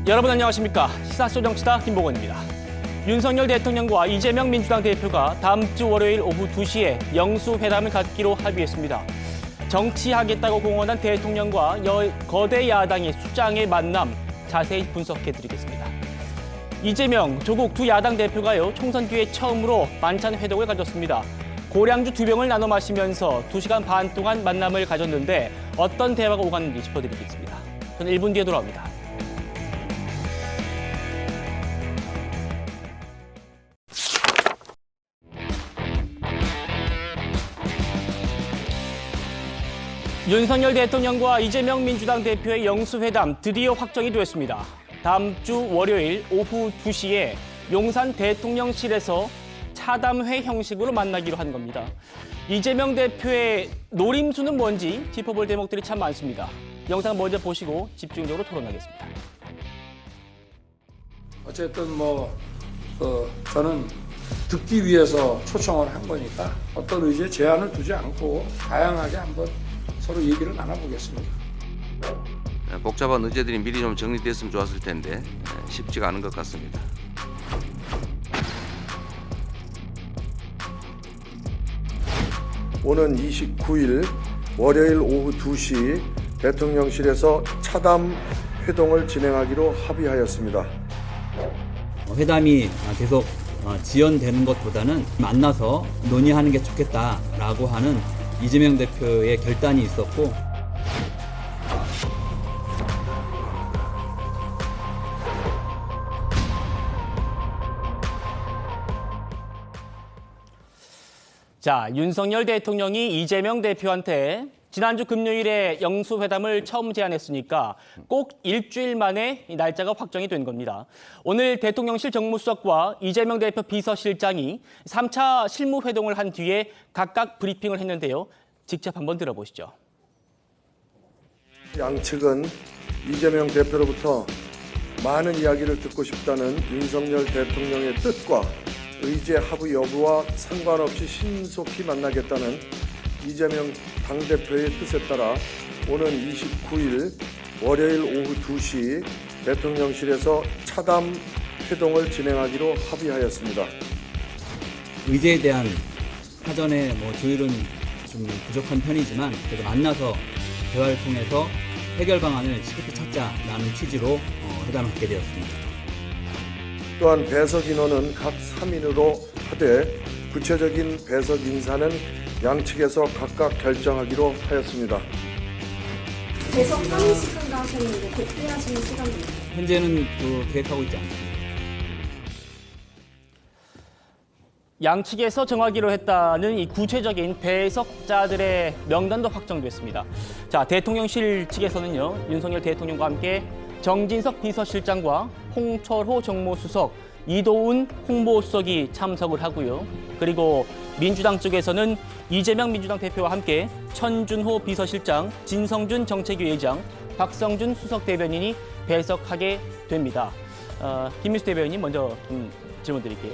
여러분 안녕하십니까? 시사쇼 정치다 김보건입니다. 윤석열 대통령과 이재명 민주당 대표가 다음 주 월요일 오후 2시에 영수회담을 갖기로 합의했습니다. 정치하겠다고 공언한 대통령과 거대 야당의 수장의 만남 자세히 분석해드리겠습니다. 이재명, 조국 두 야당 대표가요 총선 뒤에 처음으로 만찬 회동을 가졌습니다. 고량주 2병을 나눠 마시면서 2시간 반 동안 만남을 가졌는데 어떤 대화가 오갔는지 짚어드리겠습니다. 저는 1분 뒤에 돌아옵니다. 윤석열 대통령과 이재명 민주당 대표의 영수회담 드디어 확정이 됐습니다. 다음 주 월요일 오후 2시에 용산 대통령실에서 차담회 형식으로 만나기로 한 겁니다. 이재명 대표의 노림수는 뭔지 짚어볼 대목들이 참 많습니다. 영상 먼저 보시고 집중적으로 토론하겠습니다. 어쨌든 저는 듣기 위해서 초청을 한 거니까 어떤 의지에 제한을 두지 않고 다양하게 한번 서로 얘기를 나눠보겠습니다. 복잡한 의제들이 미리 좀 정리됐으면 좋았을 텐데 쉽지가 않은 것 같습니다. 오는 29일 월요일 오후 2시 대통령실에서 차담 회동을 진행하기로 합의하였습니다. 회담이 계속 지연되는 것보다는 만나서 논의하는 게 좋겠다라고 하는 이재명 대표의 결단이 있었고, 자, 윤석열 대통령이 이재명 대표한테 지난주 금요일에 영수회담을 처음 제안했으니까 꼭 일주일 만에 이 날짜가 확정이 된 겁니다. 오늘 대통령실 정무수석과 이재명 대표 비서실장이 3차 실무회동을 한 뒤에 각각 브리핑을 했는데요. 직접 한번 들어보시죠. 양측은 이재명 대표로부터 많은 이야기를 듣고 싶다는 윤석열 대통령의 뜻과 의제 합의 여부와 상관없이 신속히 만나겠다는 이재명 당대표의 뜻에 따라 오는 29일 월요일 오후 2시 대통령실에서 차담 회동을 진행하기로 합의하였습니다. 의제에 대한 사전에 조율은 좀 부족한 편이지만 그래도 만나서 대화를 통해서 해결 방안을 쉽게 찾자라는 취지로 회담을 하게 되었습니다. 또한 배석 인원은 각 3인으로 하되 구체적인 배석 인사는 양측에서 각각 결정하기로 하였습니다. 배석 3인씩은 하셨는데 복귀하시는 시간입니다. 현재는 계획하고 있지 않습니다. 양측에서 정하기로 했다는 이 구체적인 배석자들의 명단도 확정됐습니다. 자, 대통령실 측에서는요, 윤석열 대통령과 함께 정진석 비서실장과 홍철호 정무수석, 이도운 홍보수석이 참석을 하고요. 그리고 민주당 쪽에서는 이재명 민주당 대표와 함께 천준호 비서실장, 진성준 정책위의장, 박성준 수석 대변인이 배석하게 됩니다. 김민수 대변인 먼저 질문 드릴게요.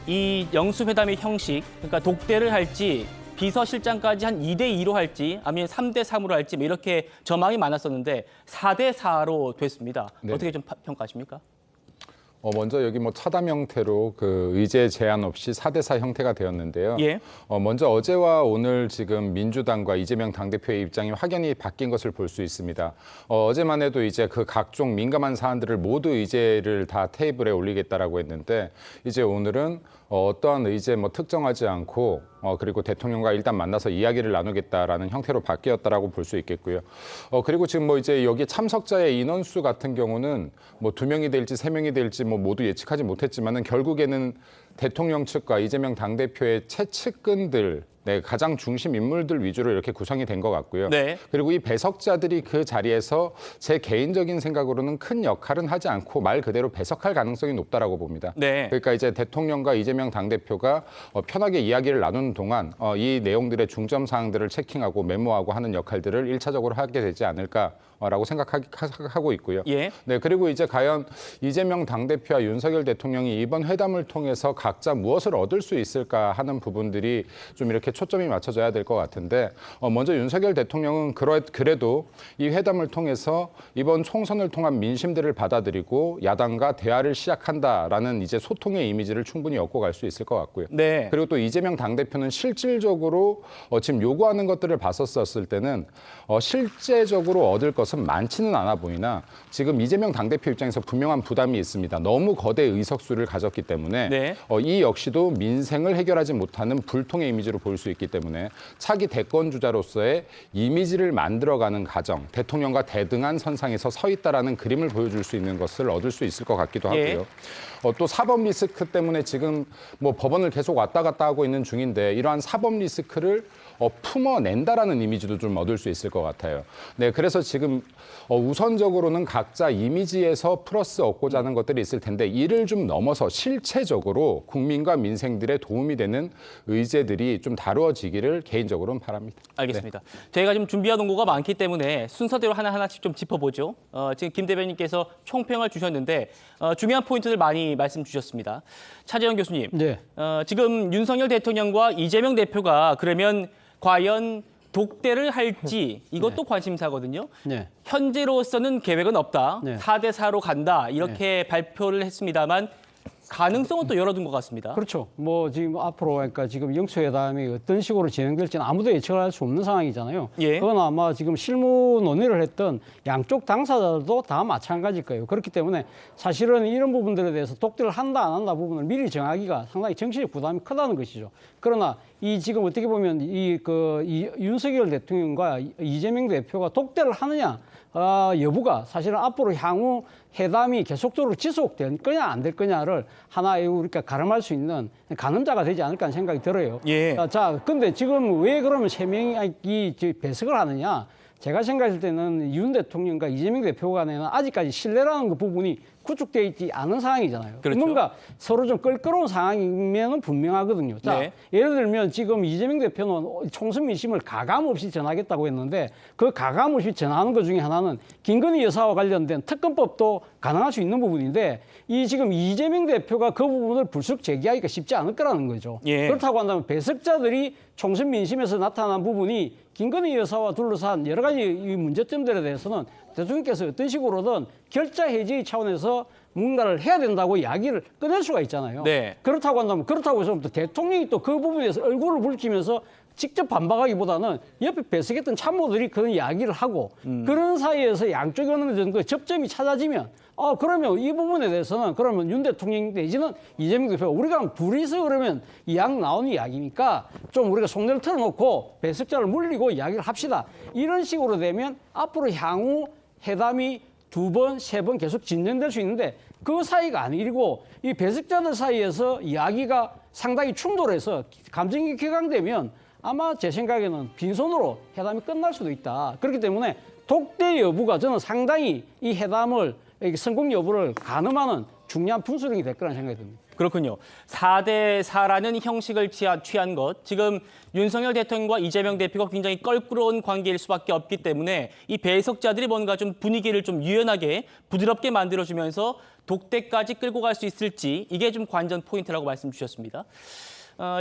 이 영수회담의 형식, 그러니까 독대를 할지 비서실장까지 한 2대2로 할지 아니면 3대3으로 할지 이렇게 전망이 많았었는데 4대4로 됐습니다. 네. 어떻게 좀 평가하십니까? 먼저 여기 차담 형태로 그 의제 제한 없이 4대4 형태가 되었는데요. 예. 먼저 어제와 오늘 지금 민주당과 이재명 당대표의 입장이 확연히 바뀐 것을 볼 수 있습니다. 어제만 해도 이제 그 각종 민감한 사안들을 모두 의제를 다 테이블에 올리겠다라고 했는데 이제 오늘은 어떠한 의제 특정하지 않고 그리고 대통령과 일단 만나서 이야기를 나누겠다라는 형태로 바뀌었다라고 볼 수 있겠고요. 그리고 지금 이제 여기 참석자의 인원수 같은 경우는 2명이 될지 3명이 될지 모두 예측하지 못했지만은 결국에는 대통령 측과 이재명 당대표의 최측근들, 가장 중심 인물들 위주로 이렇게 구성이 된 것 같고요. 네. 그리고 이 배석자들이 그 자리에서 제 개인적인 생각으로는 큰 역할은 하지 않고 말 그대로 배석할 가능성이 높다라고 봅니다. 네. 그러니까 이제 대통령과 이재명 당대표가 편하게 이야기를 나누는 동안 이 내용들의 중점 사항들을 체킹하고 메모하고 하는 역할들을 1차적으로 하게 되지 않을까라고 생각하고 있고요. 예. 네, 그리고 이제 과연 이재명 당대표와 윤석열 대통령이 이번 회담을 통해서 각자 무엇을 얻을 수 있을까 하는 부분들이 좀 이렇게 초점이 맞춰져야 될 것 같은데 먼저 윤석열 대통령은 그래도 이 회담을 통해서 이번 총선을 통한 민심들을 받아들이고 야당과 대화를 시작한다라는 이제 소통의 이미지를 충분히 얻고 갈 수 있을 것 같고요. 네. 그리고 또 이재명 당대표는 실질적으로 지금 요구하는 것들을 봤었을 때는 실제적으로 얻을 것은 많지는 않아 보이나 지금 이재명 당대표 입장에서 분명한 부담이 있습니다. 너무 거대 의석수를 가졌기 때문에 네. 이 역시도 민생을 해결하지 못하는 불통의 이미지로 보일 수 있기 때문에 차기 대권 주자로서의 이미지를 만들어가는 과정, 대통령과 대등한 선상에서 서 있다라는 그림을 보여줄 수 있는 것을 얻을 수 있을 것 같기도 하고요. 예. 또 사법 리스크 때문에 지금 뭐 법원을 계속 왔다 갔다 하고 있는 중인데 이러한 사법 리스크를 품어낸다라는 이미지도 좀 얻을 수 있을 것 같아요. 네, 그래서 지금 우선적으로는 각자 이미지에서 플러스 얻고자 하는 것들이 있을 텐데 이를 좀 넘어서 실체적으로 국민과 민생들의 도움이 되는 의제들이 좀 다루어지기를 개인적으로는 바랍니다. 알겠습니다. 저희가 지금 준비한 원고가 많기 때문에 순서대로 하나하나씩 좀 짚어보죠. 지금 김 대변인께서 총평을 주셨는데 중요한 포인트들 많이 말씀 주셨습니다. 차재현 교수님, 네. 지금 윤석열 대통령과 이재명 대표가 그러면 과연 독대를 할지 이것도 관심사거든요. 네. 현재로서는 계획은 없다. 네. 4대4로 간다. 이렇게 발표를 했습니다만 가능성은 또 열어둔 것 같습니다. 그렇죠. 뭐 지금 앞으로 그러니까 지금 영수회담이 어떤 식으로 진행될지는 아무도 예측을 할 수 없는 상황이잖아요. 예. 그건 아마 지금 실무 논의를 했던 양쪽 당사자들도 다 마찬가지일 거예요. 그렇기 때문에 사실은 이런 부분들에 대해서 독대를 한다 안 한다 부분을 미리 정하기가 상당히 정치적 부담이 크다는 것이죠. 그러나 이 지금 어떻게 보면 이 윤석열 대통령과 이재명 대표가 독대를 하느냐 여부가 사실은 앞으로 향후 회담이 계속적으로 지속될 거냐 안 될 거냐를 하나의 우리가 가름할 수 있는 가늠자가 되지 않을까 하는 생각이 들어요. 예. 자, 근데 지금 왜 그러면 세 명이 배석을 하느냐? 제가 생각할 때는 윤 대통령과 이재명 대표 간에는 아직까지 신뢰라는 그 부분이 구축되어 있지 않은 상황이잖아요. 그렇죠. 뭔가 서로 좀 껄끄러운 상황이면 분명하거든요. 자, 네. 예를 들면 지금 이재명 대표는 총선 민심을 가감 없이 전하겠다고 했는데 그 가감 없이 전하는 것 중에 하나는 김건희 여사와 관련된 특검법도 가능할 수 있는 부분인데 이 지금 이재명 대표가 그 부분을 불쑥 제기하기가 쉽지 않을 거라는 거죠. 예. 그렇다고 한다면 배석자들이 총선 민심에서 나타난 부분이 김건희 여사와 둘러싼 여러 가지 이 문제점들에 대해서는 대통령께서 어떤 식으로든 결자 해지 차원에서 뭔가를 해야 된다고 이야기를 꺼낼 수가 있잖아요. 네. 그렇다고 한다면 그렇다고 해서 또 대통령이 또 그 부분에서 얼굴을 붉히면서 직접 반박하기보다는 옆에 배석했던 참모들이 그런 이야기를 하고 그런 사이에서 양쪽이 어느 정도 접점이 찾아지면 그러면 이 부분에 대해서는 그러면 윤 대통령 내지는 이재명 대표 우리가 둘이서 그러면 이야기 나오는 이야기니까 좀 우리가 속내를 털어놓고 배석자를 물리고 이야기를 합시다. 이런 식으로 되면 앞으로 향후 회담이 2번, 3번 계속 진전될 수 있는데 그 사이가 아니고 이 배석자들 사이에서 이야기가 상당히 충돌해서 감정이 격앙되면 아마 제 생각에는 빈손으로 회담이 끝날 수도 있다. 그렇기 때문에 독대 여부가 저는 상당히 이 회담을 성공 여부를 가늠하는 중요한 분수령이 될 거라는 생각이 듭니다. 그렇군요. 4대4라는 형식을 취한 것. 지금 윤석열 대통령과 이재명 대표가 굉장히 껄끄러운 관계일 수밖에 없기 때문에 이 배석자들이 뭔가 좀 분위기를 좀 유연하게 부드럽게 만들어주면서 독대까지 끌고 갈 수 있을지 이게 좀 관전 포인트라고 말씀 주셨습니다.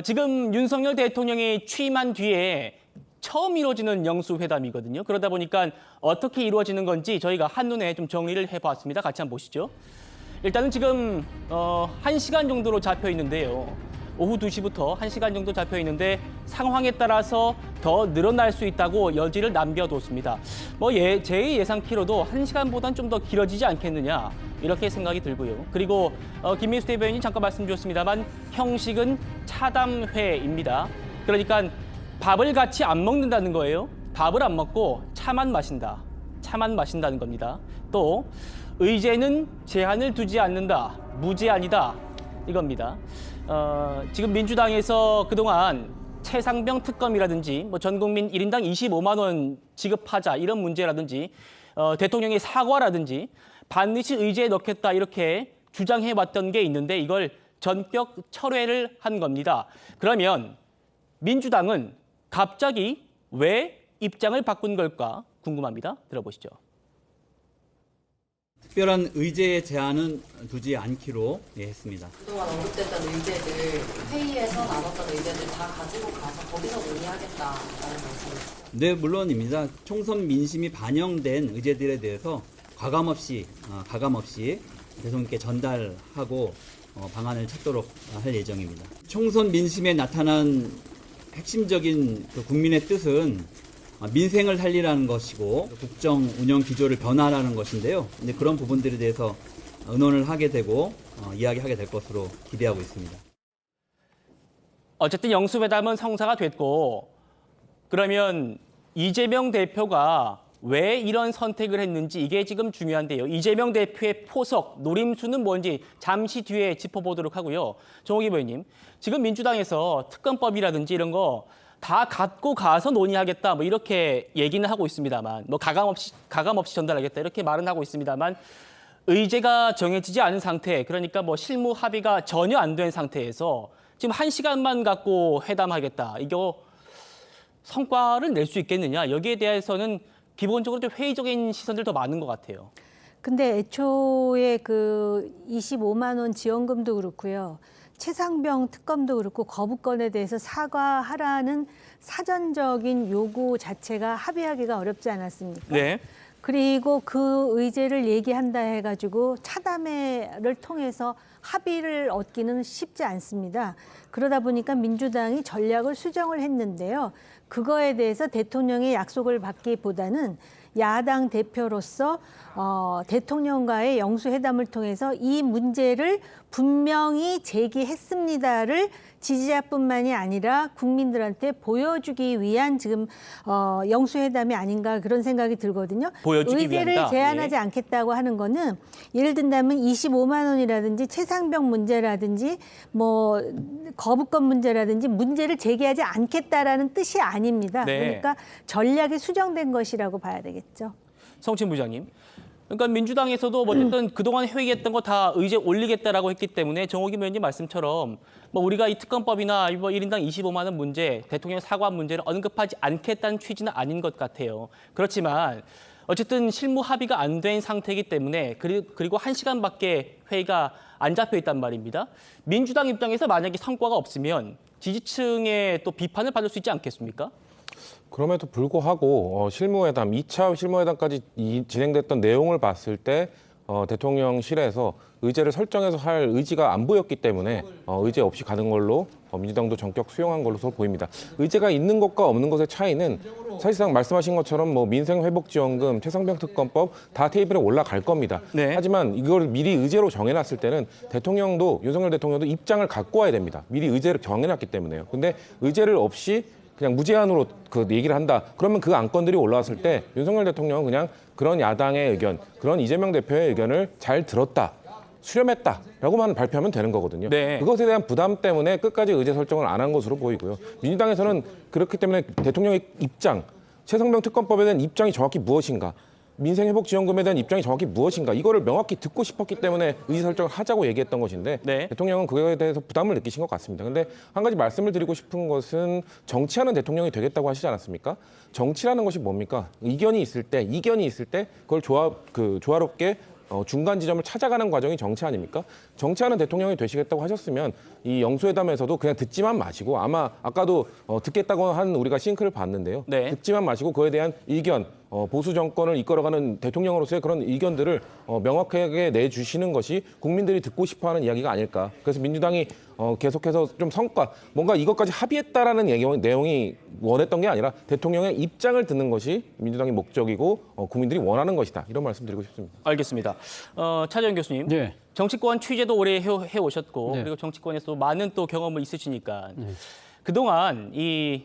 지금 윤석열 대통령이 취임한 뒤에 처음 이루어지는 영수회담이거든요. 그러다 보니까 어떻게 이루어지는 건지 저희가 한눈에 좀 정리를 해봤습니다. 같이 한번 보시죠. 일단은 지금 1시간 정도로 잡혀 있는데요. 오후 2시부터 1시간 정도 잡혀 있는데 상황에 따라서 더 늘어날 수 있다고 여지를 남겨뒀습니다. 제 예상키로도 1시간보다는 좀 더 길어지지 않겠느냐 이렇게 생각이 들고요. 그리고 김민수 대변인이 잠깐 말씀 주셨습니다만 형식은 차담회입니다. 그러니까 밥을 같이 안 먹는다는 거예요. 밥을 안 먹고 차만 마신다. 차만 마신다는 겁니다. 또 의제는 제한을 두지 않는다. 무제한이다. 이겁니다. 지금 민주당에서 그동안 최상병 특검이라든지 전 국민 1인당 25만 원 지급하자 이런 문제라든지 대통령의 사과라든지 반드시 의제에 넣겠다 이렇게 주장해왔던 게 있는데 이걸 전격 철회를 한 겁니다. 그러면 민주당은 갑자기 왜 입장을 바꾼 걸까 궁금합니다. 들어보시죠. 특별한 의제 제한은 두지 않기로 했습니다. 그동안 언급됐던 의제들, 회의에서 나눴던 의제들 다 가지고 가서 거기서 논의하겠다라는 말씀이시죠? 네, 물론입니다. 총선 민심이 반영된 의제들에 대해서 가감 없이 대통령께 전달하고 방안을 찾도록 할 예정입니다. 총선 민심에 나타난 핵심적인 그 국민의 뜻은 민생을 살리라는 것이고 국정 운영 기조를 변화하라는 것인데요. 이제 그런 부분들에 대해서 의논을 하게 되고 이야기하게 될 것으로 기대하고 있습니다. 어쨌든 영수회담은 성사가 됐고 그러면 이재명 대표가 왜 이런 선택을 했는지 이게 지금 중요한데요. 이재명 대표의 포석, 노림수는 뭔지 잠시 뒤에 짚어보도록 하고요. 정호기 의원님, 지금 민주당에서 특검법이라든지 이런 거 다 갖고 가서 논의하겠다 뭐 이렇게 얘기는 하고 있습니다만 뭐 가감 없이 전달하겠다 이렇게 말은 하고 있습니다만 의제가 정해지지 않은 상태, 그러니까 뭐 실무 합의가 전혀 안 된 상태에서 지금 1시간만 갖고 회담하겠다, 이거 성과를 낼 수 있겠느냐, 여기에 대해서는 기본적으로 좀 회의적인 시선들 더 많은 것 같아요. 근데 애초에 그 25만 원 지원금도 그렇고요. 최상병 특검도 그렇고 거부권에 대해서 사과하라는 사전적인 요구 자체가 합의하기가 어렵지 않았습니까? 네. 그리고 그 의제를 얘기한다 해가지고 차담회를 통해서 합의를 얻기는 쉽지 않습니다. 그러다 보니까 민주당이 전략을 수정을 했는데요. 그거에 대해서 대통령의 약속을 받기보다는 야당 대표로서 대통령과의 영수회담을 통해서 이 문제를 분명히 제기했습니다를 지지자뿐만이 아니라 국민들한테 보여주기 위한 지금 영수회담이 아닌가 그런 생각이 들거든요. 보여주기 의제를 위한다. 제한하지 예. 않겠다고 하는 거는 예를 든다면 25만 원이라든지 최상병 문제라든지 뭐 거부권 문제라든지 문제를 제기하지 않겠다라는 뜻이 아닙니다. 네. 그러니까 전략이 수정된 것이라고 봐야 되겠죠. 성친 부장님. 그러니까 민주당에서도 어쨌든 그동안 회의했던 거 다 의제 올리겠다라고 했기 때문에 정호기 의원님 말씀처럼 뭐 우리가 이 특검법이나 뭐 1인당 25만 원 문제, 대통령 사과 문제를 언급하지 않겠다는 취지는 아닌 것 같아요. 그렇지만 어쨌든 실무 합의가 안 된 상태이기 때문에 그리고 1시간밖에 회의가 안 잡혀 있단 말입니다. 민주당 입장에서 만약에 성과가 없으면 지지층의 또 비판을 받을 수 있지 않겠습니까? 그럼에도 불구하고 실무회담, 2차 실무회담까지 진행됐던 내용을 봤을 때 대통령실에서 의제를 설정해서 할 의지가 안 보였기 때문에 의제 없이 가는 걸로 민주당도 전격 수용한 걸로 보입니다. 의제가 있는 것과 없는 것의 차이는 사실상 말씀하신 것처럼 뭐 민생회복지원금, 최상병 특검법 다 테이블에 올라갈 겁니다. 네. 하지만 이걸 미리 의제로 정해놨을 때는 대통령도, 윤석열 대통령도 입장을 갖고 와야 됩니다. 미리 의제를 정해놨기 때문에요. 근데 의제를 없이 그냥 무제한으로 그 얘기를 한다. 그러면 그 안건들이 올라왔을 때 윤석열 대통령은 그냥 그런 야당의 의견, 그런 이재명 대표의 의견을 잘 들었다, 수렴했다라고만 발표하면 되는 거거든요. 네. 그것에 대한 부담 때문에 끝까지 의제 설정을 안 한 것으로 보이고요. 민주당에서는 그렇기 때문에 대통령의 입장, 최상병 특검법에 대한 입장이 정확히 무엇인가, 민생회복지원금에 대한 입장이 정확히 무엇인가, 이거를 명확히 듣고 싶었기 때문에 의제 설정을 하자고 얘기했던 것인데 네. 대통령은 그거에 대해서 부담을 느끼신 것 같습니다. 근데 한 가지 말씀을 드리고 싶은 것은 정치하는 대통령이 되겠다고 하시지 않았습니까? 정치라는 것이 뭡니까? 이견이 있을 때 그걸 조화롭게 중간 지점을 찾아가는 과정이 정치 아닙니까? 정치하는 대통령이 되시겠다고 하셨으면 이 영수회담에서도 그냥 듣지만 마시고, 아마 아까도 듣겠다고 한 우리가 싱크를 봤는데요. 네. 듣지만 마시고 그에 대한 의견, 보수 정권을 이끌어가는 대통령으로서의 그런 의견들을 명확하게 내주시는 것이 국민들이 듣고 싶어하는 이야기가 아닐까. 그래서 민주당이 계속해서 좀 성과, 뭔가 이것까지 합의했다라는 내용이 원했던 게 아니라 대통령의 입장을 듣는 것이 민주당의 목적이고 국민들이 원하는 것이다. 이런 말씀드리고 싶습니다. 알겠습니다. 차재현 교수님. 네. 정치권 취재도 오래 해오셨고 네. 그리고 정치권에서 많은 또 경험을 있으시니까 그동안 이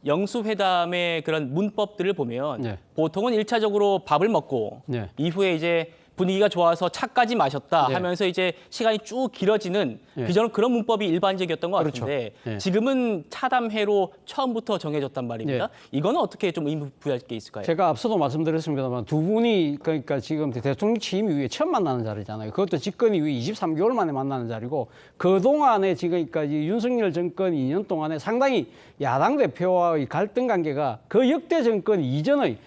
영수회담의 그런 문법들을 보면 네. 보통은 1차적으로 밥을 먹고 네. 이후에 이제 분위기가 좋아서 차까지 마셨다 네. 하면서 이제 시간이 쭉 길어지는 네. 그런 문법이 일반적이었던 것 그렇죠. 같은데 네. 지금은 차담회로 처음부터 정해졌단 말입니다. 네. 이거는 어떻게 좀 의미 부여할 게 있을까요? 제가 앞서도 말씀드렸습니다만 두 분이 그러니까 지금 대통령 취임 이후에 처음 만나는 자리잖아요. 그것도 집권 이후에 23개월 만에 만나는 자리고 그동안에 지금까지 윤석열 정권 2년 동안에 상당히 야당 대표와의 갈등 관계가 그 역대 정권 이전의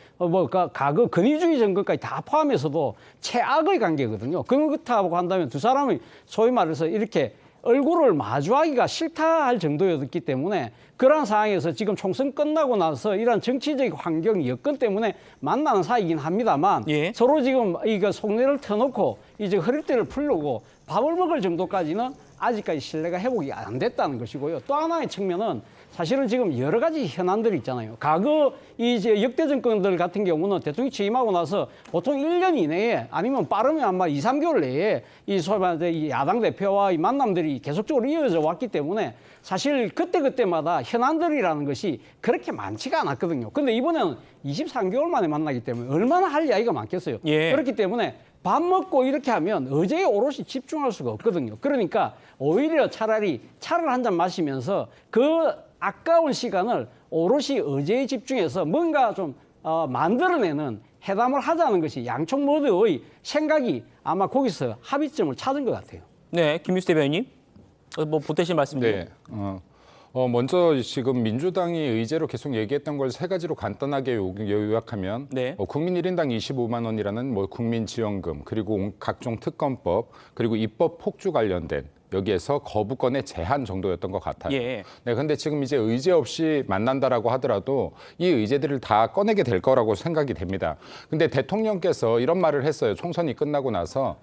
과거 권위주의 정권까지 다 포함해서도 최악의 관계거든요. 그렇다고 한다면 두 사람이 소위 말해서 이렇게 얼굴을 마주하기가 싫다 할 정도였기 때문에 그런 상황에서 지금 총선 끝나고 나서 이런 정치적 환경 여건 때문에 만나는 사이긴 합니다만 예. 서로 지금 이거 속내를 터놓고 이제 허리띠를 풀려고 밥을 먹을 정도까지는 아직까지 신뢰가 회복이 안 됐다는 것이고요. 또 하나의 측면은 사실은 지금 여러 가지 현안들이 있잖아요. 과거 이제 역대 정권들 같은 경우는 대통령이 취임하고 나서 보통 1년 이내에 아니면 빠르면 아마 2, 3개월 내에 이 소위 말해 이 야당 대표와 이 만남들이 계속적으로 이어져 왔기 때문에 사실 그때그때마다 현안들이라는 것이 그렇게 많지가 않았거든요. 근데 이번에는 23개월 만에 만나기 때문에 얼마나 할 이야기가 많겠어요. 예. 그렇기 때문에 밥 먹고 이렇게 하면 의제에 오롯이 집중할 수가 없거든요. 그러니까 오히려 차라리 차를 한 잔 마시면서 그 아까운 시간을 오롯이 의제에 집중해서 뭔가 좀 만들어내는 회담을 하자는 것이 양쪽 모두의 생각이 아마 거기서 합의점을 찾은 것 같아요. 네, 김민수 대변인님, 뭐 보태실 말씀이요? 네. 먼저 지금 민주당이 의제로 계속 얘기했던 걸 세 가지로 간단하게 요약하면 네. 국민 1인당 25만 원이라는 뭐 국민지원금, 그리고 각종 특검법, 그리고 입법 폭주 관련된 여기에서 거부권의 제한 정도였던 것 같아요. 예. 네, 근데 지금 이제 의제 없이 만난다라고 하더라도 이 의제들을 다 꺼내게 될 거라고 생각이 됩니다. 근데 대통령께서 이런 말을 했어요. 총선이 끝나고 나서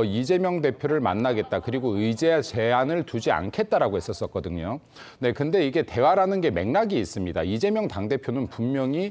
이재명 대표를 만나겠다. 그리고 의제 제한을 두지 않겠다라고 했었거든요. 네, 근데 이게 대화라는 게 맥락이 있습니다. 이재명 당대표는 분명히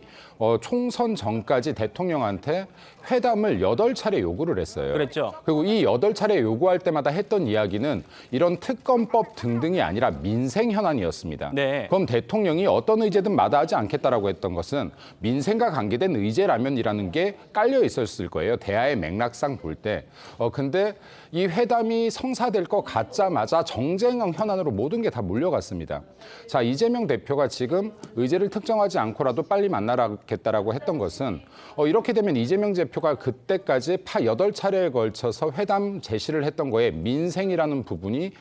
총선 전까지 대통령한테 회담을 8차례 요구를 했어요. 그랬죠. 그리고 이 8차례 요구할 때마다 했던 이야기는 이런 특검법 등등이 아니라 민생 현안이었습니다. 네. 그럼 대통령이 어떤 의제든 마다하지 않겠다라고 했던 것은 민생과 관계된 의제라면이라는 게 깔려 있었을 거예요. 대화의 맥락상 볼 때. 근데 이 회담이 성사될 것 같자마자 정쟁 현안으로 모든 게 다 몰려갔습니다. 자, 이재명 대표가 지금 의제를 특정하지 않고라도 빨리 만나라겠다라고 했던 것은 이렇게 되면 이재명 대표가 그때까지 8차례에 걸쳐서 회담 제시를 했던 거에 민생이라는 부분이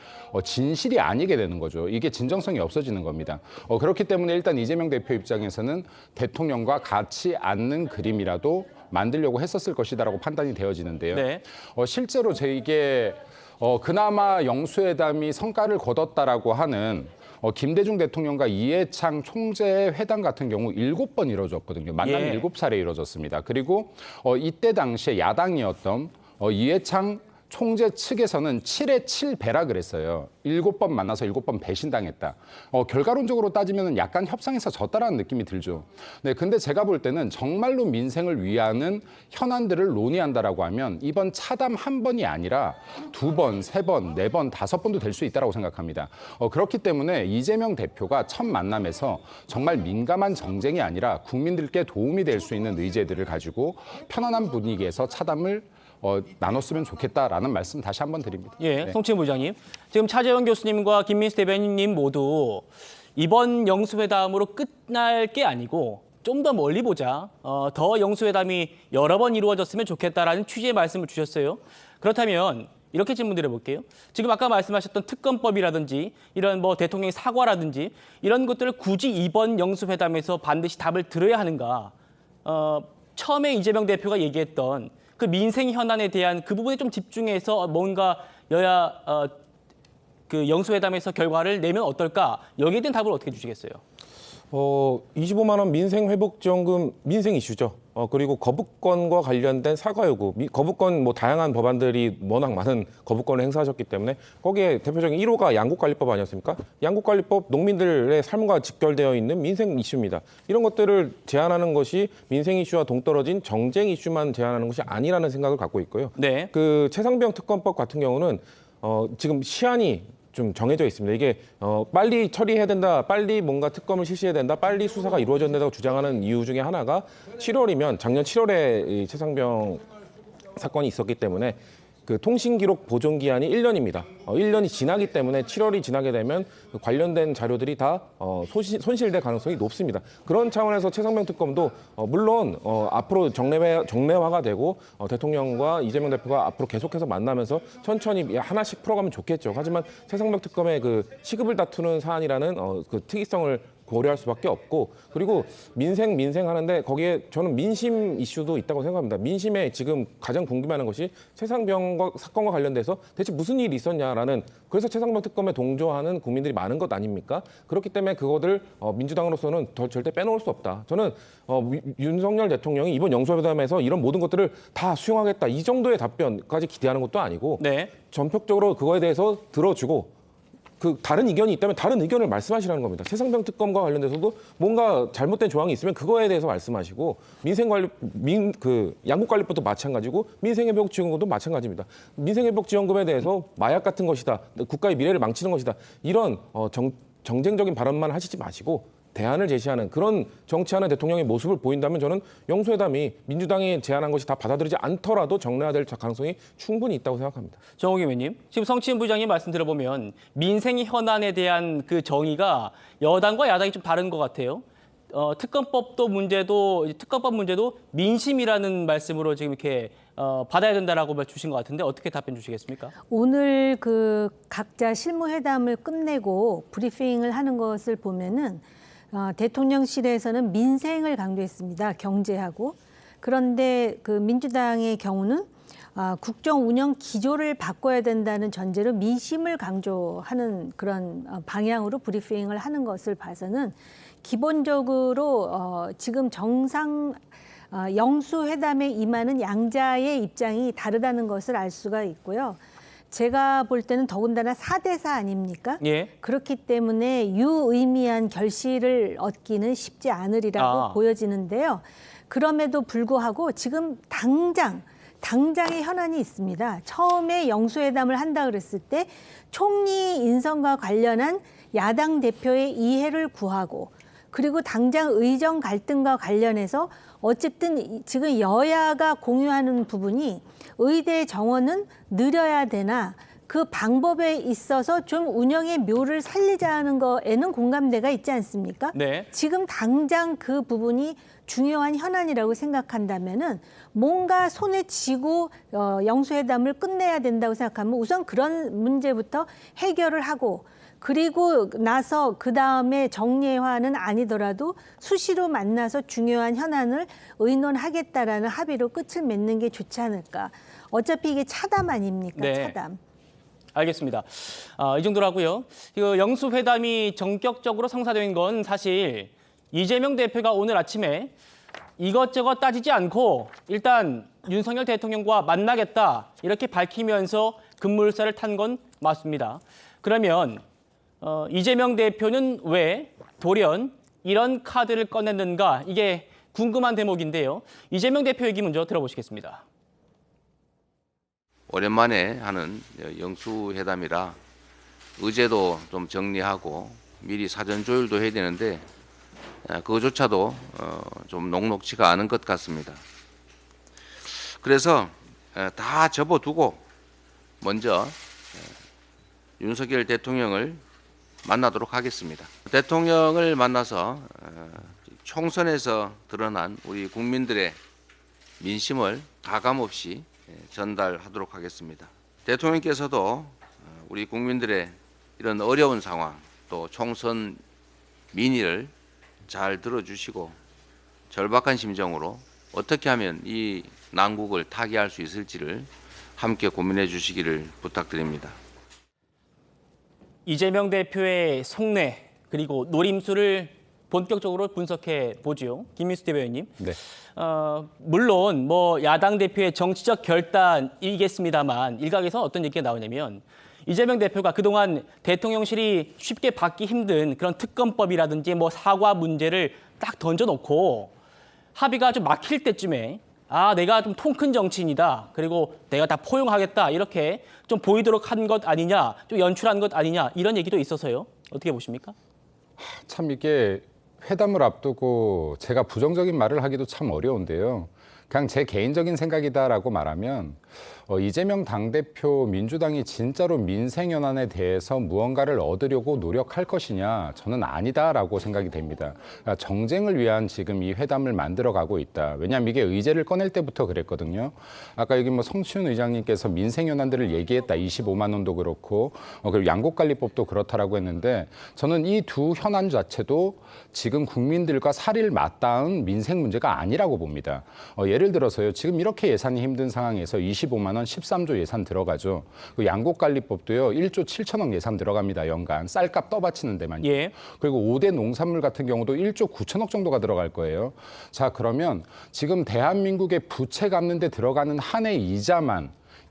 진실이 아니게 되는 거죠. 이게 진정성이 없어지는 겁니다. 그렇기 때문에 일단 이재명 대표 입장에서는 대통령과 같이 앉는 그림이라도 만들려고 했었을 것이다라고 판단이 되어지는데요. 네. 실제로 이게 그나마 영수회담이 성과를 거뒀다라고 하는 김대중 대통령과 이해창 총재의 회담 같은 경우 7번 이루어졌거든요. 만남이 예. 7차례 이루어졌습니다. 그리고 이때 당시에 야당이었던 이해창 총재 측에서는 7에 7배라 그랬어요. 7번 만나서 7번 배신당했다. 결과론적으로 따지면 약간 협상에서 졌다라는 느낌이 들죠. 네, 근데 제가 볼 때는 정말로 민생을 위하는 현안들을 논의한다라고 하면 이번 차담 한 번이 아니라 2번, 3번, 4번, 5번도 될 수 있다라고 생각합니다. 그렇기 때문에 이재명 대표가 첫 만남에서 정말 민감한 정쟁이 아니라 국민들께 도움이 될 수 있는 의제들을 가지고 편안한 분위기에서 차담을 나눴으면 좋겠다라는 말씀 다시 한번 드립니다. 예, 네. 송치현 부장님. 지금 차재원 교수님과 김민수 대변인님 모두 이번 영수회담으로 끝날 게 아니고 좀 더 멀리 보자. 더 영수회담이 여러 번 이루어졌으면 좋겠다라는 취지의 말씀을 주셨어요. 그렇다면 이렇게 질문 드려볼게요. 지금 아까 말씀하셨던 특검법이라든지 이런 뭐 대통령의 사과라든지 이런 것들을 굳이 이번 영수회담에서 반드시 답을 들어야 하는가? 처음에 이재명 대표가 얘기했던 그 민생 현안에 대한 그 부분에 좀 집중해서 뭔가 여야 그 영수회담에서 결과를 내면 어떨까? 여기에 대한 답을 어떻게 주시겠어요? 25만 원 민생 회복지원금 민생 이슈죠. 그리고 거부권과 관련된 사과 요구, 거부권 뭐 다양한 법안들이 워낙 많은 거부권을 행사하셨기 때문에 거기에 대표적인 1호가 양국관리법 아니었습니까? 양국관리법 농민들의 삶과 직결되어 있는 민생 이슈입니다. 이런 것들을 제안하는 것이 민생 이슈와 동떨어진 정쟁 이슈만 제안하는 것이 아니라는 생각을 갖고 있고요. 네. 그 최상병 특검법 같은 경우는 지금 시한이 좀 정해져 있습니다. 이게 빨리 처리해야 된다, 빨리 뭔가 특검을 실시해야 된다, 빨리 수사가 이루어져야 된다고 주장하는 이유 중에 하나가 7월이면 작년 7월에 이 최상병 사건이 있었기 때문에 그 통신기록 보존 기한이 1년입니다. 1년이 지나기 때문에 7월이 지나게 되면 그 관련된 자료들이 다 손실될 가능성이 높습니다. 그런 차원에서 최상병 특검도 물론 앞으로 정례화가 되고 대통령과 이재명 대표가 앞으로 계속해서 만나면서 천천히 하나씩 풀어가면 좋겠죠. 하지만 최상병 특검의 그 시급을 다투는 사안이라는 그 특이성을 고려할 수밖에 없고, 그리고 민생 하는데 거기에 저는 민심 이슈도 있다고 생각합니다. 민심에 지금 가장 궁금해하는 것이 최상병 사건과 관련돼서 대체 무슨 일이 있었냐라는, 그래서 최상병 특검에 동조하는 국민들이 많은 것 아닙니까? 그렇기 때문에 그거를 민주당으로서는 절대 빼놓을 수 없다. 저는 윤석열 대통령이 이번 영수회담에서 이런 모든 것들을 다 수용하겠다, 이 정도의 답변까지 기대하는 것도 아니고 네. 전폭적으로 그거에 대해서 들어주고, 그 다른 의견이 있다면 다른 의견을 말씀하시라는 겁니다. 최상병 특검과 관련돼서도 뭔가 잘못된 조항이 있으면 그거에 대해서 말씀하시고, 양국관리법도 마찬가지고 민생회복지원금도 마찬가지입니다. 민생회복지원금에 대해서 마약 같은 것이다, 국가의 미래를 망치는 것이다, 이런 정쟁적인 발언만 하시지 마시고 대안을 제시하는 그런 정치하는 대통령의 모습을 보인다면 저는 영수회담이 민주당이 제안한 것이 다 받아들이지 않더라도 정례화될 가능성이 충분히 있다고 생각합니다. 정호기 의원님, 지금 성치인 부장님 말씀 들어보면 민생 현안에 대한 그 정의가 여당과 야당이 좀 다른 것 같아요. 특검법 문제도 민심이라는 말씀으로 지금 이렇게 받아야 된다라고 주신 것 같은데 어떻게 답변 주시겠습니까? 오늘 그 각자 실무회담을 끝내고 브리핑을 하는 것을 보면은 대통령실에서는 민생을 강조했습니다. 경제하고. 그런데 그 민주당의 경우는 국정 운영 기조를 바꿔야 된다는 전제로 민심을 강조하는 그런 방향으로 브리핑을 하는 것을 봐서는 기본적으로 지금 영수회담에 임하는 양자의 입장이 다르다는 것을 알 수가 있고요. 제가 볼 때는 더군다나 4대4 아닙니까? 예. 그렇기 때문에 유의미한 결실을 얻기는 쉽지 않으리라고 보여지는데요. 그럼에도 불구하고 지금 당장의 현안이 있습니다. 처음에 영수회담을 한다 그랬을 때 총리 인선과 관련한 야당 대표의 이해를 구하고, 그리고 당장 의정 갈등과 관련해서 어쨌든 지금 여야가 공유하는 부분이 의대 정원은 늘려야 되나, 그 방법에 있어서 좀 운영의 묘를 살리자는 거에는 공감대가 있지 않습니까? 네. 지금 당장 그 부분이 중요한 현안이라고 생각한다면은 뭔가 손에 쥐고 영수회담을 끝내야 된다고 생각하면 우선 그런 문제부터 해결을 하고, 그리고 나서 그다음에 정례화는 아니더라도 수시로 만나서 중요한 현안을 의논하겠다라는 합의로 끝을 맺는 게 좋지 않을까. 어차피 이게 차담 아닙니까? 네. 차담. 알겠습니다. 이 정도로 하고요. 그 영수회담이 전격적으로 성사된 건 사실 이재명 대표가 오늘 아침에 이것저것 따지지 않고 일단 윤석열 대통령과 만나겠다 이렇게 밝히면서 급물살을 탄 건 맞습니다. 그러면 이재명 대표는 왜 돌연 이런 카드를 꺼냈는가, 이게 궁금한 대목인데요. 이재명 대표 얘기 먼저 들어보시겠습니다. 오랜만에 하는 영수회담이라 의제도 좀 정리하고 미리 사전 조율도 해야 되는데 그거조차도 좀 녹록지가 않은 것 같습니다. 그래서 다 접어두고 먼저 윤석열 대통령을 만나도록 하겠습니다. 대통령을 만나서 총선에서 드러난 우리 국민들의 민심을 가감없이 전달하도록 하겠습니다. 대통령께서도 우리 국민들의 이런 어려운 상황, 또 총선 민의를 잘 들어주시고 절박한 심정으로 어떻게 하면 이 난국을 타개할 수 있을지를 함께 고민해 주시기를 부탁드립니다. 이재명 대표의 속내 그리고 노림수를 본격적으로 분석해 보죠. 김민수 대변인님. 네. 물론 뭐 야당 대표의 정치적 결단이겠습니다만 일각에서 어떤 얘기가 나오냐면 이재명 대표가 그동안 대통령실이 쉽게 받기 힘든 그런 특검법이라든지 뭐 사과 문제를 딱 던져놓고 합의가 좀 막힐 때쯤에 내가 좀 통 큰 정치인이다. 그리고 내가 다 포용하겠다. 이렇게 좀 보이도록 한 것 아니냐. 좀 연출한 것 아니냐. 이런 얘기도 있어서요. 어떻게 보십니까? 참 이게 회담을 앞두고 제가 부정적인 말을 하기도 참 어려운데요. 그냥 제 개인적인 생각이다라고 말하면 이재명 당대표 민주당이 진짜로 민생 현안에 대해서 무언가를 얻으려고 노력할 것이냐, 저는 아니다라고 생각이 됩니다. 그러니까 정쟁을 위한 지금 이 회담을 만들어가고 있다. 왜냐하면 이게 의제를 꺼낼 때부터 그랬거든요. 아까 여기 뭐 성춘 의장님께서 민생 현안들을 얘기했다. 25만 원도 그렇고 그리고 양곡관리법도 그렇다라고 했는데, 저는 이 두 현안 자체도 지금 국민들과 살일 맞닿은 민생 문제가 아니라고 봅니다. 예를 들어서요, 지금 이렇게 예산이 힘든 상황에서 25만 원 13조 예산 들어가죠. 그 양곡관리법도요 1조 7천억 예산 들어갑니다. 연간 쌀값 떠받치는 데만요. 예. 그리고 5대 농산물 같은 경우도 1조 9천억 정도가 들어갈 거예요. 자, 그러면 지금 대한민국의 부채 갚는 데 들어가는 한 해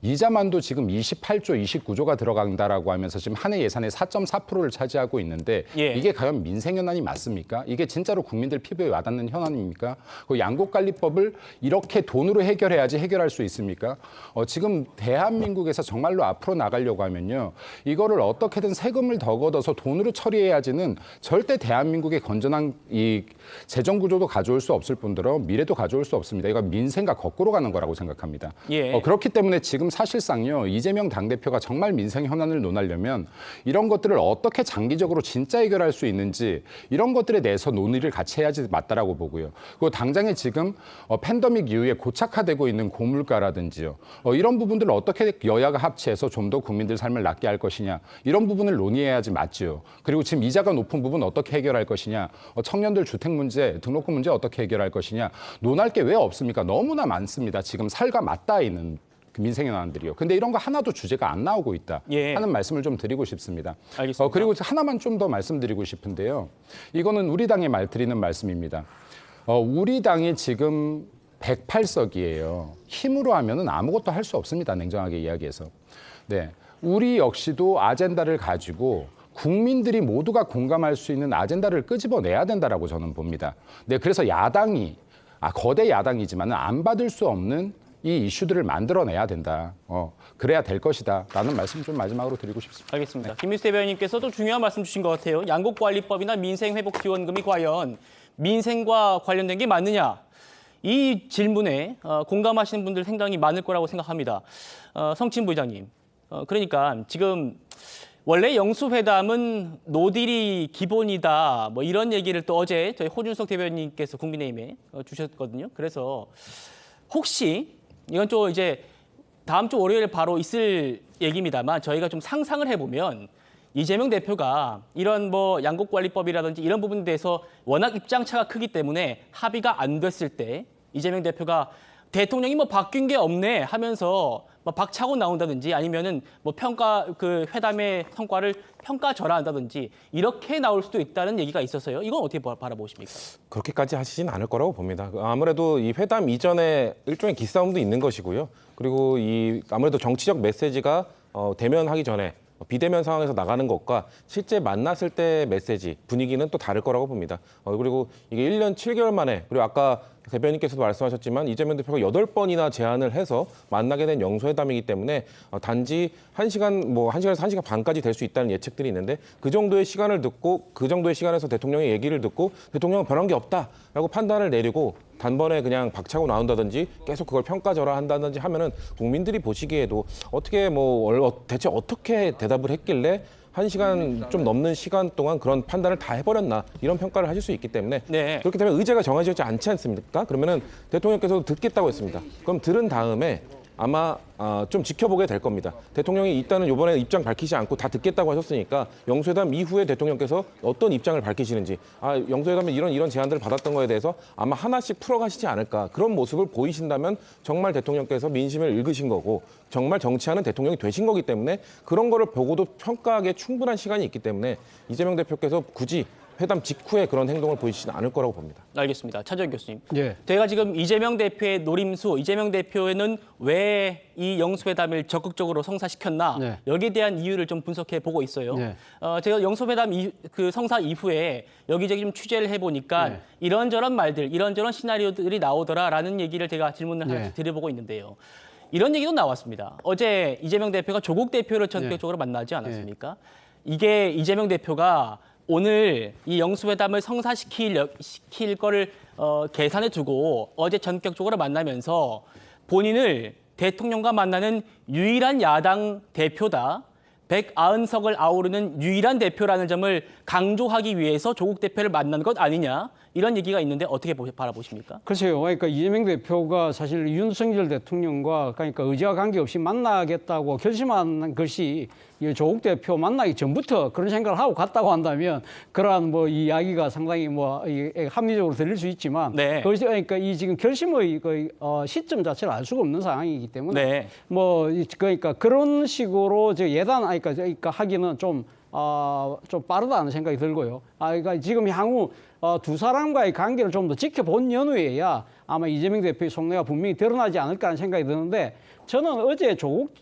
이자만도 지금 28조, 29조가 들어간다라고 하면서 지금 한 해 예산의 4.4%를 차지하고 있는데, 예. 이게 과연 민생 현안이 맞습니까? 이게 진짜로 국민들 피부에 와닿는 현안입니까? 그 양곡관리법을 이렇게 돈으로 해결해야지 해결할 수 있습니까? 지금 대한민국에서 정말로 앞으로 나가려고 하면요, 이거를 어떻게든 세금을 더 걷어서 돈으로 처리해야지는 절대 대한민국의 건전한 이 재정 구조도 가져올 수 없을 뿐더러 미래도 가져올 수 없습니다. 이거 민생과 거꾸로 가는 거라고 생각합니다. 예. 그렇기 때문에 지금 사실상요, 이재명 당대표가 정말 민생 현안을 논하려면 이런 것들을 어떻게 장기적으로 진짜 해결할 수 있는지, 이런 것들에 대해서 논의를 같이 해야지 맞다라고 보고요. 그리고 당장에 지금 팬데믹 이후에 고착화되고 있는 고물가라든지요, 이런 부분들을 어떻게 여야가 합치해서 좀 더 국민들 삶을 낫게 할 것이냐, 이런 부분을 논의해야지 맞죠. 그리고 지금 이자가 높은 부분 어떻게 해결할 것이냐, 청년들 주택 문제, 등록금 문제 어떻게 해결할 것이냐, 논할 게 왜 없습니까? 너무나 많습니다. 지금 살과 맞닿아 있는 민생 현안들이요. 근데 이런 거 하나도 주제가 안 나오고 있다 예. 하는 말씀을 좀 드리고 싶습니다. 알겠습니다. 그리고 하나만 좀 더 말씀드리고 싶은데요. 이거는 우리 당에 드리는 말씀입니다. 우리 당이 지금 108석이에요. 힘으로 하면은 아무것도 할 수 없습니다. 냉정하게 이야기해서. 네, 우리 역시도 아젠다를 가지고 국민들이 모두가 공감할 수 있는 아젠다를 끄집어내야 된다라고 저는 봅니다. 네, 그래서 야당이 거대 야당이지만 안 받을 수 없는 이 이슈들을 만들어내야 된다. 그래야 될 것이다. 라는 말씀 좀 마지막으로 드리고 싶습니다. 알겠습니다. 김민수 대변인께서도 중요한 말씀 주신 것 같아요. 양곡관리법이나 민생회복지원금이 과연 민생과 관련된 게 맞느냐? 이 질문에 공감하시는 분들 상당히 많을 거라고 생각합니다. 성친 부회장님, 그러니까 지금 원래 영수회담은 노딜이 기본이다, 뭐 이런 얘기를 또 어제 저희 호준석 대변인께서 국민의힘에 주셨거든요. 그래서 혹시 이건 좀 이제 다음 주 월요일에 바로 있을 얘기입니다만, 저희가 좀 상상을 해보면 이재명 대표가 이런 뭐 양곡관리법이라든지 이런 부분에 대해서 워낙 입장차가 크기 때문에 합의가 안 됐을 때 이재명 대표가 대통령이 뭐 바뀐 게 없네 하면서 뭐 박차고 나온다든지, 아니면은 뭐 그 회담의 성과를 평가절하한다든지 이렇게 나올 수도 있다는 얘기가 있어서요. 이건 어떻게 바라보십니까? 그렇게까지 하시진 않을 거라고 봅니다. 아무래도 이 회담 이전에 일종의 기싸움도 있는 것이고요. 그리고 이 아무래도 정치적 메시지가 대면하기 전에 비대면 상황에서 나가는 것과 실제 만났을 때 메시지, 분위기는 또 다를 거라고 봅니다. 그리고 이게 1년 7개월 만에, 그리고 아까 대변인께서도 말씀하셨지만 이재명 대표가 8번이나 제안을 해서 만나게 된 영수회담이기 때문에 단지 1시간에서 1시간 반까지 될 수 있다는 예측들이 있는데, 그 정도의 시간을 듣고 그 정도의 시간에서 대통령의 얘기를 듣고 대통령은 변한 게 없다라고 판단을 내리고 단번에 그냥 박차고 나온다든지 계속 그걸 평가절하한다든지 하면은 국민들이 보시기에도 어떻게 대체 어떻게 대답을 했길래 1시간 좀 넘는 시간 동안 그런 판단을 다 해버렸나, 이런 평가를 하실 수 있기 때문에 네. 그렇기 때문에 의제가 정해지지 않지 않습니까? 그러면은 대통령께서도 듣겠다고 했습니다. 그럼 들은 다음에 아마 좀 지켜보게 될 겁니다. 대통령이 일단은 이번에 입장 밝히지 않고 다 듣겠다고 하셨으니까 영수회담 이후에 대통령께서 어떤 입장을 밝히시는지, 영수회담에 이런 제안들을 받았던 거에 대해서 아마 하나씩 풀어가시지 않을까, 그런 모습을 보이신다면 정말 대통령께서 민심을 읽으신 거고 정말 정치하는 대통령이 되신 거기 때문에 그런 거를 보고도 평가하기에 충분한 시간이 있기 때문에 이재명 대표께서 굳이 회담 직후에 그런 행동을 보이시지는 않을 거라고 봅니다. 알겠습니다. 차재현 교수님. 예. 저희가 지금 이재명 대표의 노림수, 이재명 대표는 왜 이 영수회담을 적극적으로 성사시켰나, 네. 여기에 대한 이유를 좀 분석해 보고 있어요. 네. 제가 영수회담 그 성사 이후에 여기저기 좀 취재를 해보니까 네. 이런저런 말들, 이런저런 시나리오들이 나오더라라는 얘기를 제가 질문을 하나씩 드려보고 있는데요. 이런 얘기도 나왔습니다. 어제 이재명 대표가 조국 대표를 전격적으로 만나지 않았습니까? 이게 이재명 대표가 오늘 이 영수회담을 성사시킬 거를 계산해 두고 어제 전격적으로 만나면서 본인을 대통령과 만나는 유일한 야당 대표다. 190석을 아우르는 유일한 대표라는 점을 강조하기 위해서 조국 대표를 만난 것 아니냐 이런 얘기가 있는데 어떻게 바라보십니까? 글쎄요. 그러니까 이재명 대표가 사실 윤석열 대통령과 그러니까 의지와 관계없이 만나겠다고 결심한 것이 이 조국 대표 만나기 전부터 그런 생각을 하고 갔다고 한다면 그러한 뭐 이야기가 상당히 뭐 합리적으로 들릴 수 있지만 네. 그것이 그러니까 이 지금 결심의 시점 자체를 알 수가 없는 상황이기 때문에 네. 뭐 그러니까 그런 식으로 그러니까 하기는 좀 빠르다는 생각이 들고요. 그러니까 지금 향후 두 사람과의 관계를 좀 더 지켜본 연후에야 아마 이재명 대표의 속내가 분명히 드러나지 않을까 하는 생각이 드는데 저는 어제 조국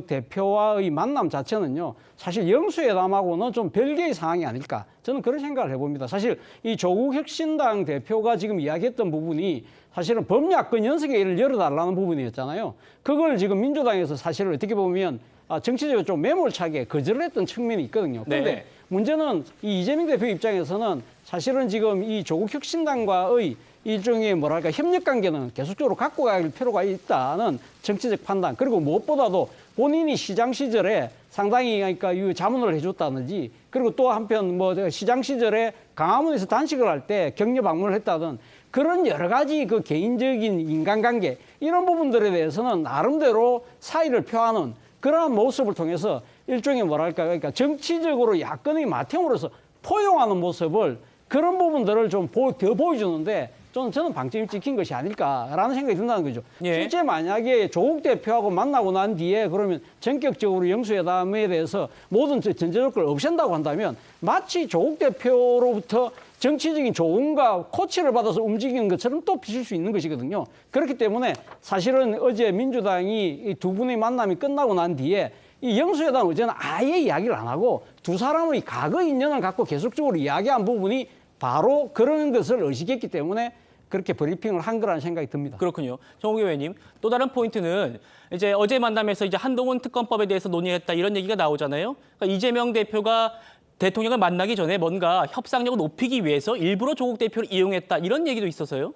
대표와의 만남 자체는요, 사실 영수회담하고는 좀 별개의 상황이 아닐까. 저는 그런 생각을 해봅니다. 사실 이 조국 혁신당 대표가 지금 이야기했던 부분이 사실은 범야권 연석회의를 열어달라는 부분이었잖아요. 그걸 지금 민주당에서 사실 어떻게 보면 정치적으로 좀 매몰차게 거절을 했던 측면이 있거든요. 그런데 네. 문제는 이 이재명 대표 입장에서는 사실은 지금 이 조국 혁신당과의 일종의 뭐랄까 협력 관계는 계속적으로 갖고 갈 필요가 있다는 정치적 판단, 그리고 무엇보다도 본인이 시장 시절에 상당히 그러니까 이 자문을 해줬다든지, 그리고 또 한편 뭐 시장 시절에 강화문에서 단식을 할 때 격려 방문을 했다든 그런 여러 가지 그 개인적인 인간관계 이런 부분들에 대해서는 나름대로 사의를 표하는 그러한 모습을 통해서 일종의 뭐랄까 그러니까 정치적으로 야권의 맏형으로서 포용하는 모습을, 그런 부분들을 좀 더 보여주는데 저는 방점이 찍힌 것이 아닐까라는 생각이 든다는 거죠. 예. 실제 만약에 조국 대표하고 만나고 난 뒤에 그러면 전격적으로 영수회담에 대해서 모든 전제 조건을 없앤다고 한다면 마치 조국 대표로부터 정치적인 조언과 코치를 받아서 움직이는 것처럼 또 비칠 수 있는 것이거든요. 그렇기 때문에 사실은 어제 민주당이 이 두 분의 만남이 끝나고 난 뒤에 이 영수회담 의제는 아예 이야기를 안 하고 두 사람의 과거 인연을 갖고 계속적으로 이야기한 부분이 바로 그런 것을 의식했기 때문에 그렇게 브리핑을 한 거라는 생각이 듭니다. 그렇군요. 정호기 의원님, 또 다른 포인트는 이제 어제 만남에서 이제 한동훈 특검법에 대해서 논의했다 이런 얘기가 나오잖아요. 그러니까 이재명 대표가 대통령을 만나기 전에 뭔가 협상력을 높이기 위해서 일부러 조국 대표를 이용했다 이런 얘기도 있어서요.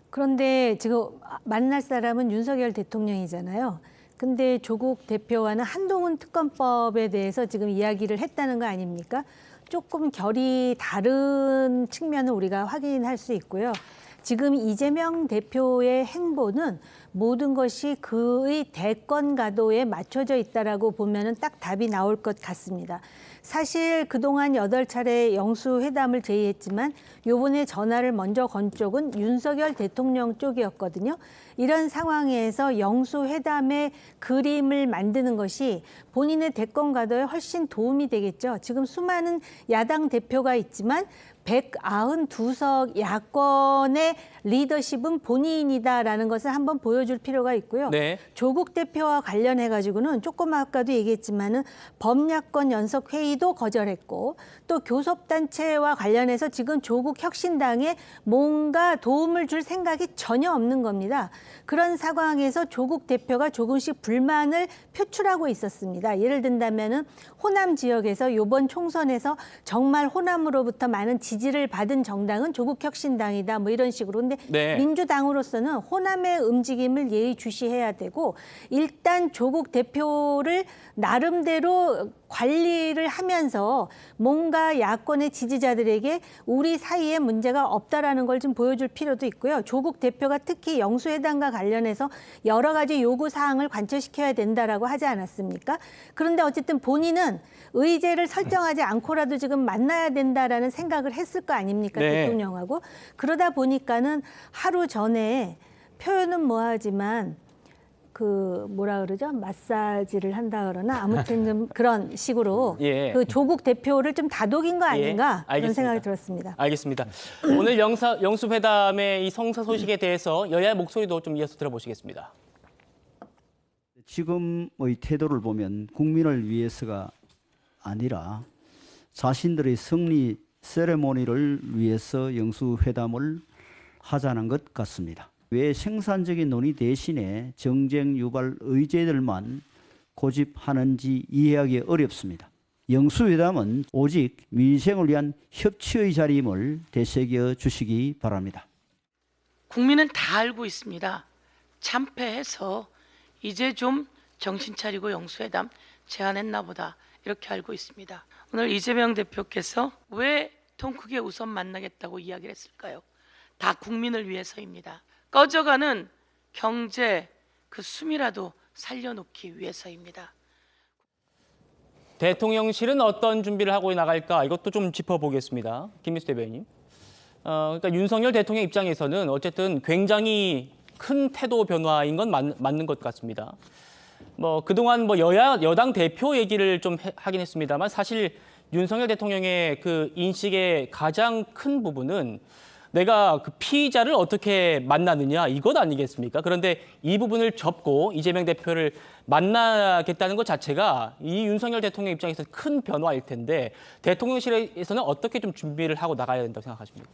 그런데 지금 만날 사람은 윤석열 대통령이잖아요. 근데 조국 대표와는 한동훈 특검법에 대해서 지금 이야기를 했다는 거 아닙니까? 조금 결이 다른 측면을 우리가 확인할 수 있고요. 지금 이재명 대표의 행보는 모든 것이 그의 대권 가도에 맞춰져 있다라고 보면은 딱 답이 나올 것 같습니다. 사실 그동안 8차례 영수회담을 제의했지만 요번에 전화를 먼저 건 쪽은 윤석열 대통령 쪽이었거든요. 이런 상황에서 영수회담의 그림을 만드는 것이 본인의 대권 가도에 훨씬 도움이 되겠죠. 지금 수많은 야당 대표가 있지만 192석 야권의 리더십은 본인이다라는 것을 한번 보여줄 필요가 있고요. 네. 조국 대표와 관련해가지고는 조금 아까도 얘기했지만은 범야권 연석 회의도 거절했고 또 교섭단체와 관련해서 지금 조국 혁신당에 뭔가 도움을 줄 생각이 전혀 없는 겁니다. 그런 상황에서 조국 대표가 조금씩 불만을 표출하고 있었습니다. 예를 든다면은 호남 지역에서 이번 총선에서 정말 호남으로부터 많은 지지를 받은 정당은 조국 혁신당이다 뭐 이런 식으로. 근데 네. 민주당으로서는 호남의 움직임을 예의주시해야 되고 일단 조국 대표를 나름대로 관리를 하면서 뭔가 야권의 지지자들에게 우리 사이에 문제가 없다라는 걸 좀 보여줄 필요도 있고요. 조국 대표가 특히 영수회담과 관련해서 여러 가지 요구 사항을 관철시켜야 된다라고 하지 않았습니까? 그런데 어쨌든 본인은 의제를 설정하지 않고라도 지금 만나야 된다라는 생각을 했을 거 아닙니까? 네. 대통령하고. 그러다 보니까는 하루 전에 표현은 뭐하지만 그 뭐라 그러죠? 마사지를 한다 그러나 아무튼 좀 그런 식으로 예. 그 조국 대표를 좀 다독인 거 아닌가 예, 그런 생각이 들었습니다. 알겠습니다. 오늘 영수회담의 이 성사 소식에 대해서 여야의 목소리도 좀 이어서 들어보시겠습니다. 지금의 태도를 보면 국민을 위해서가 아니라 자신들의 승리 세레모니를 위해서 영수회담을 하자는 것 같습니다. 왜 생산적인 논의 대신에 정쟁 유발 의제들만 고집하는지 이해하기 어렵습니다. 영수회담은 오직 민생을 위한 협치의 자리임을 되새겨 주시기 바랍니다. 국민은 다 알고 있습니다. 참패해서 이제 좀 정신 차리고 영수회담 제안했나 보다 이렇게 알고 있습니다. 오늘 이재명 대표께서 왜 통 크게 우선 만나겠다고 이야기를 했을까요? 다 국민을 위해서입니다. 꺼져가는 경제 그 숨이라도 살려놓기 위해서입니다. 대통령실은 어떤 준비를 하고 나갈까? 이것도 좀 짚어보겠습니다. 김민수 대변인. 그러니까 윤석열 대통령 입장에서는 어쨌든 굉장히 큰 태도 변화인 건 맞는 것 같습니다. 그동안 여당 대표 얘기를 좀 하긴 했습니다만 사실 윤석열 대통령의 그 인식의 가장 큰 부분은 내가 그 피의자를 어떻게 만나느냐 이것 아니겠습니까? 그런데 이 부분을 접고 이재명 대표를 만나겠다는 것 자체가 이 윤석열 대통령 입장에서 큰 변화일 텐데 대통령실에서는 어떻게 좀 준비를 하고 나가야 된다고 생각하십니까?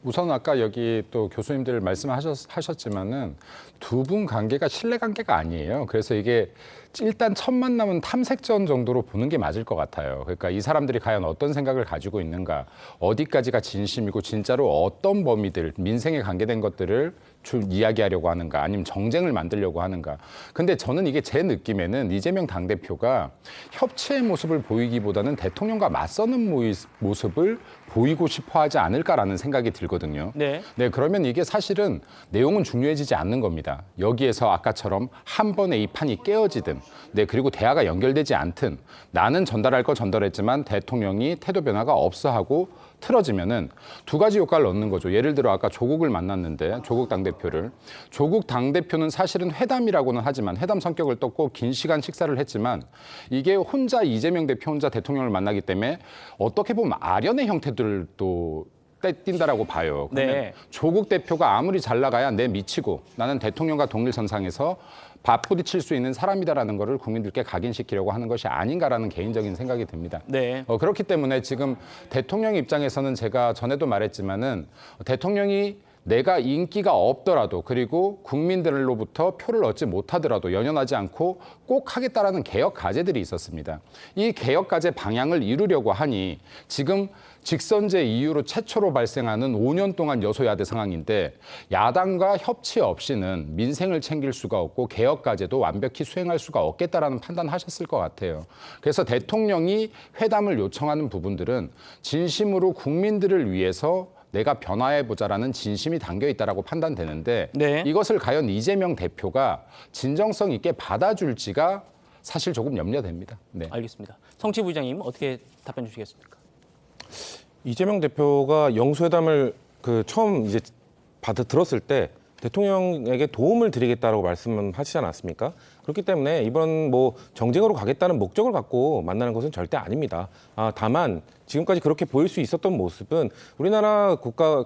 우선 아까 여기 또 교수님들 말씀하셨지만은 두 분 관계가 신뢰 관계가 아니에요. 그래서 이게 일단 첫 만남은 탐색전 정도로 보는 게 맞을 것 같아요. 그러니까 이 사람들이 과연 어떤 생각을 가지고 있는가, 어디까지가 진심이고 진짜로 어떤 범위들, 민생에 관계된 것들을 이야기하려고 하는가, 아니면 정쟁을 만들려고 하는가. 근데 저는 이게 제 느낌에는 이재명 당대표가 협치의 모습을 보이기보다는 대통령과 맞서는 모습을 보이고 싶어 하지 않을까라는 생각이 들거든요. 네, 그러면 이게 사실은 내용은 중요해지지 않는 겁니다. 여기에서 아까처럼 한 번에 이 판이 깨어지든, 그리고 대화가 연결되지 않든, 나는 전달할 거 전달했지만 대통령이 태도 변화가 없어 하고 틀어지면은 두 가지 효과를 얻는 거죠. 예를 들어 아까 조국을 만났는데 조국 당대표를. 조국 당대표는 사실은 회담이라고는 하지만 회담 성격을 떴고 긴 시간 식사를 했지만 이게 혼자 이재명 대표 혼자 대통령을 만나기 때문에 어떻게 보면 아련의 형태들도 띈다라고 봐요. 네. 조국 대표가 아무리 잘 나가야 내 미치고 나는 대통령과 동일선상에서 맞부딪힐 수 있는 사람이다라는 거를 국민들께 각인시키려고 하는 것이 아닌가라는 개인적인 생각이 듭니다. 네. 그렇기 때문에 지금 대통령 입장에서는 제가 전에도 말했지만은 대통령이 내가 인기가 없더라도 그리고 국민들로부터 표를 얻지 못하더라도 연연하지 않고 꼭 하겠다라는 개혁 과제들이 있었습니다. 이 개혁 과제 방향을 이루려고 하니 지금 직선제 이후로 최초로 발생하는 5년 동안 여소야대 상황인데 야당과 협치 없이는 민생을 챙길 수가 없고 개혁 과제도 완벽히 수행할 수가 없겠다라는 판단하셨을 것 같아요. 그래서 대통령이 회담을 요청하는 부분들은 진심으로 국민들을 위해서 내가 변화해보자라는 진심이 담겨있다라고 판단되는데 네. 이것을 과연 이재명 대표가 진정성 있게 받아줄지가 사실 조금 염려됩니다. 네. 알겠습니다. 성치 부장님 어떻게 답변 주시겠습니까? 이재명 대표가 영수회담을 처음 이제 들었을 때 대통령에게 도움을 드리겠다라고 말씀은 하시지 않았습니까? 그렇기 때문에 이번 정쟁으로 가겠다는 목적을 갖고 만나는 것은 절대 아닙니다. 다만 지금까지 그렇게 보일 수 있었던 모습은 우리나라 국가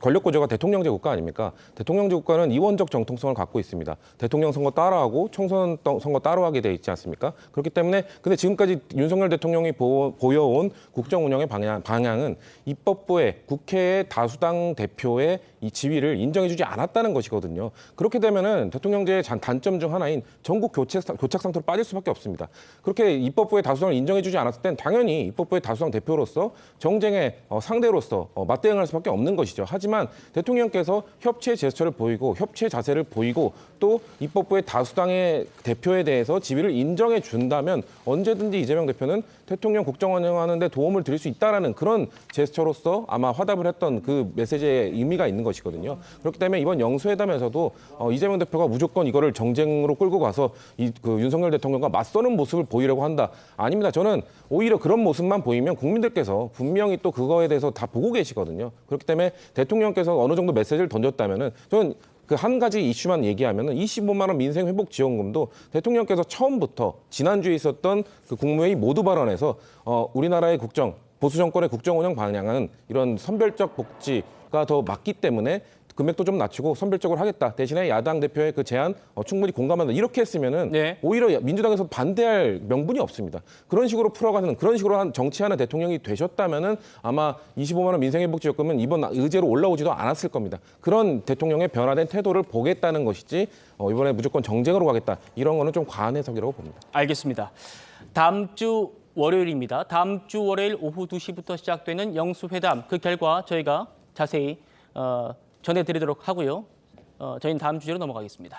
권력 구조가 대통령제 국가 아닙니까? 대통령제 국가는 이원적 정통성을 갖고 있습니다. 대통령 선거 따라하고 총선 선거 따라하게 돼 있지 않습니까? 그렇기 때문에 근데 지금까지 윤석열 대통령이 보여온 국정 운영의 방향은 입법부의 국회의 다수당 대표의 이 지위를 인정해주지 않았다는 것이거든요. 그렇게 되면은 대통령제의 단점 중 하나인 전국 교착 상태로 빠질 수밖에 없습니다. 그렇게 입법부의 다수당을 인정해주지 않았을 땐 당연히 입법부의 다수당 대표로서 정쟁의 상대로서 맞대응할 수밖에 없는 것이죠. 하지만 대통령께서 협치의 제스처를 보이고 협치의 자세를 보이고 또 입법부의 다수당의 대표에 대해서 지위를 인정해 준다면 언제든지 이재명 대표는 대통령 국정 운영하는 데 도움을 드릴 수 있다라는 그런 제스처로서 아마 화답을 했던 그 메시지의 의미가 있는 것이거든요. 그렇기 때문에 이번 영수회담에서도 이재명 대표가 무조건 이거를 정쟁으로 끌고 가서 윤석열 대통령과 맞서는 모습을 보이려고 한다. 아닙니다. 저는 오히려 그런 모습만 보이면 국민들께서 분명히 또 그거에 대해서 다 보고 계시거든요. 그렇기 때문에 대통령께서 어느 정도 메시지를 던졌다면은 저는 그 한 가지 이슈만 얘기하면은 25만 원 민생 회복 지원금도 대통령께서 처음부터 지난주에 있었던 그 국무회의 모두 발언에서 우리나라의 보수 정권의 국정 운영 방향은 이런 선별적 복지가 더 맞기 때문에 금액도 좀 낮추고 선별적으로 하겠다. 대신에 야당 대표의 그 제안 충분히 공감한다. 이렇게 했으면은 네. 오히려 민주당에서 반대할 명분이 없습니다. 그런 식으로 풀어가는 그런 식으로 정치하는 대통령이 되셨다면은 아마 25만 원 민생회복지원금은 이번 의제로 올라오지도 않았을 겁니다. 그런 대통령의 변화된 태도를 보겠다는 것이지 이번에 무조건 정쟁으로 가겠다. 이런 거는 좀 과한 해석이라고 봅니다. 알겠습니다. 다음 주 월요일입니다. 다음 주 월요일 오후 2시부터 시작되는 영수회담 그 결과 저희가 자세히 전해드리도록 하고요. 저희는 다음 주제로 넘어가겠습니다.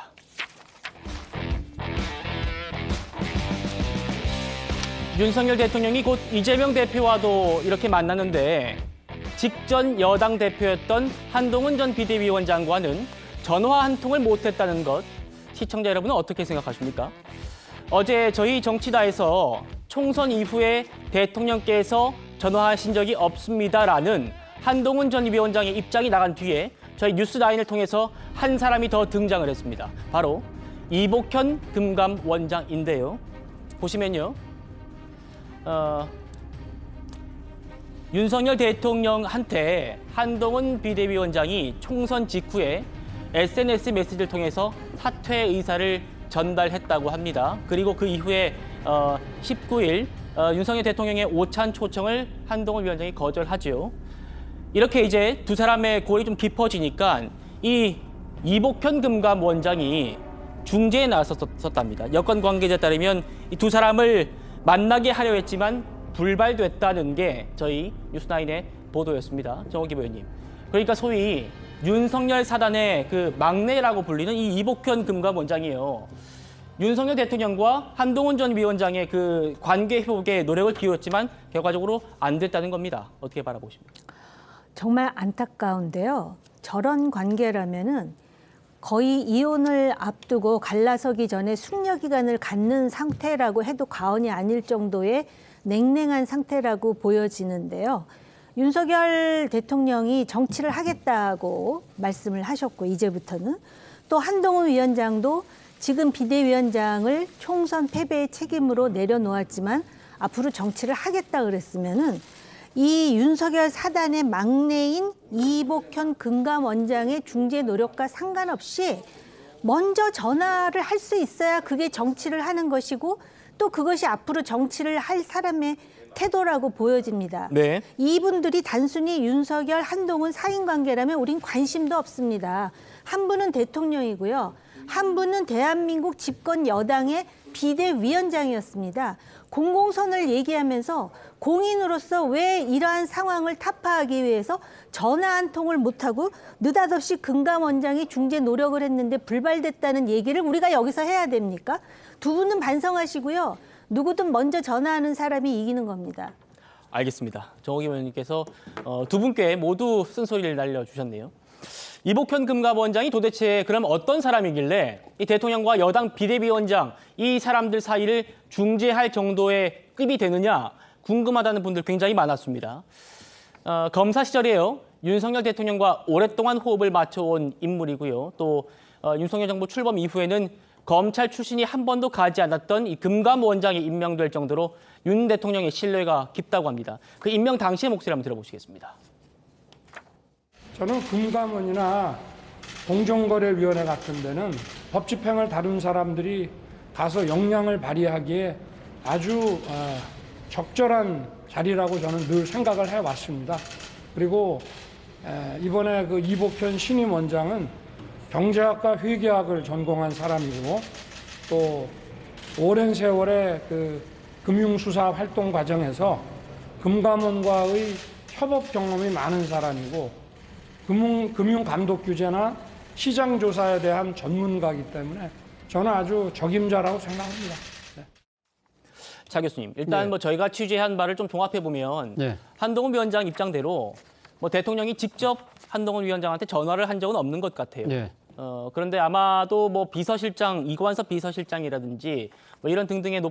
윤석열 대통령이 곧 이재명 대표와도 이렇게 만났는데 직전 여당 대표였던 한동훈 전 비대위원장과는 전화 한 통을 못했다는 것, 시청자 여러분은 어떻게 생각하십니까? 어제 저희 정치다에서 총선 이후에 대통령께서 전화하신 적이 없습니다라는 한동훈 전 위원장의 입장이 나간 뒤에 저희 뉴스9을 통해서 한 사람이 더 등장을 했습니다. 바로 이복현 금감원장인데요. 보시면요. 윤석열 대통령한테 한동훈 비대위원장이 총선 직후에 SNS 메시지를 통해서 사퇴 의사를 전달했다고 합니다. 그리고 그 이후에 19일 윤석열 대통령의 오찬 초청을 한동훈 위원장이 거절하죠. 이렇게 이제 두 사람의 골이 좀 깊어지니까 이 이복현 금감원장이 중재에 나섰답니다. 여권 관계자에 따르면 이 두 사람을 만나게 하려 했지만 불발됐다는 게 저희 뉴스9의 보도였습니다. 정호기 의원님. 그러니까 소위 윤석열 사단의 그 막내라고 불리는 이 이복현 금감원장이에요. 윤석열 대통령과 한동훈 전 위원장의 그 관계 회복에 노력을 기울였지만 결과적으로 안 됐다는 겁니다. 어떻게 바라보십니까? 정말 안타까운데요. 저런 관계라면은 거의 이혼을 앞두고 갈라서기 전에 숙려 기간을 갖는 상태라고 해도 과언이 아닐 정도의 냉랭한 상태라고 보여지는데요. 윤석열 대통령이 정치를 하겠다고 말씀을 하셨고 이제부터는 또 한동훈 위원장도 지금 비대위원장을 총선 패배의 책임으로 내려놓았지만 앞으로 정치를 하겠다 그랬으면은 이 윤석열 사단의 막내인 이복현 금감원장의 중재 노력과 상관없이 먼저 전화를 할 수 있어야 그게 정치를 하는 것이고 또 그것이 앞으로 정치를 할 사람의 태도라고 보여집니다. 네. 이분들이 단순히 윤석열, 한동훈 사인관계라면 우린 관심도 없습니다. 한 분은 대통령이고요. 한 분은 대한민국 집권 여당의 비대위원장이었습니다. 공공선을 얘기하면서 공인으로서 왜 이러한 상황을 타파하기 위해서 전화 한 통을 못하고 느닷없이 금감원장이 중재 노력을 했는데 불발됐다는 얘기를 우리가 여기서 해야 됩니까? 두 분은 반성하시고요. 누구든 먼저 전화하는 사람이 이기는 겁니다. 알겠습니다. 정호기 의원님께서 두 분께 모두 쓴소리를 날려주셨네요. 이복현 금감원장이 도대체 그럼 어떤 사람이길래 이 대통령과 여당 비대위원장 이 사람들 사이를 중재할 정도의 급이 되느냐 궁금하다는 분들 굉장히 많았습니다. 검사 시절이에요. 윤석열 대통령과 오랫동안 호흡을 맞춰온 인물이고요. 또 윤석열 정부 출범 이후에는 검찰 출신이 한 번도 가지 않았던 이 금감원장이 임명될 정도로 윤 대통령의 신뢰가 깊다고 합니다. 그 임명 당시의 목소리 한번 들어보시겠습니다. 저는 금감원이나 공정거래위원회 같은 데는 법 집행을 다룬 사람들이 가서 역량을 발휘하기에 아주 적절한 자리라고 저는 늘 생각을 해왔습니다. 그리고 이번에 그 이복현 신임 원장은 경제학과 회계학을 전공한 사람이고 또 오랜 세월의 그 금융수사 활동 과정에서 금감원과의 협업 경험이 많은 사람이고 금융감독 규제나 시장 조사에 대한 전문가이기 때문에 저는 아주 적임자라고 생각합니다. 네. 차 교수님, 일단 뭐 저희가 취재한 바를 좀 종합해 보면 한동훈 위원장 입장대로 뭐 대통령이 직접 한동훈 위원장한테 전화를 한 적은 없는 것 같아요. 그런데 아마도 뭐 비서실장 이관섭 비서실장이라든지 뭐 이런 등등의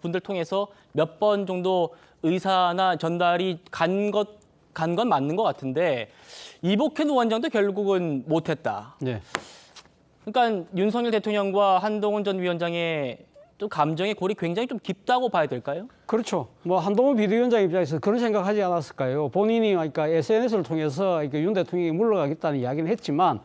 분들 통해서 몇 번 정도 의사나 전달이 간 건 맞는 것 같은데 이복현 원장도 결국은 못했다. 그러니까 윤석열 대통령과 한동훈 전 위원장의 또 감정의 골이 굉장히 좀 깊다고 봐야 될까요? 그렇죠. 뭐 한동훈 비대위원장 입장에서 그런 생각하지 않았을까요? 본인이 그러니까 SNS를 통해서 윤 대통령이 물러가겠다는 이야기는 했지만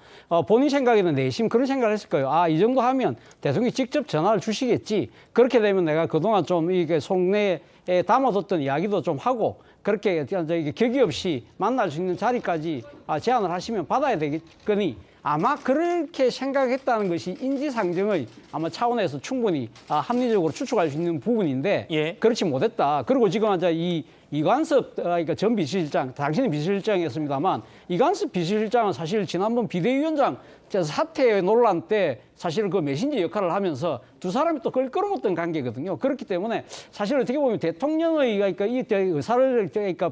본인 생각에는 내심 그런 생각을 했을 거예요. 아, 이 정도 하면 대통령이 직접 전화를 주시겠지. 그렇게 되면 내가 그동안 좀 이게 속내에 담아뒀던 이야기도 좀 하고 그렇게 격이 없이 만날 수 있는 자리까지 제안을 하시면 받아야 되겠거니 아마 그렇게 생각했다는 것이 인지상정의 아마 차원에서 충분히 합리적으로 추측할 수 있는 부분인데 예. 그렇지 못했다. 그리고 지금 이제 이관섭 그러니까 전 비서실장, 당신은 비서실장이었습니다만 이관섭 비서실장은 사실 지난번 비대위원장 사퇴 논란 때 사실은 그 메신저 역할을 하면서 두 사람이 또 끌어먹던 관계거든요. 그렇기 때문에 사실 어떻게 보면 대통령의 그러니까 이 의사를 그러니까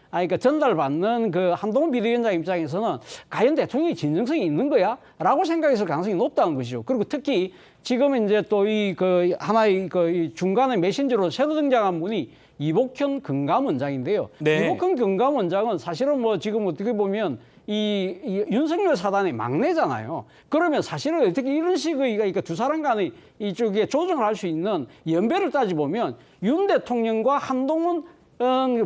그러니까 전달받는 그 한동훈 비대위원장 입장에서는 과연 대통령이 진정성이 있는 거야? 라고 생각했을 가능성이 높다는 것이죠. 그리고 특히 지금 이제 또 하나의 중간에 메신저로 새로 등장한 분이 이복현 금감원장인데요. 네. 이복현 금감원장은 사실은 뭐 지금 어떻게 보면 이 윤석열 사단의 막내잖아요. 그러면 사실은 어떻게 이런 식의 그러니까 두 사람 간의 이쪽에 조정을 할 수 있는 연배를 따져보면 윤 대통령과 한동훈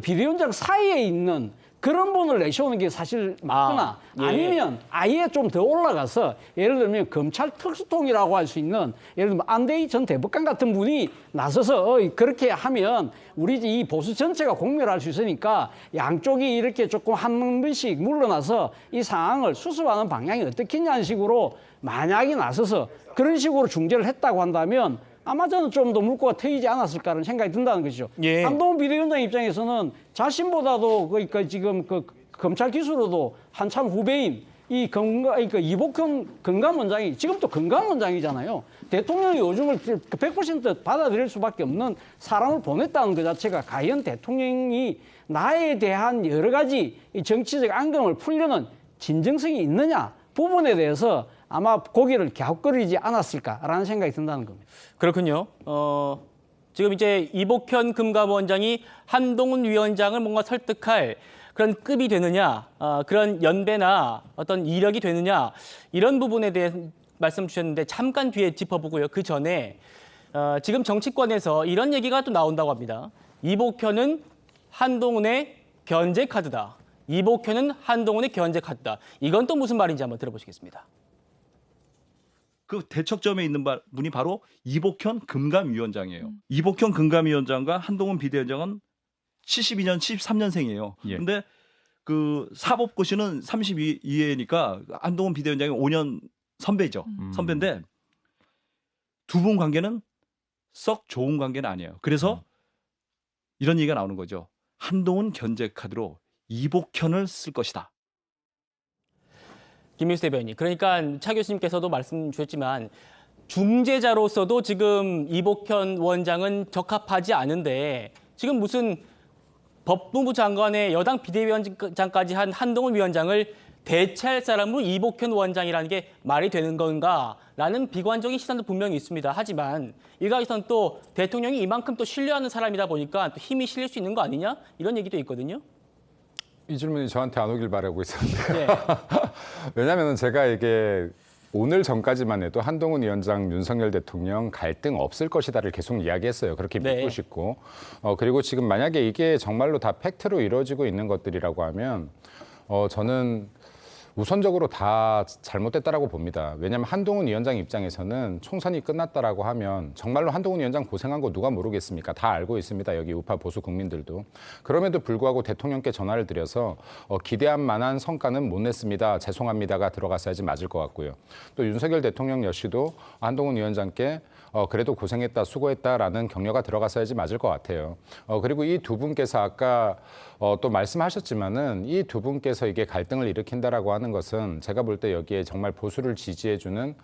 비대위원장 사이에 있는 그런 분을 내세우는 게 사실 맞거나 예. 아니면 아예 좀 더 올라가서 예를 들면 검찰 특수통이라고 할 수 있는 예를 들면 안대희 전 대법관 같은 분이 나서서 그렇게 하면 우리 이 보수 전체가 공멸할 수 있으니까 양쪽이 이렇게 조금 한 번씩 물러나서 이 상황을 수습하는 방향이 어떻겠냐는 식으로 만약에 나서서 그런 식으로 중재를 했다고 한다면 아마 저는 좀 더 물꼬가 트이지 않았을까라는 생각이 든다는 것이죠. 예. 한동훈 비대위원장 입장에서는 자신보다도 그러니까 지금 그 검찰 기수로도 한참 후배인 그러니까 이복현 금감원장이 지금 또 금감원장이잖아요. 대통령이 요즘을 100% 받아들일 수밖에 없는 사람을 보냈다는 것 자체가 과연 대통령이 나에 대한 여러 가지 이 정치적 앙금을 풀려는 진정성이 있느냐 부분에 대해서 아마 고개를 갸웃거리지 않았을까라는 생각이 든다는 겁니다. 그렇군요. 지금 이제 이복현 금감원장이 한동훈 위원장을 뭔가 설득할 그런 급이 되느냐, 그런 연배나 어떤 이력이 되느냐, 이런 부분에 대해 말씀 주셨는데 잠깐 뒤에 짚어보고요. 그 전에 지금 정치권에서 이런 얘기가 또 나온다고 합니다. 이복현은 한동훈의 견제 카드다. 이복현은 한동훈의 견제 카드다. 이건 또 무슨 말인지 한번 들어보시겠습니다. 그 대척점에 있는 분이 바로 이복현 금감위원장이에요. 이복현 금감위원장과 한동훈 비대위원장은 72년, 73년생이에요. 예. 근데 그 사법고시는 32회니까 한동훈 비대위원장이 5년 선배죠. 선배인데 두 분 관계는 썩 좋은 관계는 아니에요. 그래서 이런 얘기가 나오는 거죠. 한동훈 견제 카드로 이복현을 쓸 것이다. 김민수 대변인, 그러니까 차 교수님께서도 말씀 주셨지만 중재자로서도 지금 이복현 원장은 적합하지 않은데 지금 무슨 법무부 장관의 여당 비대위원장까지 한 한동훈 위원장을 대체할 사람으로 이복현 원장이라는 게 말이 되는 건가라는 비관적인 시선도 분명히 있습니다. 하지만 일각에서는 또 대통령이 이만큼 또 신뢰하는 사람이다 보니까 또 힘이 실릴 수 있는 거 아니냐 이런 얘기도 있거든요. 이 질문이 저한테 안 오길 바라고 있었는데 네. 왜냐하면 제가 이게 오늘 전까지만 해도 한동훈 위원장, 윤석열 대통령 갈등 없을 것이다를 계속 이야기했어요. 그렇게 믿고 네. 싶고 그리고 지금 만약에 이게 정말로 다 팩트로 이루어지고 있는 것들이라고 하면 저는 우선적으로 다 잘못됐다라고 봅니다. 왜냐하면 한동훈 위원장 입장에서는 총선이 끝났다라고 하면 정말로 한동훈 위원장 고생한 거 누가 모르겠습니까? 다 알고 있습니다. 여기 우파 보수 국민들도. 그럼에도 불구하고 대통령께 전화를 드려서 기대한 만한 성과는 못 냈습니다. 죄송합니다가 들어갔어야지 맞을 것 같고요. 또 윤석열 대통령 역시도 한동훈 위원장께 그래도 고생했다, 수고했다라는 격려가 들어갔어야지 맞을 것 같아요. 그리고 이 두 분께서 아까 또 말씀하셨지만은 이 두 분께서 이게 갈등을 일으킨다라고 하는 것은 제가 볼 때 여기에 정말 보수를 지지해주는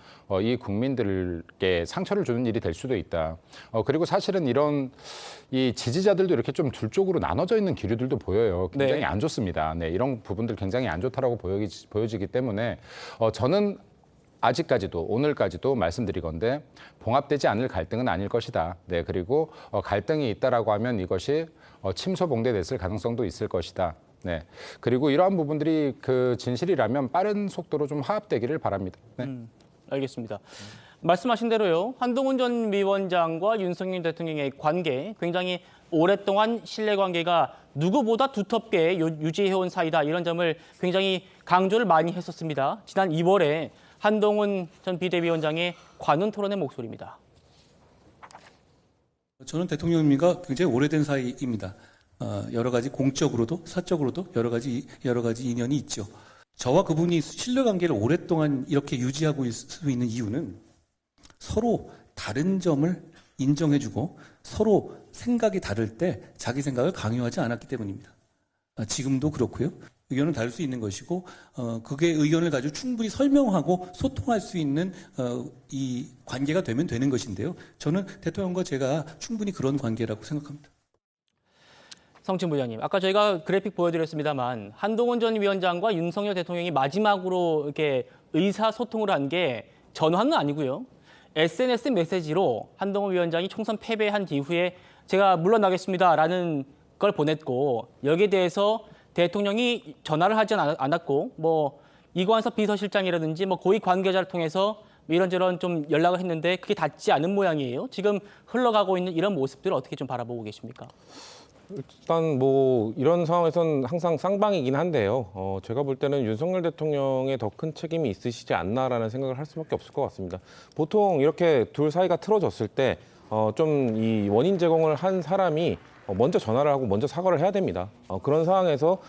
이 국민들께 상처를 주는 일이 될 수도 있다. 그리고 사실은 이런 이 지지자들도 이렇게 좀 둘 쪽으로 나눠져 있는 기류들도 보여요. 굉장히 네. 안 좋습니다. 네, 이런 부분들 굉장히 안 좋다라고 보여지기 때문에 저는 아직까지도 오늘까지도 말씀드리건대 봉합되지 않을 갈등은 아닐 것이다. 네, 그리고 갈등이 있다라고 하면 이것이 침소봉대됐을 가능성도 있을 것이다. 네, 그리고 이러한 부분들이 그 진실이라면 빠른 속도로 좀 화합되기를 바랍니다. 네. 알겠습니다. 말씀하신 대로요. 한동훈 전 위원장과 윤석열 대통령의 관계 굉장히 오랫동안 신뢰관계가 누구보다 두텁게 유지해온 사이다. 이런 점을 굉장히 강조를 많이 했었습니다. 지난 2월에 한동훈 전 비대위원장의 관훈 토론의 목소리입니다. 저는 대통령님과 굉장히 오래된 사이입니다. 여러 가지 공적으로도 사적으로도 여러 가지 인연이 있죠. 저와 그분이 신뢰관계를 오랫동안 이렇게 유지하고 있을 수 있는 이유는 서로 다른 점을 인정해주고 서로 생각이 다를 때 자기 생각을 강요하지 않았기 때문입니다. 지금도 그렇고요. 의견은 다를 수 있는 것이고 그게 의견을 가지고 충분히 설명하고 소통할 수 있는 이 관계가 되면 되는 것인데요. 저는 대통령과 제가 충분히 그런 관계라고 생각합니다. 성춘 부장님, 아까 저희가 그래픽 보여드렸습니다만 한동훈 전 위원장과 윤석열 대통령이 마지막으로 이렇게 의사소통을 한 게 전화는 아니고요. SNS 메시지로 한동훈 위원장이 총선 패배한 이후에 제가 물러나겠습니다라는 걸 보냈고 여기에 대해서 대통령이 전화를 하지 않았고 뭐 이관섭 비서실장이라든지 뭐 고위 관계자를 통해서 이런저런 좀 연락을 했는데 그게 닿지 않은 모양이에요. 지금 흘러가고 있는 이런 모습들을 어떻게 좀 바라보고 계십니까? 일단 뭐 이런 상황에선 항상 쌍방이긴 한데요. 제가 볼 때는 윤석열 대통령의 더 큰 책임이 있으시지 않나라는 생각을 할 수밖에 없을 것 같습니다. 보통 이렇게 둘 사이가 틀어졌을 때 좀 이 원인 제공을 한 사람이 먼저 전화를 하고 먼저 사과를 해야 됩니다. 그런 상황에서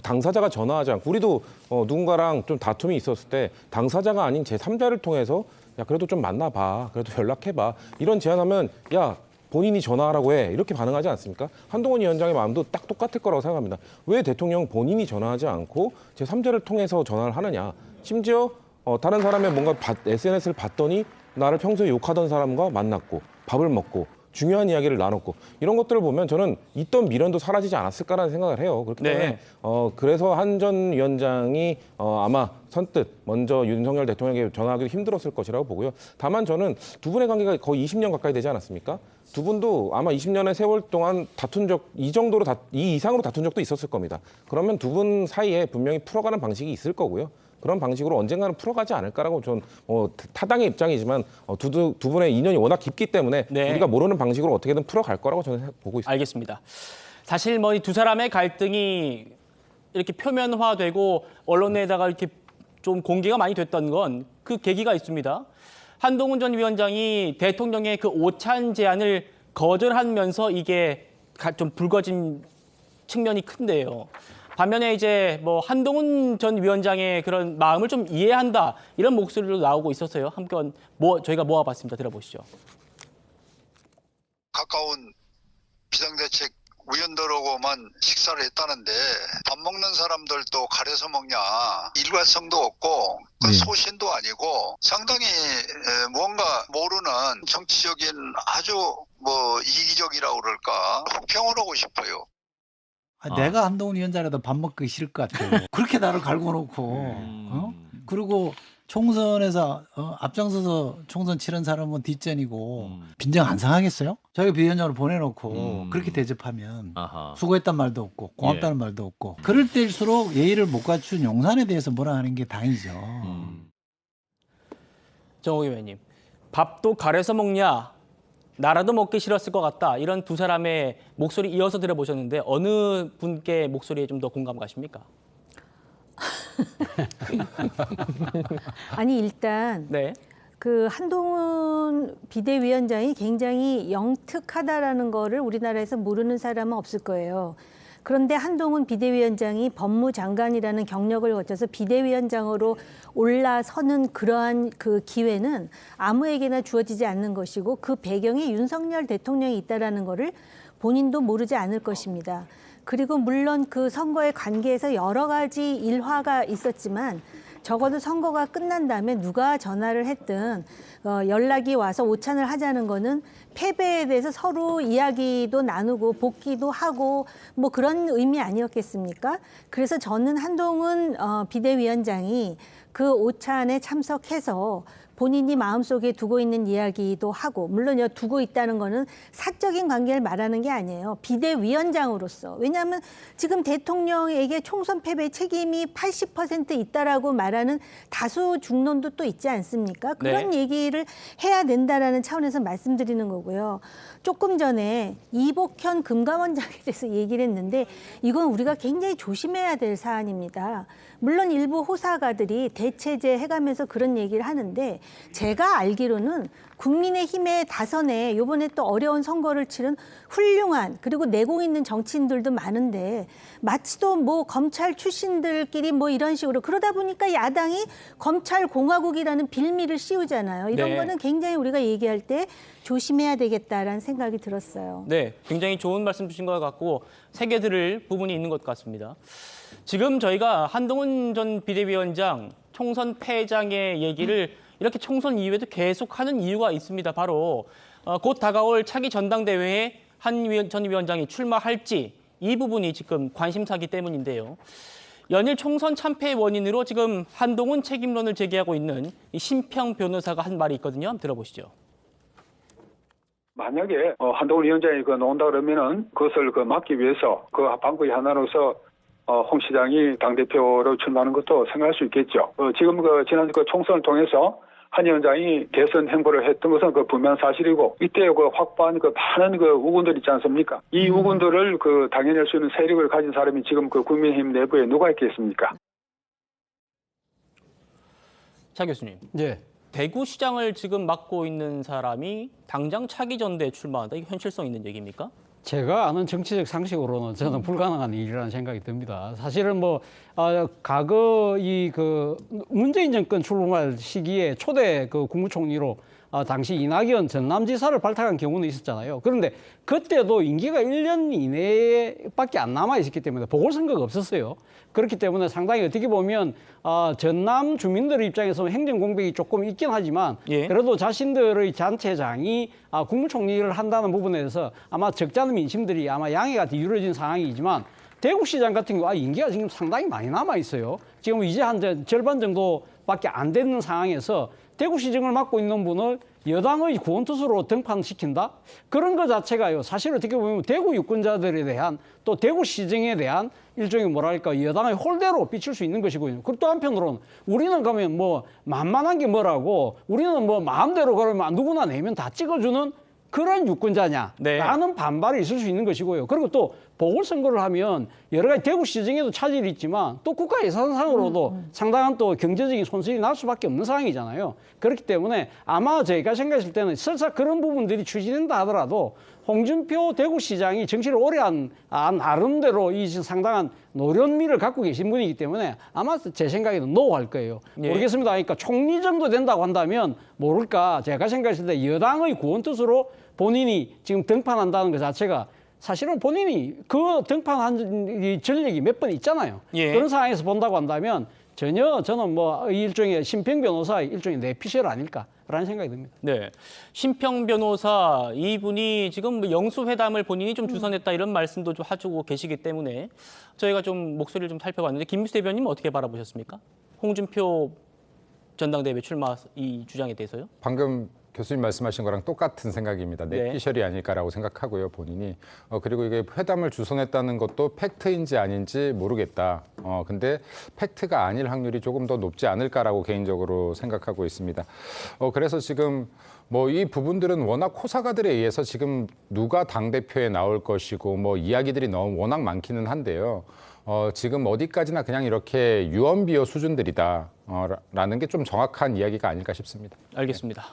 당사자가 전화하지 않고 우리도 누군가랑 좀 다툼이 있었을 때 당사자가 아닌 제3자를 통해서 야 그래도 좀 만나봐, 그래도 연락해봐 이런 제안하면 야 본인이 전화하라고 해 이렇게 반응하지 않습니까? 한동훈 위원장의 마음도 딱 똑같을 거라고 생각합니다. 왜 대통령 본인이 전화하지 않고 제3자를 통해서 전화를 하느냐. 심지어 다른 사람의 뭔가 SNS를 봤더니 나를 평소에 욕하던 사람과 만났고 밥을 먹고 중요한 이야기를 나눴고 이런 것들을 보면 저는 있던 미련도 사라지지 않았을까라는 생각을 해요. 그렇기 때문에 그래서 한 전 위원장이 아마 선뜻 먼저 윤석열 대통령에게 전화하기도 힘들었을 것이라고 보고요. 다만 저는 두 분의 관계가 거의 20년 가까이 되지 않았습니까? 두 분도 아마 20년의 세월 동안 다툰 적 이 이상으로 다툰 적도 있었을 겁니다. 그러면 두 분 사이에 분명히 풀어가는 방식이 있을 거고요. 그런 방식으로 언젠가는 풀어가지 않을까라고 전 타당의 입장이지만 두 분의 인연이 워낙 깊기 때문에 우리가 모르는 방식으로 어떻게든 풀어갈 거라고 저는 보고 있습니다. 알겠습니다. 사실 뭐 이 두 사람의 갈등이 이렇게 표면화되고 언론에다가 이렇게 좀 공개가 많이 됐던 건 그 계기가 있습니다. 한동훈 전 위원장이 대통령의 그 오찬 제안을 거절하면서 이게 좀 불거진 측면이 큰데요. 반면에 이제 뭐 한동훈 전 위원장의 그런 마음을 좀 이해한다 이런 목소리도 나오고 있어서요. 한번 저희가 모아봤습니다. 들어보시죠. 가까운 비상대책 위원들하고만 식사를 했다는데 밥 먹는 사람들도 가려서 먹냐 일관성도 없고 소신도 아니고 상당히 뭔가 모르는 정치적인 아주 뭐 이기적이라고 그럴까 혹평을 하고 싶어요. 내가 한동훈 위원장이라도 밥 먹기 싫을 것 같아요. 그렇게 나를 갈고 놓고 그리고 총선에서 앞장서서 총선 치른 사람은 뒷전이고 빈정 안 상하겠어요? 자기가 비위원장으로 보내놓고 그렇게 대접하면 수고했단 말도 없고 고맙다는 말도 없고 그럴 때일수록 예의를 못 갖춘 용산에 대해서 뭐라 하는 게 당이죠. 정호기 의원님, 밥도 가려서 먹냐? 나라도 먹기 싫었을 것 같다. 이런 두 사람의 목소리 이어서 들어보셨는데 어느 분께 목소리에 좀 더 공감 가십니까? 아니 일단 그 한동훈 비대위원장이 굉장히 영특하다라는 거를 우리나라에서 모르는 사람은 없을 거예요. 그런데 한동훈 비대위원장이 법무장관이라는 경력을 거쳐서 비대위원장으로 올라서는 그러한 그 기회는 아무에게나 주어지지 않는 것이고 그 배경에 윤석열 대통령이 있다라는 거를 본인도 모르지 않을 것입니다. 그리고 물론 그 선거의 관계에서 여러 가지 일화가 있었지만 적어도 선거가 끝난 다음에 누가 전화를 했든 연락이 와서 오찬을 하자는 거는 패배에 대해서 서로 이야기도 나누고 복귀도 하고 뭐 그런 의미 아니었겠습니까? 그래서 저는 한동훈 비대위원장이 그 오찬에 참석해서 본인이 마음속에 두고 있는 이야기도 하고 물론 두고 있다는 거는 사적인 관계를 말하는 게 아니에요. 비대위원장으로서. 왜냐하면 지금 대통령에게 총선 패배 책임이 80% 있다라고 말하는 다수 중론도 또 있지 않습니까? 그런 얘기를 해야 된다라는 차원에서 말씀드리는 거고요. 조금 전에 이복현 금감원장에 대해서 얘기를 했는데 이건 우리가 굉장히 조심해야 될 사안입니다. 물론 일부 호사가들이 대체제 해가면서 그런 얘기를 하는데 제가 알기로는 국민의힘의 다선에 이번에 또 어려운 선거를 치른 훌륭한 그리고 내공 있는 정치인들도 많은데 마치도 뭐 검찰 출신들끼리 뭐 이런 식으로 그러다 보니까 야당이 검찰 공화국이라는 빌미를 씌우잖아요. 이런 네. 거는 굉장히 우리가 얘기할 때 조심해야 되겠다라는 생각이 들었어요. 네, 굉장히 좋은 말씀 주신 것 같고 새겨들을 부분이 있는 것 같습니다. 지금 저희가 한동훈 전 비대위원장 총선 패장의 얘기를 이렇게 총선 이후에도 계속하는 이유가 있습니다. 바로 곧 다가올 차기 전당대회에 한 전 위원장이 출마할지 이 부분이 지금 관심사기 때문인데요. 연일 총선 참패의 원인으로 지금 한동훈 책임론을 제기하고 있는 이 심평 변호사가 한 말이 있거든요. 한번 들어보시죠. 만약에 한동훈 위원장이 나온다 그러면은 그것을 막기 위해서 그 방법의 하나로서 홍 시장이 당대표로 출마하는 것도 생각할 수 있겠죠. 지금 지난 총선을 통해서 한 위원장이 개선 행보를 했던 것은 분명한 사실이고 이때 확보한 많은 우군들 있지 않습니까? 이 우군들을 당해낼 수 있는 세력을 가진 사람이 지금 국민의힘 내부에 누가 있겠습니까? 차 교수님. 네. 대구시장을 지금 맡고 있는 사람이 당장 차기 전대에 출마한다. 이게 현실성 있는 얘기입니까? 제가 아는 정치적 상식으로는 저는 불가능한 일이라는 생각이 듭니다. 사실은 과거 문재인 정권 출범할 시기에 초대 국무총리로 당시 이낙연 전남지사를 발탁한 경우는 있었잖아요. 그런데 그때도 임기가 1년 이내밖에 안 남아 있었기 때문에 보궐선거가 없었어요. 그렇기 때문에 상당히 어떻게 보면 전남 주민들의 입장에서는 행정 공백이 조금 있긴 하지만 그래도 자신들의 단체장이 국무총리를 한다는 부분에 대해서 아마 적지 않은 민심들이 아마 양해가 이루어진 상황이지만 대구시장 같은 경우 임기가 지금 상당히 많이 남아 있어요. 지금 이제 한 절반 정도밖에 안 되는 상황에서 대구시정을 맡고 있는 분을 여당의 구원투수로 등판시킨다? 그런 것 자체가요. 사실 어떻게 보면 대구 유권자들에 대한 또 대구시정에 대한 일종의 여당의 홀대로 비칠 수 있는 것이고요. 그리고 또 한편으로는 우리는 가면 만만한 게 뭐라고 우리는 마음대로 그러면 누구나 내면 다 찍어주는 그런 유권자냐라는 반발이 있을 수 있는 것이고요. 그리고 또 보궐선거를 하면 여러 가지 대구시정에도 차질이 있지만 또 국가 예산상으로도 상당한 또 경제적인 손실이 날 수밖에 없는 상황이잖아요. 그렇기 때문에 아마 제가 생각했을 때는 설사 그런 부분들이 추진된다 하더라도 홍준표 대구시장이 정치를 오래 한 나름대로 이 상당한 노련미를 갖고 계신 분이기 때문에 아마 제 생각에는 노할 거예요. 모르겠습니다. 그러니까 총리 정도 된다고 한다면 모를까 제가 생각했을 때 여당의 구원투수로 본인이 지금 등판한다는 것 자체가 사실은 본인이 그 등판한 전력이 몇 번 있잖아요. 그런 상황에서 본다고 한다면 전혀 저는 일종의 심평 변호사의 일종의 내피셜 아닐까라는 생각이 듭니다. 네, 심평 변호사 이분이 지금 영수회담을 본인이 좀 주선했다 이런 말씀도 좀 해주고 계시기 때문에 저희가 좀 목소리를 좀 살펴봤는데 김민수 대변인은 어떻게 바라보셨습니까? 홍준표 전당대회 출마 이 주장에 대해서요? 방금 교수님 말씀하신 거랑 똑같은 생각입니다. 내피셜이 아닐까라고 생각하고요, 본인이. 그리고 이게 회담을 주선했다는 것도 팩트인지 아닌지 모르겠다. 근데 팩트가 아닐 확률이 조금 더 높지 않을까라고 개인적으로 생각하고 있습니다. 그래서 지금 이 부분들은 워낙 코사가들에 의해서 지금 누가 당대표에 나올 것이고 이야기들이 너무 워낙 많기는 한데요. 지금 어디까지나 그냥 이렇게 유언비어 수준들이다. 라는 게 좀 정확한 이야기가 아닐까 싶습니다. 알겠습니다.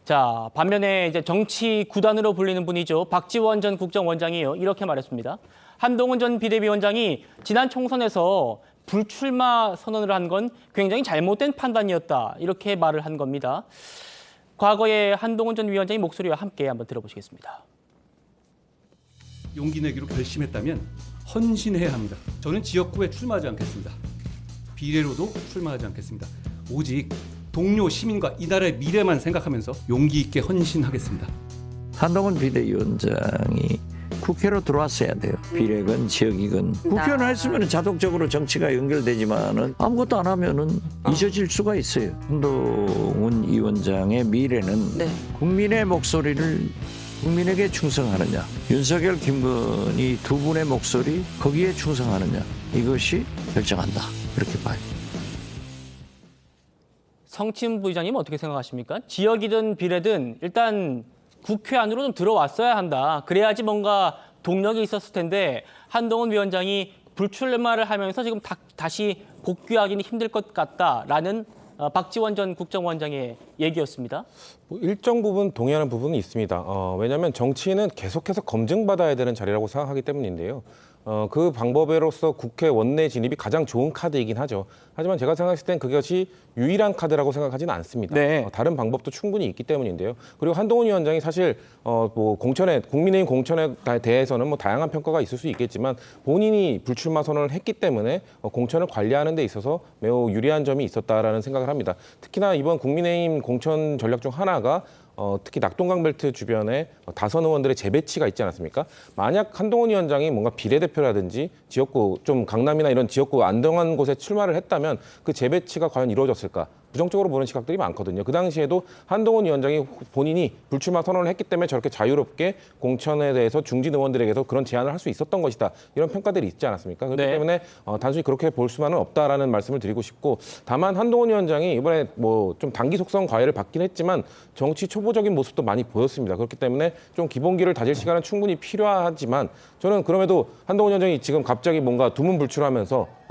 자, 반면에 이제 정치 구단으로 불리는 분이죠. 박지원 전 국정원장이요. 이렇게 말했습니다. 한동훈 전 비대위원장이 지난 총선에서 불출마 선언을 한 건 굉장히 잘못된 판단이었다. 이렇게 말을 한 겁니다. 과거에 한동훈 전 위원장의 목소리와 함께 한번 들어보시겠습니다. 용기 내기로 결심했다면 헌신해야 합니다. 저는 지역구에 출마하지 않겠습니다. 비례로도 출마하지 않겠습니다. 오직 동료 시민과 이 나라의 미래만 생각하면서 용기 있게 헌신하겠습니다. 한동훈 비대위원장이 국회로 들어왔어야 돼요. 비례건 지역이건. 국회의원 했으면 자동적으로 정치가 연결되지만은 아무것도 안 하면은 잊어질 수가 있어요. 한동훈 위원장의 미래는 국민의 목소리를 국민에게 충성하느냐, 윤석열, 김건희 두 분의 목소리 거기에 충성하느냐, 이것이 결정한다. 그렇게 봐요. 성침 부의장님 어떻게 생각하십니까? 지역이든 비례든 일단 국회 안으로 좀 들어왔어야 한다. 그래야지 뭔가 동력이 있었을 텐데 한동훈 위원장이 불출마를 하면서 지금 다시 복귀하기는 힘들 것 같다라는 박지원 전 국정원장의 얘기였습니다. 뭐 일정 부분 동의하는 부분은 있습니다. 왜냐하면 정치인은 계속해서 검증받아야 되는 자리라고 생각하기 때문인데요. 그 방법으로서 국회 원내 진입이 가장 좋은 카드이긴 하죠. 하지만 제가 생각했을 땐 그것이 유일한 카드라고 생각하지는 않습니다. 네. 다른 방법도 충분히 있기 때문인데요. 그리고 한동훈 위원장이 사실 뭐 국민의힘 공천에 대해서는 뭐 다양한 평가가 있을 수 있겠지만 본인이 불출마 선언을 했기 때문에 공천을 관리하는 데 있어서 매우 유리한 점이 있었다라는 생각을 합니다. 특히나 이번 국민의힘 공천 전략 중 하나가 특히 낙동강 벨트 주변에 다선 의원들의 재배치가 있지 않았습니까? 만약 한동훈 위원장이 뭔가 비례대표라든지 지역구 좀 강남이나 이런 지역구 안정한 곳에 출마를 했다면 그 재배치가 과연 이루어졌을까? 부정적으로 보는 시각들이 많거든요. 그 당시에도 한동훈 위원장이 본인이 불출마 선언을 했기 때문에 저렇게 자유롭게 공천에 대해서 중진 의원들에게서 그런 제안을 할 수 있었던 것이다. 이런 평가들이 있지 않았습니까? 그렇기 때문에 단순히 그렇게 볼 수만은 없다라는 말씀을 드리고 싶고, 다만 한동훈 위원장이 이번에 뭐 좀 단기 속성 과외를 받긴 했지만 정치 초보적인 모습도 많이 보였습니다. 그렇기 때문에 좀 기본기를 다질 시간은 충분히 필요하지만 저는 그럼에도 한동훈 위원장이 지금 갑자기 뭔가 두문불출하면서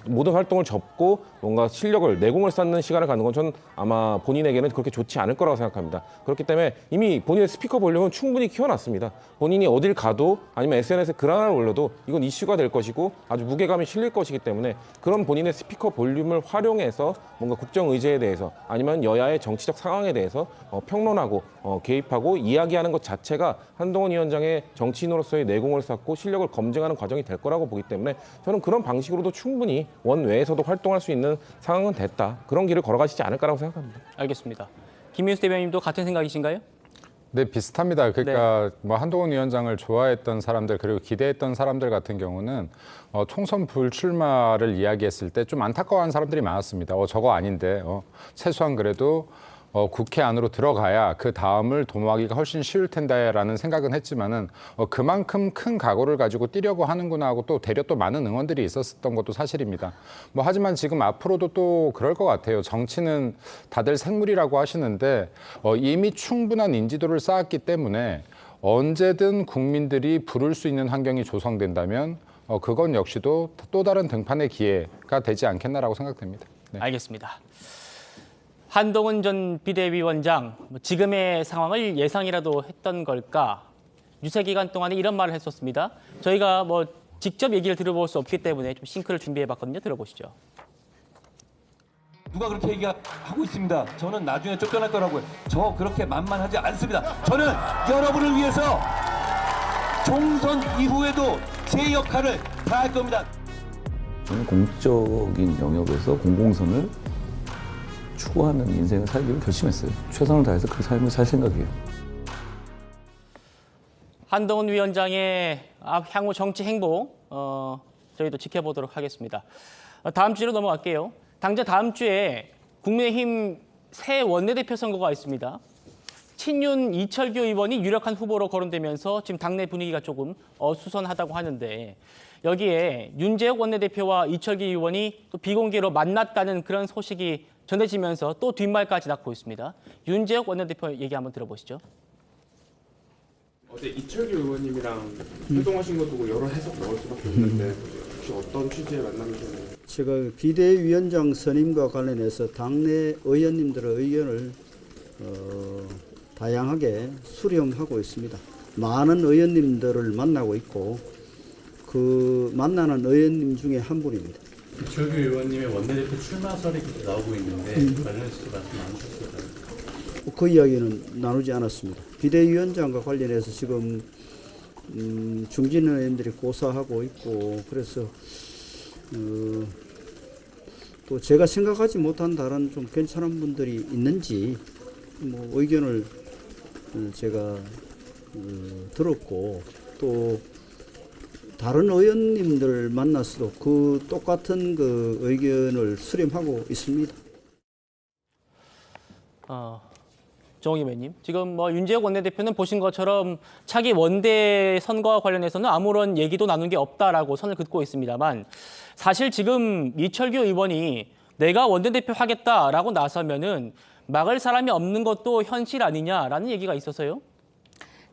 모든 활동을 접고 뭔가 실력을 내공을 쌓는 시간을 갖는 건 전 아마 본인에게는 그렇게 좋지 않을 거라고 생각합니다. 그렇기 때문에 이미 본인의 스피커 볼륨은 충분히 키워놨습니다. 본인이 어딜 가도 아니면 SNS에 글 하나를 올려도 이건 이슈가 될 것이고 아주 무게감이 실릴 것이기 때문에 그런 본인의 스피커 볼륨을 활용해서 뭔가 국정 의제에 대해서 아니면 여야의 정치적 상황에 대해서 평론하고 개입하고 이야기하는 것 자체가 한동훈 위원장의 정치인으로서의 내공을 쌓고 실력을 검증하는 과정이 될 거라고 보기 때문에 저는 그런 방식으로도 충분히 원외에서도 활동할 수 있는 상황은 됐다. 그런 길을 걸어가시지 않을까라고 생각합니다. 알겠습니다. 김민수 대변인도 같은 생각이신가요? 네, 비슷합니다. 그러니까 뭐 한동훈 위원장을 좋아했던 사람들 그리고 기대했던 사람들 같은 경우는 총선 불출마를 이야기했을 때 좀 안타까워하는 사람들이 많았습니다. 저거 아닌데 최소한 그래도 국회 안으로 들어가야 그 다음을 도모하기가 훨씬 쉬울 텐데라는 생각은 했지만은 그만큼 큰 각오를 가지고 뛰려고 하는구나 하고 또 되려 또 많은 응원들이 있었던 것도 사실입니다. 뭐 하지만 지금 앞으로도 또 그럴 것 같아요. 정치는 다들 생물이라고 하시는데 이미 충분한 인지도를 쌓았기 때문에 언제든 국민들이 부를 수 있는 환경이 조성된다면 그건 역시도 또 다른 등판의 기회가 되지 않겠나라고 생각됩니다. 네. 알겠습니다. 한동훈 전 비대위원장, 지금의 상황을 예상이라도 했던 걸까? 유세 기간 동안에 이런 말을 했었습니다. 저희가 뭐 직접 얘기를 들어볼 수 없기 때문에 좀 싱크를 준비해봤거든요. 들어보시죠. 누가 그렇게 얘기하고 있습니다. 저는 나중에 쫓겨날 거라고요. 저 그렇게 만만하지 않습니다. 저는 여러분을 위해서 총선 이후에도 제 역할을 다할 겁니다. 저는 공적인 영역에서 공공선을 추구하는 인생을 살기로 결심했어요. 최선을 다해서 그 삶을 살 생각이에요. 한동훈 위원장의 향후 정치 행보 저희도 지켜보도록 하겠습니다. 다음 주로 넘어갈게요. 당장 다음 주에 국민의힘 새 원내대표 선거가 있습니다. 친윤 이철규 의원이 유력한 후보로 거론되면서 지금 당내 분위기가 조금 어수선하다고 하는데 여기에 윤재욱 원내대표와 이철규 의원이 또 비공개로 만났다는 그런 소식이 전해지면서 또 뒷말까지 낳고 있습니다. 윤재욱 원내대표 얘기 한번 들어보시죠. 어제 이철규 의원님이랑 활동하신 거 보고 여러 해석 나올 수밖에 없는데 혹시 어떤 취지의 만남이셨나요? 제가 비대위원장 선임과 관련해서 당내 의원님들의 의견을 다양하게 수렴하고 있습니다. 많은 의원님들을 만나고 있고 그 만나는 의원님 중에 한 분입니다. 이철규 의원님의 원내대표 출마설이 나오고 있는데 관련해서 말씀 나누셨을까요? 그 이야기는 나누지 않았습니다. 비대위원장과 관련해서 지금 중진 의원들이 고사하고 있고 그래서 또 제가 생각하지 못한 다른 좀 괜찮은 분들이 있는지 뭐 의견을 제가 들었고 또 다른 의원님들 만나서도 그 똑같은 그 의견을 수렴하고 있습니다. 정홍희 의원님, 지금 뭐 윤재욱 원내대표는 보신 것처럼 차기 원대 선거와 관련해서는 아무런 얘기도 나눈 게 없다라고 선을 긋고 있습니다만 사실 지금 이철규 의원이 내가 원내대표 하겠다라고 나서면은 막을 사람이 없는 것도 현실 아니냐라는 얘기가 있어서요.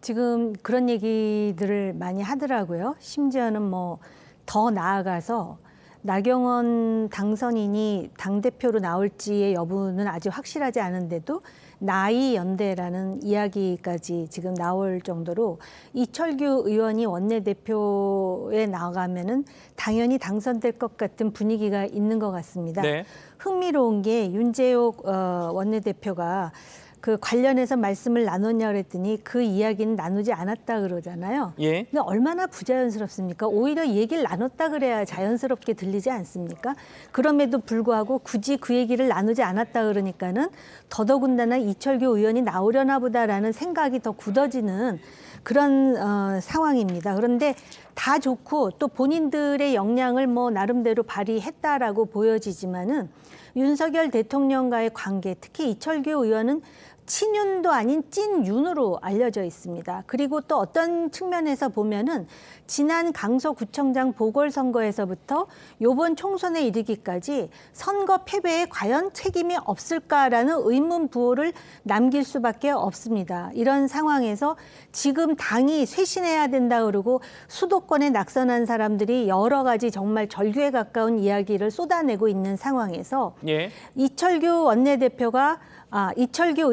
지금 그런 얘기들을 많이 하더라고요. 심지어는 뭐 더 나아가서 나경원 당선인이 당대표로 나올지의 여부는 아직 확실하지 않은데도 나이 연대라는 이야기까지 지금 나올 정도로 이철규 의원이 원내대표에 나가면은 당연히 당선될 것 같은 분위기가 있는 것 같습니다. 네. 흥미로운 게 윤재옥 원내대표가 그 관련해서 말씀을 나눴냐 그랬더니 그 이야기는 나누지 않았다 그러잖아요. 예. 근데 얼마나 부자연스럽습니까? 오히려 얘기를 나눴다 그래야 자연스럽게 들리지 않습니까? 그럼에도 불구하고 굳이 그 얘기를 나누지 않았다 그러니까는 더더군다나 이철규 의원이 나오려나 보다라는 생각이 더 굳어지는 그런 상황입니다. 그런데 다 좋고 또 본인들의 역량을 뭐 나름대로 발휘했다라고 보여지지만은 윤석열 대통령과의 관계, 특히 이철규 의원은 친윤도 아닌 찐윤으로 알려져 있습니다. 그리고 또 어떤 측면에서 보면은 지난 강서구청장 보궐선거에서부터 이번 총선에 이르기까지 선거 패배에 과연 책임이 없을까라는 의문 부호를 남길 수밖에 없습니다. 이런 상황에서 지금 당이 쇄신해야 된다 그러고 수도권에 낙선한 사람들이 여러 가지 정말 절규에 가까운 이야기를 쏟아내고 있는 상황에서 예. 이철규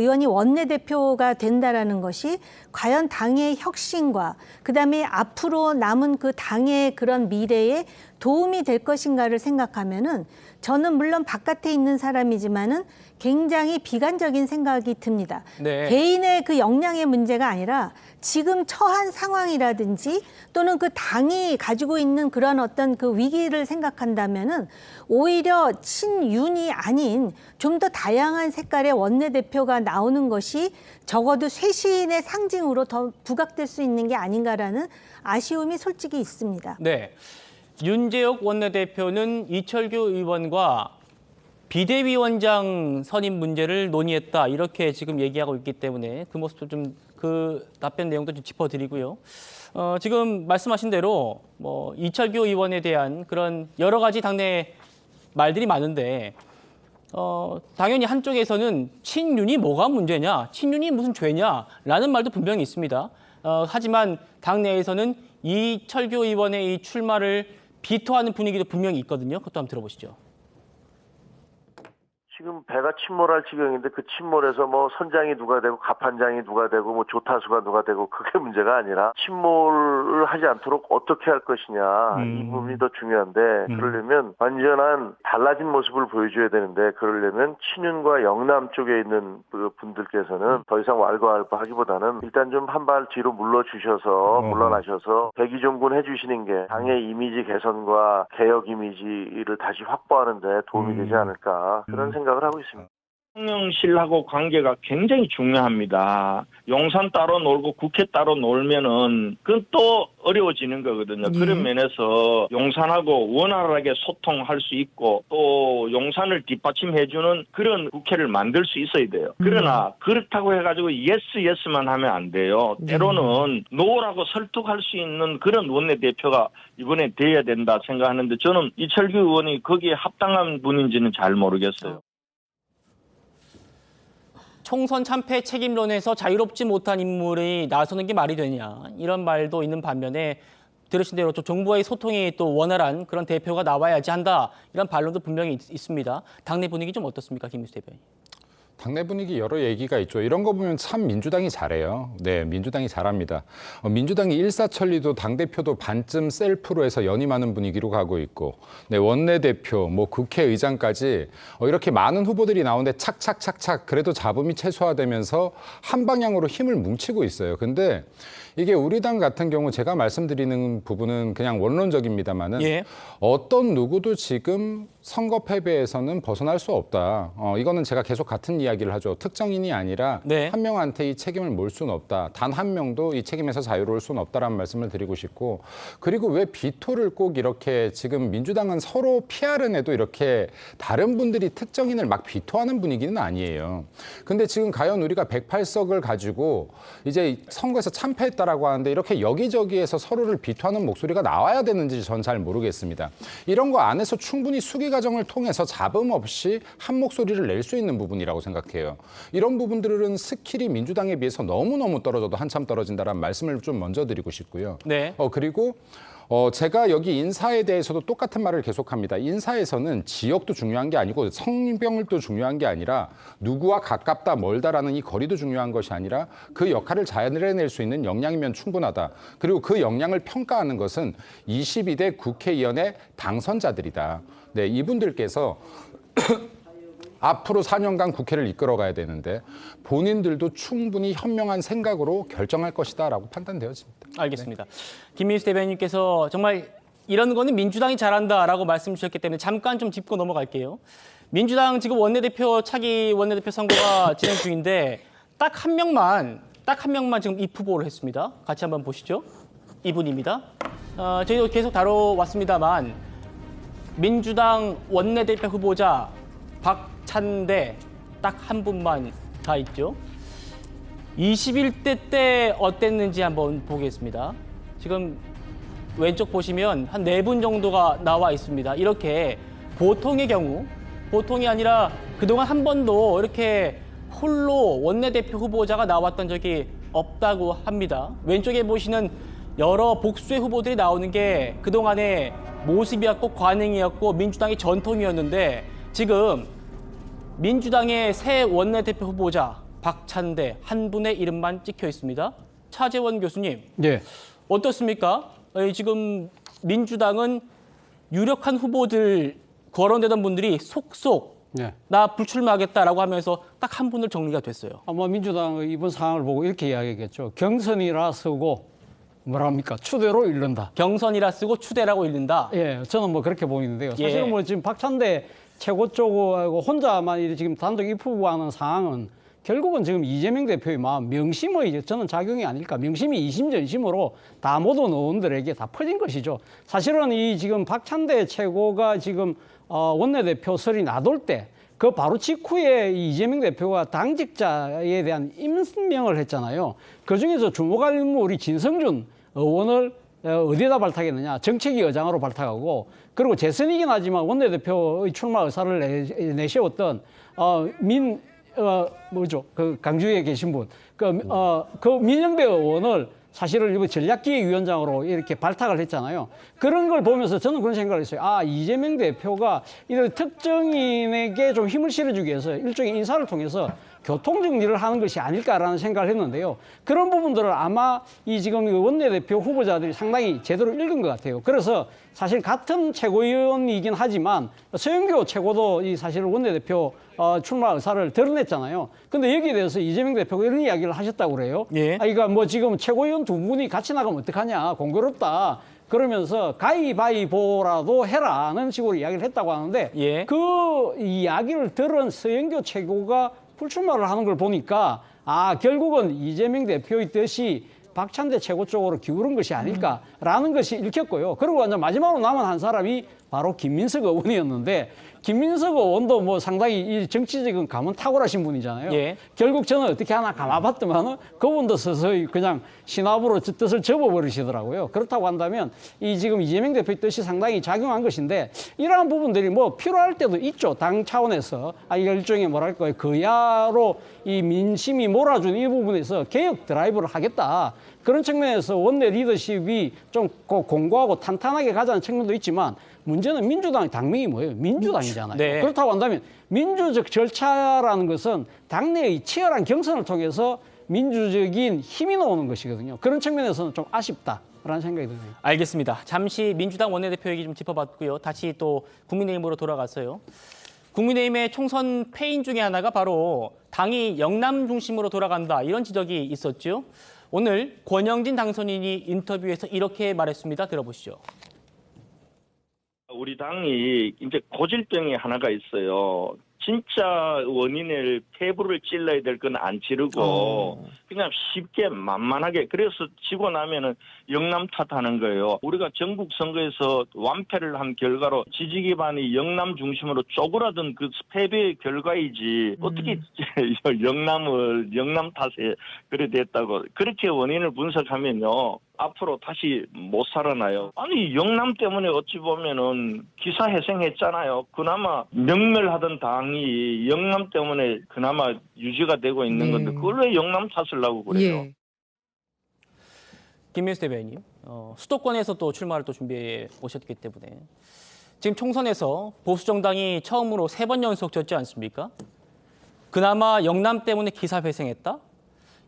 의원이 원내대표가 된다라는 것이 과연 당의 혁신과 그다음에 앞으로 남은 그 당의 그런 미래에 도움이 될 것인가를 생각하면은 저는 물론 바깥에 있는 사람이지만은 굉장히 비관적인 생각이 듭니다. 네. 개인의 그 역량의 문제가 아니라 지금 처한 상황이라든지 또는 그 당이 가지고 있는 그런 어떤 그 위기를 생각한다면은 오히려 친윤이 아닌 좀 더 다양한 색깔의 원내대표가 나오는 것이 적어도 쇄신의 상징으로 더 부각될 수 있는 게 아닌가라는 아쉬움이 솔직히 있습니다. 네. 윤재옥 원내대표는 이철규 의원과 비대위원장 선임 문제를 논의했다 이렇게 지금 얘기하고 있기 때문에 그 모습도 좀 그 답변 내용도 좀 짚어드리고요. 지금 말씀하신 대로 뭐 이철규 의원에 대한 그런 여러 가지 당내 말들이 많은데 당연히 한쪽에서는 친윤이 뭐가 문제냐, 친윤이 무슨 죄냐라는 말도 분명히 있습니다. 하지만 당내에서는 이철규 의원의 이 출마를 비토하는 분위기도 분명히 있거든요. 그것도 한번 들어보시죠. 지금 배가 침몰할 지경인데 그 침몰에서 뭐 선장이 누가 되고 갑판장이 누가 되고 뭐 조타수가 누가 되고 그게 문제가 아니라 침몰을 하지 않도록 어떻게 할 것이냐 이 부분이 더 중요한데 그러려면 완전한 달라진 모습을 보여줘야 되는데 그러려면 친윤과 영남 쪽에 있는 그 분들께서는 더 이상 왈가왈부하기보다는 일단 좀 한 발 뒤로 물러나셔서 백의종군 해주시는 게 당의 이미지 개선과 개혁 이미지를 다시 확보하는 데 도움이 되지 않을까 그런 생각을 하고 있습니다. 대통령실하고 관계가 굉장히 중요합니다. 용산 따로 놀고 국회 따로 놀면은 그건 또 어려워지는 거거든요. 그런 면에서 용산하고 원활하게 소통할 수 있고 또 용산을 뒷받침해주는 그런 국회를 만들 수 있어야 돼요. 그러나 그렇다고 해가지고 예스만 하면 안 돼요. 때로는 노라고 설득할 수 있는 그런 원내대표가 이번에 돼야 된다 생각하는데 저는 이철규 의원이 거기에 합당한 분인지는 잘 모르겠어요. 총선 참패 책임론에서 자유롭지 못한 인물이 나서는 게 말이 되냐 이런 말도 있는 반면에 들으신 대로 또 정부와의 소통이 또 원활한 그런 대표가 나와야지 한다 이런 반론도 분명히 있습니다. 당내 분위기 좀 어떻습니까, 김민수 대변인? 당내 분위기 여러 얘기가 있죠. 이런 거 보면 참 민주당이 잘해요. 네, 민주당이 잘합니다. 민주당이 일사천리도 당대표도 반쯤 셀프로 해서 연임하는 분위기로 가고 있고 네, 원내대표, 뭐 국회의장까지 이렇게 많은 후보들이 나오는데 착착착착 그래도 잡음이 최소화되면서 한 방향으로 힘을 뭉치고 있어요. 근데 이게 우리 당 같은 경우 제가 말씀드리는 부분은 그냥 원론적입니다만은 어떤 누구도 지금 선거 패배에서는 벗어날 수 없다. 이거는 제가 계속 같은 이야기를 하죠. 특정인이 아니라 한 명한테 이 책임을 몰 수는 없다. 단 한 명도 이 책임에서 자유로울 수는 없다라는 말씀을 드리고 싶고 그리고 왜 비토를 꼭 이렇게 지금 민주당은 서로 PR은 해도 이렇게 다른 분들이 특정인을 막 비토하는 분위기는 아니에요. 근데 지금 과연 우리가 108석을 가지고 이제 선거에서 참패했다라고 하는데 이렇게 여기저기에서 서로를 비토하는 목소리가 나와야 되는지 전 잘 모르겠습니다. 이런 거 안에서 충분히 수기 과정을 통해서 잡음 없이 한 목소리를 낼 수 있는 부분이라고 생각해요. 이런 부분들은 스킬이 민주당에 비해서 너무너무 떨어져도 한참 떨어진다는 말씀을 좀 먼저 드리고 싶고요. 네. 그리고 제가 여기 인사에 대해서도 똑같은 말을 계속합니다. 인사에서는 지역도 중요한 게 아니고 성별도 중요한 게 아니라 누구와 가깝다 멀다라는 이 거리도 중요한 것이 아니라 그 역할을 잘 해낼 수 있는 역량이면 충분하다. 그리고 그 역량을 평가하는 것은 22대 국회의원의 당선자들이다. 네, 이분들께서 앞으로 4년간 국회를 이끌어가야 되는데 본인들도 충분히 현명한 생각으로 결정할 것이다라고 판단되어집니다. 알겠습니다. 김민수 대변인께서 정말 이런 거는 민주당이 잘한다라고 말씀 주셨기 때문에 잠깐 좀 짚고 넘어갈게요. 민주당 지금 차기 원내대표 선거가 진행 중인데 딱 한 명만 지금 입후보를 했습니다. 같이 한번 보시죠. 이분입니다. 저희도 계속 다뤄왔습니다만 민주당 원내대표 후보자 박찬대 딱 한 분만 가 있죠. 21대 때 어땠는지 한번 보겠습니다. 지금 왼쪽 보시면 한 4분 정도가 나와 있습니다. 이렇게 보통의 경우, 보통이 아니라 그동안 한 번도 이렇게 홀로 원내대표 후보자가 나왔던 적이 없다고 합니다. 왼쪽에 보시는 여러 복수의 후보들이 나오는 게 그동안의 모습이었고 관행이었고 민주당의 전통이었는데 지금 민주당의 새 원내대표 후보자 박찬대 한 분의 이름만 찍혀 있습니다. 차재원 교수님, 네. 어떻습니까? 지금 민주당은 유력한 후보들 거론되던 분들이 속속 네. 나 불출마하겠다라고 하면서 딱 한 분을 정리가 됐어요. 아마 민주당의 이번 상황을 보고 이렇게 이야기했겠죠. 경선이라 쓰고 뭐랍니까? 추대로 읽는다. 경선이라 쓰고 추대라고 읽는다. 예, 저는 뭐 그렇게 보이는데요. 사실은 뭐 지금 박찬대 최고 쪽하고 혼자만 지금 단독 입후보하는 상황은 결국은 지금 이재명 대표의 마음, 명심의 저는 작용이 아닐까. 명심이 이심전심으로 다 모든 의원들에게 다 퍼진 것이죠. 사실은 이 지금 박찬대 최고가 지금 원내대표설이 나돌 때 그 바로 직후에 이재명 대표가 당직자에 대한 임명을 했잖아요. 그중에서 주목할 인물이 진성준 의원을 어디에다 발탁했느냐. 정책위 의장으로 발탁하고 그리고 재선이긴 하지만 원내대표의 출마 의사를 내세웠던 그 강주에 계신 분, 그 민영배 의원을 사실은 이번 전략기획위원장으로 이렇게 발탁을 했잖아요. 그런 걸 보면서 저는 그런 생각을 했어요. 아, 이재명 대표가 이런 특정인에게 좀 힘을 실어주기 위해서 일종의 인사를 통해서 교통정리를 하는 것이 아닐까라는 생각을 했는데요. 그런 부분들을 아마 이 지금 원내대표 후보자들이 상당히 제대로 읽은 것 같아요. 그래서 사실 같은 최고위원이긴 하지만 서영교 최고도 이 사실 원내대표 출마 의사를 드러냈잖아요. 근데 여기에 대해서 이재명 대표가 이런 이야기를 하셨다고 그래요. 예. 그러니까 뭐 지금 최고위원 두 분이 같이 나가면 어떡하냐, 공교롭다. 그러면서 가위바위보라도 해라는 식으로 이야기를 했다고 하는데 그 이야기를 들은 서영교 최고가 불출마를 하는 걸 보니까 아, 결국은 이재명 대표의 뜻이 박찬대 최고 쪽으로 기울은 것이 아닐까라는 것이 읽혔고요. 그리고 이제 마지막으로 남은 한 사람이 바로 김민석 의원이었는데 김민석 의원도 뭐 상당히 이 정치적인 감은 탁월하신 분이잖아요. 결국 저는 어떻게 하나 감아봤더만은 그분도 서서히 그냥 신압으로 뜻을 접어버리시더라고요. 그렇다고 한다면 이 지금 이재명 대표의 뜻이 상당히 작용한 것인데 이러한 부분들이 뭐 필요할 때도 있죠. 당 차원에서 이거 일종의 뭐랄까요, 거야로 이 민심이 몰아준 이 부분에서 개혁 드라이브를 하겠다. 그런 측면에서 원내 리더십이 좀 공고하고 탄탄하게 가자는 측면도 있지만 문제는 민주당 당명이 뭐예요? 민주당이잖아요. 네. 그렇다고 한다면 민주적 절차라는 것은 당내의 치열한 경선을 통해서 민주적인 힘이 나오는 것이거든요. 그런 측면에서는 좀 아쉽다라는 생각이 드네요. 알겠습니다. 잠시 민주당 원내대표 얘기 좀 짚어봤고요. 다시 또 국민의힘으로 돌아갔어요. 국민의힘의 총선 패인 중에 하나가 바로 당이 영남 중심으로 돌아간다, 이런 지적이 있었죠. 오늘 권영진 당선인이 인터뷰에서 이렇게 말했습니다. 들어보시죠. 우리 당이 이제 고질병이 하나가 있어요. 진짜 원인을 폐부를 찔러야 될 건 안 찌르고 그냥 쉽게 만만하게, 그래서 지고 나면은 영남 탓하는 거예요. 우리가 전국 선거에서 완패를 한 결과로 지지 기반이 영남 중심으로 쪼그라든 그 패배의 결과이지 어떻게 영남 탓에 그래 됐다고. 그렇게 원인을 분석하면요 앞으로 다시 못 살아나요. 아니 영남 때문에 어찌 보면은 기사회생했잖아요. 그나마 명멸하던 당이 영남 때문에 그나마 유지가 되고 있는 건데 그걸 왜 영남 탓을 하고 그래요? 김민수 대변인. 수도권에서 또 출마를 또 준비해 오셨기 때문에 지금 총선에서 보수 정당이 처음으로 3번 연속 졌지 않습니까? 그나마 영남 때문에 기사 회생했다?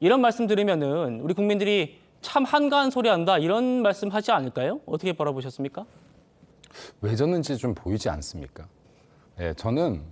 이런 말씀 들으면은 우리 국민들이 참 한가한 소리 한다 이런 말씀 하지 않을까요? 어떻게 바라보셨습니까? 왜 졌는지 좀 보이지 않습니까? 네, 저는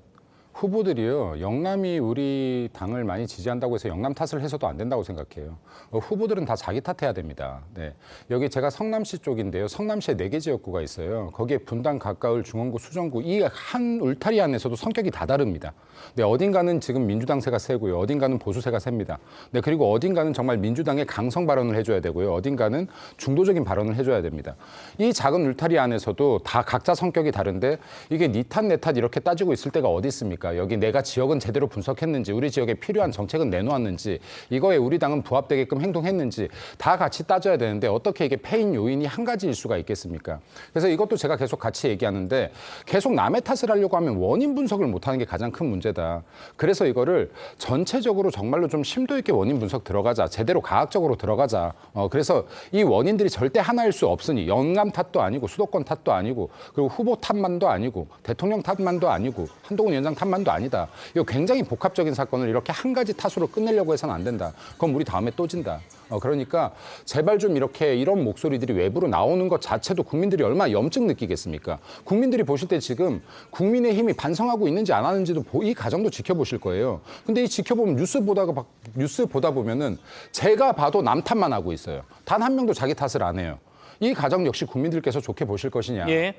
후보들이요, 영남이 우리 당을 많이 지지한다고 해서 영남 탓을 해서도 안 된다고 생각해요. 후보들은 다 자기 탓해야 됩니다. 네. 여기 제가 성남시 쪽인데요. 성남시에 4개 지역구가 있어요. 거기에 분당, 가까울, 중원구, 수정구 이 한 울타리 안에서도 성격이 다 다릅니다. 네, 어딘가는 지금 민주당세가 세고요. 어딘가는 보수세가 셉니다. 네, 그리고 어딘가는 정말 민주당의 강성 발언을 해줘야 되고요. 어딘가는 중도적인 발언을 해줘야 됩니다. 이 작은 울타리 안에서도 다 각자 성격이 다른데 이게 니 탓, 내 탓 이렇게 따지고 있을 때가 어디 있습니까? 여기 내가 지역은 제대로 분석했는지, 우리 지역에 필요한 정책은 내놓았는지, 이거에 우리 당은 부합되게끔 행동했는지 다 같이 따져야 되는데 어떻게 이게 패인 요인이 한 가지일 수가 있겠습니까? 그래서 이것도 제가 계속 같이 얘기하는데 계속 남의 탓을 하려고 하면 원인 분석을 못하는 게 가장 큰 문제다. 그래서 이거를 전체적으로 정말로 좀 심도 있게 원인 분석 들어가자. 제대로 과학적으로 들어가자. 그래서 이 원인들이 절대 하나일 수 없으니 영남 탓도 아니고 수도권 탓도 아니고 그리고 후보 탓만도 아니고 대통령 탓만도 아니고 한동훈 위원장 탓만도 아니다. 이거 굉장히 복합적인 사건을 이렇게 한 가지 탓으로 끝내려고 해서는 안 된다. 그럼 우리 다음에 또 진다. 그러니까 제발 좀 이렇게 이런 목소리들이 외부로 나오는 것 자체도 국민들이 얼마나 염증 느끼겠습니까? 국민들이 보실 때 지금 국민의힘이 반성하고 있는지 안 하는지도 이 과정도 지켜보실 거예요. 근데 이 지켜보면 뉴스 보다 보면은 제가 봐도 남 탓만 하고 있어요. 단 한 명도 자기 탓을 안 해요. 이 과정 역시 국민들께서 좋게 보실 것이냐. 예.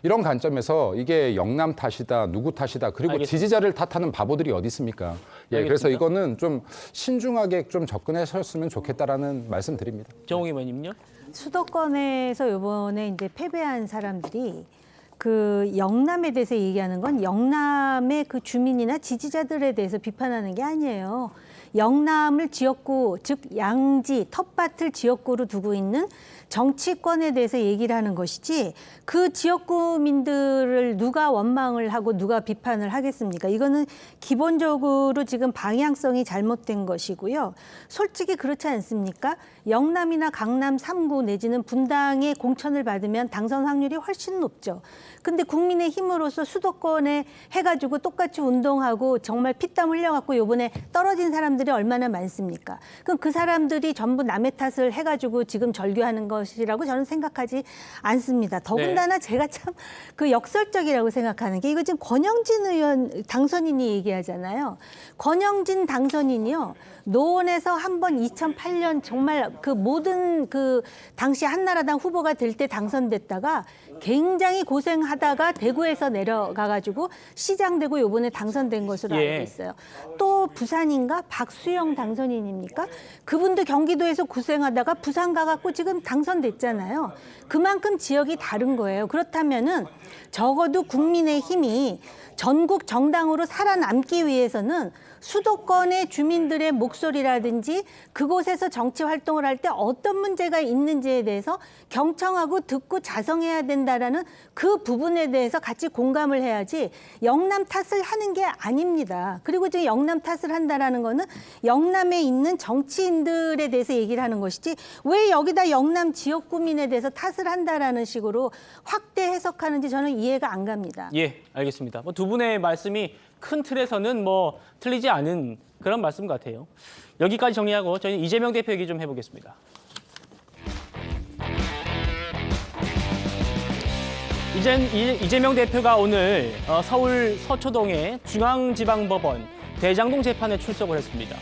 이런 관점에서 이게 영남 탓이다, 누구 탓이다, 그리고 알겠습니다. 지지자를 탓하는 바보들이 어디 있습니까? 예, 그래서 이거는 좀 신중하게 좀 접근하셨으면 좋겠다라는 말씀드립니다. 정홍 의원님요? 수도권에서 이번에 이제 패배한 사람들이 그 영남에 대해서 얘기하는 건 영남의 그 주민이나 지지자들에 대해서 비판하는 게 아니에요. 영남을 지역구, 즉 양지, 텃밭을 지역구로 두고 있는 정치권에 대해서 얘기를 하는 것이지 그 지역구민들을 누가 원망을 하고 누가 비판을 하겠습니까? 이거는 기본적으로 지금 방향성이 잘못된 것이고요. 솔직히 그렇지 않습니까? 영남이나 강남 3구 내지는 분당의 공천을 받으면 당선 확률이 훨씬 높죠. 근데 국민의힘으로서 수도권에 해가지고 똑같이 운동하고 정말 피땀 흘려갖고 이번에 떨어진 사람들이 얼마나 많습니까? 그럼 그 사람들이 전부 남의 탓을 해가지고 지금 절규하는 것이라고 저는 생각하지 않습니다. 더군다나 제가 참 그 역설적이라고 생각하는 게 이거 지금 권영진 의원 당선인이 얘기하잖아요. 권영진 당선인이요. 노원에서 한번 2008년 정말 그 모든 그 당시 한나라당 후보가 될 때 당선됐다가 굉장히 고생하다가 대구에서 내려가가지고 시장되고 요번에 당선된 것으로 알고 있어요. 또 부산인가 박수영 당선인입니까? 그분도 경기도에서 고생하다가 부산 가갖고 지금 당선됐잖아요. 그만큼 지역이 다른 거예요. 그렇다면은 적어도 국민의힘이 전국 정당으로 살아남기 위해서는 수도권의 주민들의 목소리라든지 그곳에서 정치 활동을 할 때 어떤 문제가 있는지에 대해서 경청하고 듣고 자성해야 된다라는 그 부분에 대해서 같이 공감을 해야지 영남 탓을 하는 게 아닙니다. 그리고 지금 영남 탓을 한다라는 거는 영남에 있는 정치인들에 대해서 얘기를 하는 것이지 왜 여기다 영남 지역구민에 대해서 탓을 한다라는 식으로 확대 해석하는지 저는 이해가 안 갑니다. 예, 알겠습니다. 두 분의 말씀이 큰 틀에서는 뭐 틀리지 않은 그런 말씀 같아요. 여기까지 정리하고 저희는 이재명 대표 얘기 좀 해보겠습니다. 이재명 대표가 오늘 서울 서초동의 중앙지방법원 대장동 재판에 출석을 했습니다.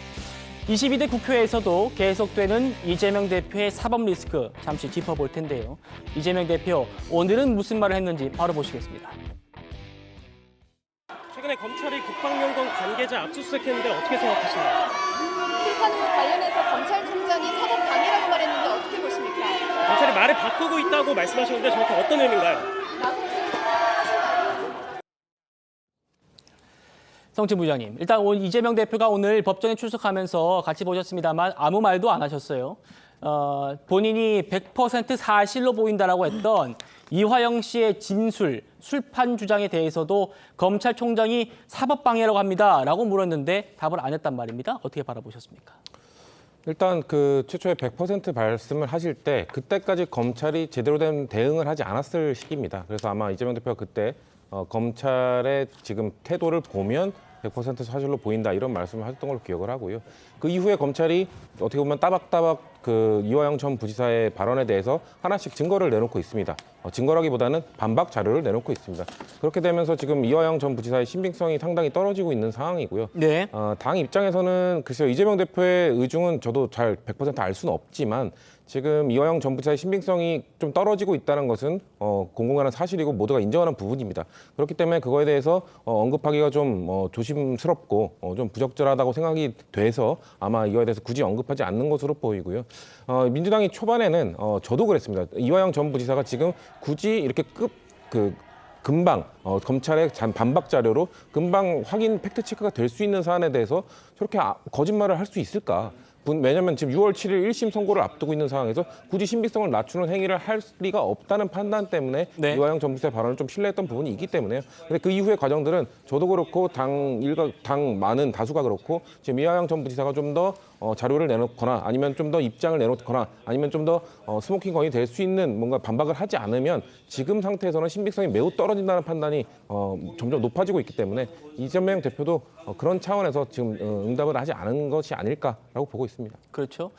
22대 국회에서도 계속되는 이재명 대표의 사법 리스크 잠시 짚어볼 텐데요. 이재명 대표 오늘은 무슨 말을 했는지 바로 보시겠습니다. 최근에 검찰이 국방연구원 관계자 압수수색했는데 어떻게 생각하시나요? 실탄 관련해서 검찰총장이 사법 방해라고 말했는데 어떻게 보십니까? 검찰이 말을 바꾸고 있다고 말씀하셨는데 정확히 어떤 의미인가요? 성진 부장님, 일단 이재명 대표가 오늘 법정에 출석하면서 같이 보셨습니다만 아무 말도 안 하셨어요. 본인이 100% 사실로 보인다라고 했던 이화영 씨의 진술, 술판 주장에 대해서도 검찰총장이 사법방해라고 합니다라고 물었는데 답을 안 했단 말입니다. 어떻게 바라보셨습니까? 일단 그 최초에 100% 말씀을 하실 때 그때까지 검찰이 제대로 된 대응을 하지 않았을 시기입니다. 그래서 아마 이재명 대표가 그때 검찰의 지금 태도를 보면 100% 사실로 보인다 이런 말씀을 하셨던 걸로 기억을 하고요. 그 이후에 검찰이 어떻게 보면 따박따박 그 이화영 전 부지사의 발언에 대해서 하나씩 증거를 내놓고 있습니다. 증거라기보다는 반박 자료를 내놓고 있습니다. 그렇게 되면서 지금 이화영 전 부지사의 신빙성이 상당히 떨어지고 있는 상황이고요. 네. 당 입장에서는 글쎄요, 이재명 대표의 의중은 저도 잘 100% 알 수는 없지만 지금 이화영 전 부지사의 신빙성이 좀 떨어지고 있다는 것은 공공연한 사실이고 모두가 인정하는 부분입니다. 그렇기 때문에 그거에 대해서 언급하기가 좀 조심스럽고 좀 부적절하다고 생각이 돼서 아마 이거에 대해서 굳이 언급하지 않는 것으로 보이고요. 민주당이 초반에는 저도 그랬습니다. 이화영 전 부지사가 지금 굳이 이렇게 금방 검찰의 반박 자료로 금방 확인 팩트 체크가 될 수 있는 사안에 대해서 저렇게 거짓말을 할 수 있을까? 왜냐하면 지금 6월 7일 1심 선고를 앞두고 있는 상황에서 굳이 신빙성을 낮추는 행위를 할 리가 없다는 판단 때문에 네. 이화영 전 부지사의 발언을 좀 신뢰했던 부분이 있기 때문에요. 근데 그 이후의 과정들은 저도 그렇고 당 많은 다수가 그렇고 지금 이화영 전 부지사가 좀 더 자료를 내놓거나 아니면 좀 더 입장을 내놓거나 아니면 좀 더 스모킹 건이 될 수 있는 뭔가 반박을 하지 않으면 지금 상태에서는 신빙성이 매우 떨어진다는 판단이 점점 높아지고 있기 때문에 이재명 대표도 그런 차원에서 지금 응답을 하지 않은 것이 아닐까라고 보고 있습니다. 그렇죠.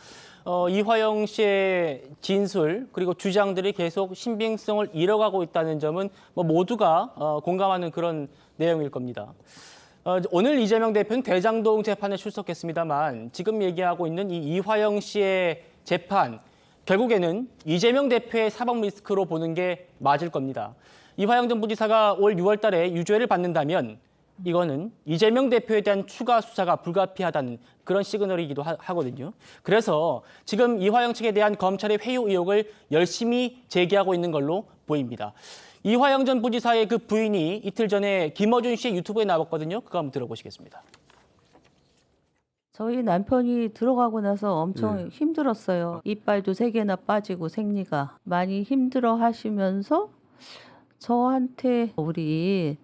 이화영 씨의 진술 그리고 주장들이 계속 신빙성을 잃어가고 있다는 점은 뭐 모두가 공감하는 그런 내용일 겁니다. 오늘 이재명 대표는 대장동 재판에 출석했습니다만 지금 얘기하고 있는 이 이화영 씨의 재판 결국에는 이재명 대표의 사법 리스크로 보는 게 맞을 겁니다. 이화영 전 부지사가 올 6월 달에 유죄를 받는다면 이거는 이재명 대표에 대한 추가 수사가 불가피하다는 그런 시그널이기도 하거든요. 그래서 지금 이화영 측에 대한 검찰의 회유 의혹을 열심히 제기하고 있는 걸로 보입니다. 이화영 전 부지사의 그 부인이 이틀 전에 김어준 씨의 유튜브에 나왔거든요. 그거 한번 들어보시겠습니다. 저희 남편이 들어가고 나서 엄청 힘들었어요. 이빨도 3개나 빠지고 생리가 많이 힘들어 하시면서 저한테 우리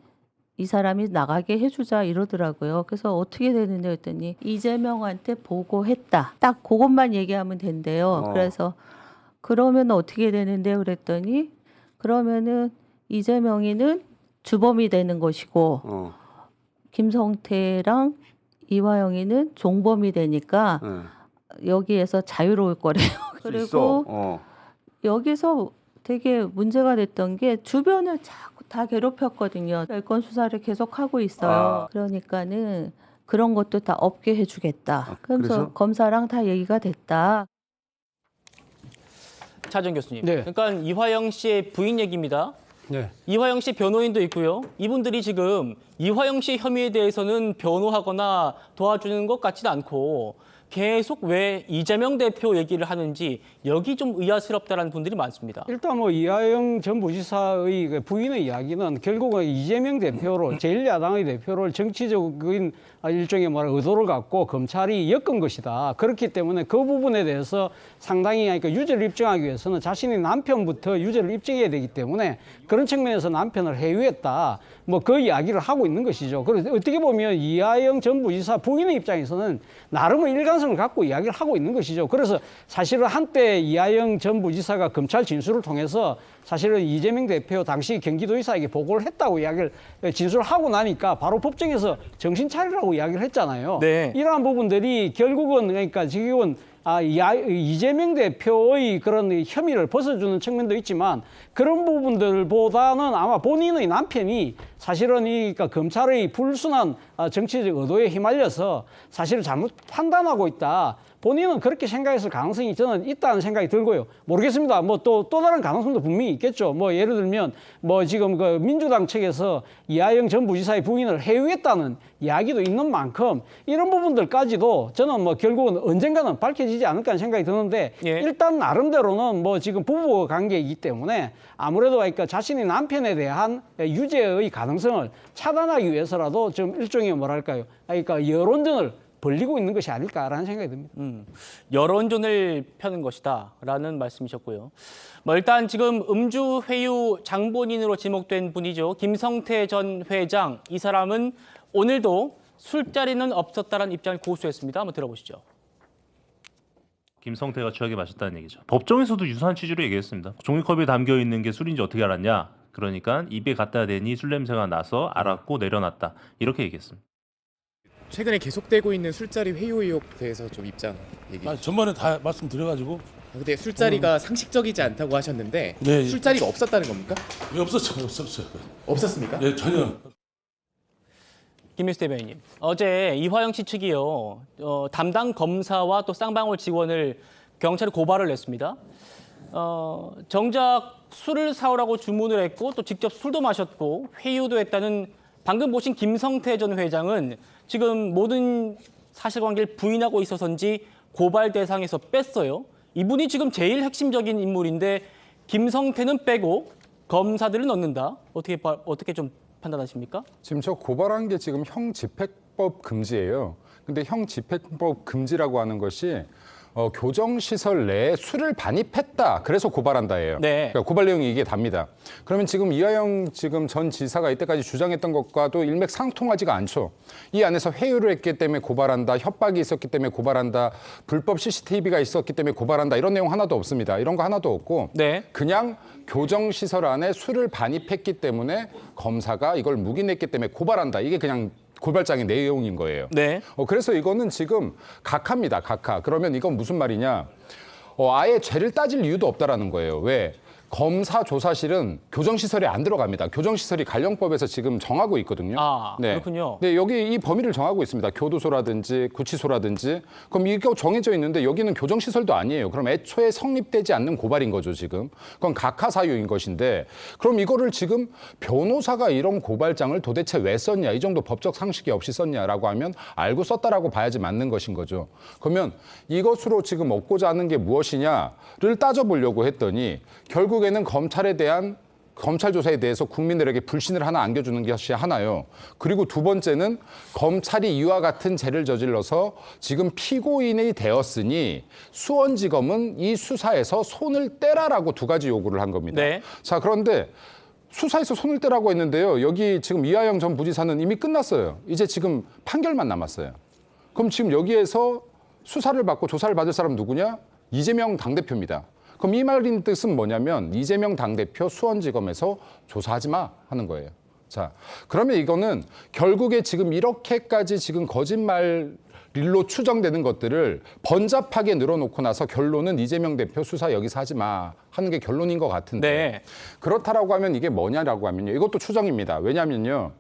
이 사람이 나가게 해주자 이러더라고요. 그래서 어떻게 되는데 했더니 이재명한테 보고했다. 딱 그것만 얘기하면 된대요. 그래서 그러면 어떻게 되는데 그랬더니 그러면은 이재명이는 주범이 되는 것이고 김성태랑 이화영이는 종범이 되니까 여기에서 자유로울 거래요. 그리고 여기서 되게 문제가 됐던 게 주변을 자꾸 다 괴롭혔거든요. 별건 수사를 계속 하고 있어요. 그러니까는 그런 것도 다 없게 해주겠다. 그래서 검사랑 다 얘기가 됐다. 차정 교수님. 네. 그러니까 이화영 씨의 부인 얘기입니다. 네. 이화영 씨 변호인도 있고요. 이분들이 지금 이화영 씨 혐의에 대해서는 변호하거나 도와주는 것 같지도 않고 계속 왜 이재명 대표 얘기를 하는지 여기 좀 의아스럽다는 분들이 많습니다. 일단 뭐 이화영 전 부지사의 그 부인의 이야기는 결국은 이재명 대표를 제1야당의 대표를 정치적인 일종의 의도를 갖고 검찰이 엮은 것이다. 그렇기 때문에 그 부분에 대해서 상당히 유죄를 입증하기 위해서는 자신의 남편부터 유죄를 입증해야 되기 때문에 그런 측면에서 남편을 해유했다. 뭐 그 이야기를 하고 있는 것이죠. 그래서 어떻게 보면 이화영 전 부지사 부인의 입장에서는 나름의 일관성을 갖고 이야기를 하고 있는 것이죠. 그래서 사실은 한때 이화영 전 부지사가 검찰 진술을 통해서 사실은 이재명 대표 당시 경기도지사에게 보고를 했다고 이야기를 진술을 하고 나니까 바로 법정에서 정신 차리라고 이야기를 했잖아요. 네. 이러한 부분들이 결국은 그러니까 지금은 이재명 대표의 그런 혐의를 벗어주는 측면도 있지만 그런 부분들보다는 아마 본인의 남편이 사실은 그러니까 검찰의 불순한 정치적 의도에 휘말려서 사실을 잘못 판단하고 있다. 본인은 그렇게 생각했을 가능성이 저는 있다는 생각이 들고요. 모르겠습니다. 뭐 또 다른 가능성도 분명히 있겠죠. 뭐 예를 들면 뭐 지금 그 민주당 측에서 이화영 전 부지사의 부인을 해유했다는 이야기도 있는 만큼 이런 부분들까지도 저는 뭐 결국은 언젠가는 밝혀지지 않을까 하는 생각이 드는데 일단 나름대로는 뭐 지금 부부 관계이기 때문에 아무래도 그러니까 자신의 남편에 대한 유죄의 가능성을 차단하기 위해서라도 좀 일종의 뭐랄까요. 그러니까 여론전을 벌리고 있는 것이 아닐까라는 생각이 듭니다. 여론전을 펴는 것이다라는 말씀이셨고요. 뭐 일단 지금 음주 회유 장본인으로 지목된 분이죠. 김성태 전 회장. 이 사람은 오늘도 술자리는 없었다는 입장을 고수했습니다. 한번 들어보시죠. 김성태가 취하게 마셨다는 얘기죠. 법정에서도 유사한 취지로 얘기했습니다. 종이컵에 담겨 있는 게 술인지 어떻게 알았냐? 그러니까 입에 갖다 대니 술 냄새가 나서 알았고 내려놨다. 이렇게 얘기했습니다. 최근에 계속되고 있는 술자리 회유 의혹 대해서 좀 입장 얘기. 전번에 다 말씀드려가지고. 근데 술자리가 상식적이지 않다고 하셨는데 네. 술자리가 없었다는 겁니까? 왜 없었어요? 없었어요. 없었습니까? 네, 전혀. 김민수 대변인님, 어제 이화영 씨 측이요 담당 검사와 또 쌍방울 직원을 경찰에 고발을 냈습니다. 정작 술을 사오라고 주문을 했고 또 직접 술도 마셨고 회유도 했다는 방금 보신 김성태 전 회장은 지금 모든 사실관계를 부인하고 있어서인지 고발 대상에서 뺐어요. 이분이 지금 제일 핵심적인 인물인데 김성태는 빼고 검사들을 넣는다. 어떻게 좀 판단하십니까? 지금 저 고발한 게 지금 형집행법 금지예요. 근데 형집행법 금지라고 하는 것이 교정시설 내에 술을 반입했다. 그래서 고발한다예요. 네. 그러니까 고발 내용이 이게 답니다. 그러면 지금 이화영 지금 전 지사가 이때까지 주장했던 것과도 일맥상통하지가 않죠. 이 안에서 회유를 했기 때문에 고발한다. 협박이 있었기 때문에 고발한다. 불법 CCTV가 있었기 때문에 고발한다. 이런 내용 하나도 없습니다. 이런 거 하나도 없고 네. 그냥 교정시설 안에 술을 반입했기 때문에 검사가 이걸 묵인했기 때문에 고발한다. 이게 그냥 고발장의 내용인 거예요. 네. 그래서 이거는 지금 각하입니다. 각하. 그러면 이건 무슨 말이냐? 아예 죄를 따질 이유도 없다라는 거예요. 왜? 검사 조사실은 교정시설에 안 들어갑니다. 교정시설이 관련법에서 지금 정하고 있거든요. 아, 네. 그렇군요. 네, 여기 이 범위를 정하고 있습니다. 교도소라든지 구치소라든지. 그럼 이거 정해져 있는데 여기는 교정시설도 아니에요. 그럼 애초에 성립되지 않는 고발인 거죠, 지금. 그건 각하 사유인 것인데 그럼 이거를 지금 변호사가 이런 고발장을 도대체 왜 썼냐, 이 정도 법적 상식이 없이 썼냐라고 하면 알고 썼다라고 봐야지 맞는 것인 거죠. 그러면 이것으로 지금 얻고자 하는 게 무엇이냐를 따져보려고 했더니 결국에는 검찰에 대한 검찰 조사에 대해서 국민들에게 불신을 하나 안겨주는 것이 하나요. 그리고 두 번째는 검찰이 이와 같은 죄를 저질러서 지금 피고인이 되었으니 수원지검은 이 수사에서 손을 떼라라고 두 가지 요구를 한 겁니다. 네. 자, 그런데 수사에서 손을 떼라고 했는데요. 여기 지금 이화영 전 부지사는 이미 끝났어요. 이제 지금 판결만 남았어요. 그럼 지금 여기에서 수사를 받고 조사를 받을 사람 누구냐? 이재명 당대표입니다. 그럼 이 말인 뜻은 뭐냐면 이재명 당대표 수원지검에서 조사하지 마 하는 거예요. 자, 그러면 이거는 결국에 지금 이렇게까지 지금 거짓말로 추정되는 것들을 번잡하게 늘어놓고 나서 결론은 이재명 대표 수사 여기서 하지 마 하는 게 결론인 것 같은데 네. 그렇다라고 하면 이게 뭐냐라고 하면요. 이것도 추정입니다. 왜냐면요.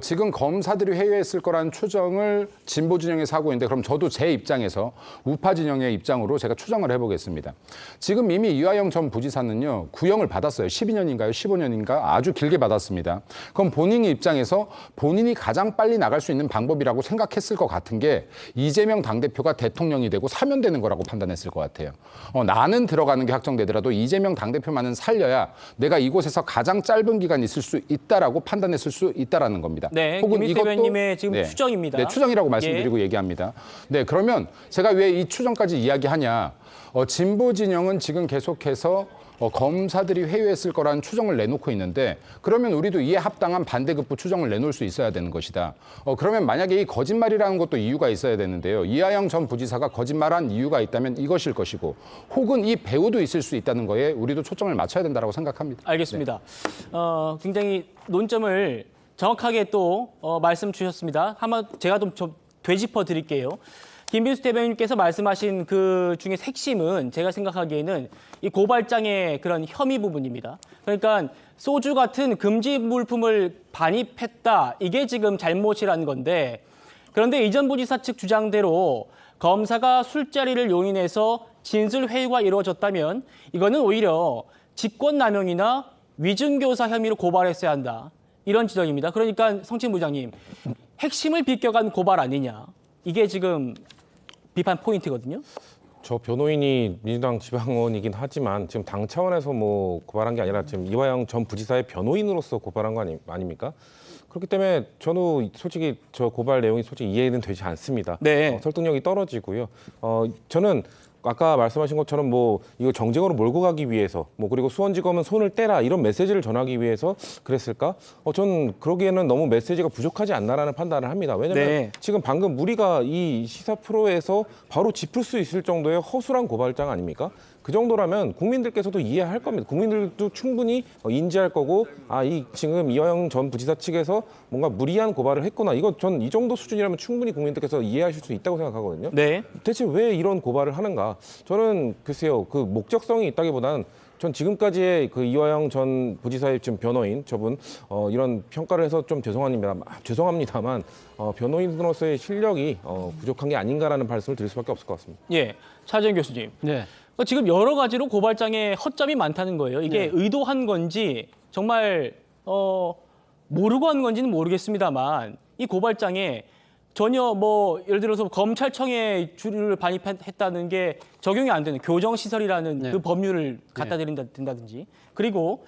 지금 검사들이 회유했을 거라는 추정을 진보 진영에서 하고 있는데 그럼 저도 제 입장에서 우파 진영의 입장으로 제가 추정을 해보겠습니다. 지금 이미 이화영 전 부지사는요. 구형을 받았어요. 12년인가요? 15년인가? 아주 길게 받았습니다. 그럼 본인의 입장에서 본인이 가장 빨리 나갈 수 있는 방법이라고 생각했을 것 같은 게 이재명 당대표가 대통령이 되고 사면되는 거라고 판단했을 것 같아요. 나는 들어가는 게 확정되더라도 이재명 당대표만은 살려야 내가 이곳에서 가장 짧은 기간 있을 수 있다라고 판단했을 수 있다라는 겁니다. 네, 혹은 김민수 대변인님의 지금 추정입니다. 네, 추정이라고 말씀드리고 얘기합니다. 네, 그러면 제가 왜 이 추정까지 이야기하냐? 진보 진영은 지금 계속해서 검사들이 회유했을 거라는 추정을 내놓고 있는데 그러면 우리도 이에 합당한 반대급부 추정을 내놓을 수 있어야 되는 것이다. 그러면 만약에 이 거짓말이라는 것도 이유가 있어야 되는데요. 이화영 전 부지사가 거짓말한 이유가 있다면 이것일 것이고 혹은 이 배우도 있을 수 있다는 거에 우리도 초점을 맞춰야 된다고 생각합니다. 알겠습니다. 굉장히 논점을 정확하게 또 말씀 주셨습니다. 한번 제가 좀 되짚어 드릴게요. 김민수 대변인께서 말씀하신 그 중에 핵심은 제가 생각하기에는 이 고발장의 그런 혐의 부분입니다. 그러니까 소주 같은 금지 물품을 반입했다. 이게 지금 잘못이라는 건데 그런데 이전 부지사 측 주장대로 검사가 술자리를 용인해서 진술 회유가 이루어졌다면 이거는 오히려 직권남용이나 위증교사 혐의로 고발했어야 한다. 이런 지적입니다. 그러니까 성진 부장님, 핵심을 비껴간 고발 아니냐. 이게 지금 비판 포인트거든요. 저 변호인이 민주당 지방의원이긴 하지만 지금 당 차원에서 뭐 고발한 게 아니라 지금 이화영 전 부지사의 변호인으로서 고발한 거 아닙니까? 그렇기 때문에 저는 솔직히 저 고발 내용이 솔직히 이해는 되지 않습니다. 네. 설득력이 떨어지고요. 저는 아까 말씀하신 것처럼 뭐 이거 정쟁으로 몰고 가기 위해서 뭐 그리고 수원지검은 손을 떼라 이런 메시지를 전하기 위해서 그랬을까? 전 그러기에는 너무 메시지가 부족하지 않나라는 판단을 합니다. 왜냐하면 네. 지금 방금 우리가 이 시사 프로에서 바로 짚을 수 있을 정도의 허술한 고발장 아닙니까? 그 정도라면 국민들께서도 이해할 겁니다. 국민들도 충분히 인지할 거고 이 지금 이화영 전 부지사 측에서 뭔가 무리한 고발을 했구나. 이거 전 이 정도 수준이라면 충분히 국민들께서 이해하실 수 있다고 생각하거든요. 네. 대체 왜 이런 고발을 하는가? 저는 글쎄요. 그 목적성이 있다기보다는 전 지금까지의 그 이화영 전 부지사의 지금 변호인 저분 이런 평가를 해서 좀 죄송합니다만 변호인으로서의 실력이 부족한 게 아닌가라는 말씀을 드릴 수밖에 없을 것 같습니다. 예, 차재현 교수님. 네. 지금 여러 가지로 고발장에 허점이 많다는 거예요. 이게 네. 의도한 건지 정말 모르고 한 건지는 모르겠습니다만 이 고발장에 전혀 뭐 예를 들어서 검찰청에 주류를 반입했다는 게 적용이 안 되는 교정시설이라는 네. 그 법률을 갖다 드린다든지 그리고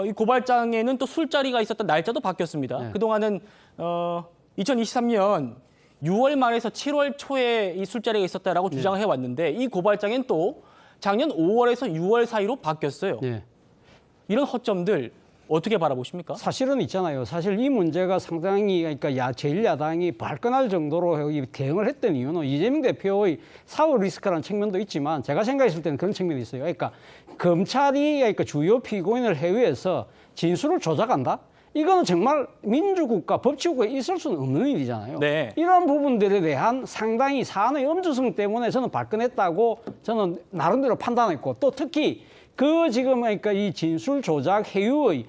이 고발장에는 또 술자리가 있었던 날짜도 바뀌었습니다. 네. 그동안은 2023년 6월 말에서 7월 초에 이 술자리가 있었다라고 주장을 해왔는데 이 고발장엔 또 작년 5월에서 6월 사이로 바뀌었어요. 네. 이런 허점들 어떻게 바라보십니까? 사실은 있잖아요. 사실 이 문제가 상당히 그러니까 제1야당이 발끈할 정도로 대응을 했던 이유는 이재명 대표의 사후 리스크라는 측면도 있지만 제가 생각했을 때는 그런 측면이 있어요. 그러니까 검찰이 주요 피고인을 해외에서 진술을 조작한다? 이거는 정말 민주국가, 법치국가에 있을 수는 없는 일이잖아요. 네. 이런 부분들에 대한 상당히 사안의 엄중성 때문에 저는 발끈했다고 저는 나름대로 판단했고 또 특히 지금 그러니까 이 진술 조작 해유의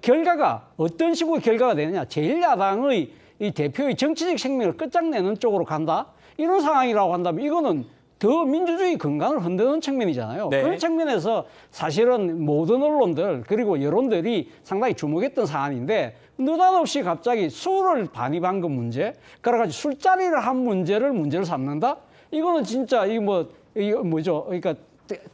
결과가 어떤 식으로 결과가 되느냐. 제1야당의 이 대표의 정치적 생명을 끝장내는 쪽으로 간다. 이런 상황이라고 한다면 이거는 더 민주주의 근간을 흔드는 측면이잖아요. 네. 그런 측면에서 사실은 모든 언론들 그리고 여론들이 상당히 주목했던 사안인데 느닷없이 갑자기 술을 반입한 그 문제, 그래가지고 술자리를 한 문제를 삼는다? 이거는 진짜 이거 뭐죠? 그러니까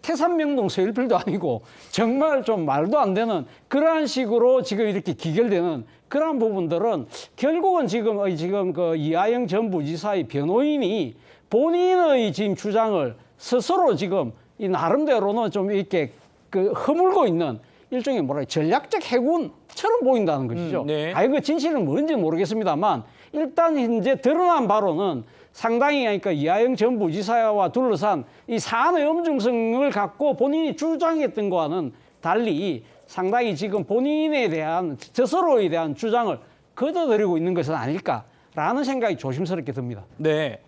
태산명동 서일필도 아니고 정말 좀 말도 안 되는 그러한 식으로 지금 이렇게 기결되는 그러한 부분들은 결국은 지금 그 이하영 전 부지사의 변호인이 본인의 지금 주장을 스스로 지금 이 나름대로는 좀 이렇게 허물고 있는 일종의 전략적 해군처럼 보인다는 것이죠. 네. 그 진실은 뭔지 모르겠습니다만 일단 이제 드러난 바로는 상당히 그러니까 이하영 전 부지사와 둘러싼 이 사안의 엄중성을 갖고 본인이 주장했던 것과는 달리 상당히 지금 본인에 대한 스스로에 대한 주장을 걷어들이고 있는 것은 아닐까라는 생각이 조심스럽게 듭니다. 네.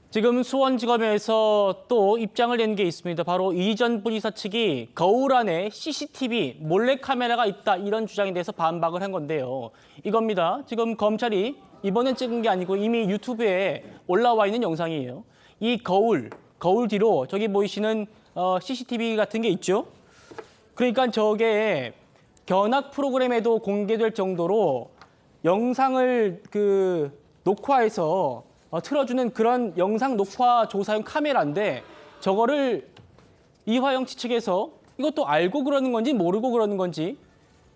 지금 수원지검에서 또 입장을 낸 게 있습니다. 바로 이 전 부지사 측이 거울 안에 CCTV 몰래카메라가 있다 이런 주장에 대해서 반박을 한 건데요. 이겁니다. 지금 검찰이 이번엔 찍은 게 아니고 이미 유튜브에 올라와 있는 영상이에요. 이 거울 뒤로 저기 보이시는 CCTV 같은 게 있죠. 그러니까 저게 견학 프로그램에도 공개될 정도로 영상을 녹화해서 틀어주는 그런 영상 녹화 조사용 카메라인데 저거를 이화영 측에서 이것도 알고 그러는 건지 모르고 그러는 건지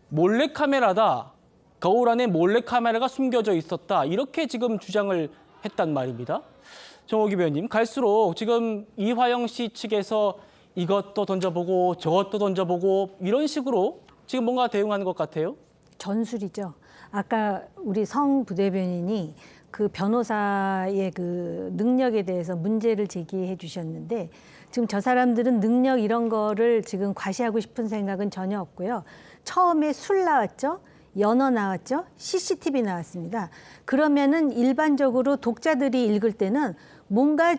몰래카메라다. 거울 안에 몰래카메라가 숨겨져 있었다. 이렇게 지금 주장을 했단 말입니다. 정호기 의원님, 갈수록 지금 이화영 씨 측에서 이것도 던져보고 저것도 던져보고 이런 식으로 지금 뭔가 대응하는 것 같아요. 전술이죠. 아까 우리 성 부대변인이 그 변호사의 그 능력에 대해서 문제를 제기해 주셨는데 지금 저 사람들은 능력 이런 거를 지금 과시하고 싶은 생각은 전혀 없고요. 처음에 술 나왔죠. 연어 나왔죠. CCTV 나왔습니다. 그러면은 일반적으로 독자들이 읽을 때는 뭔가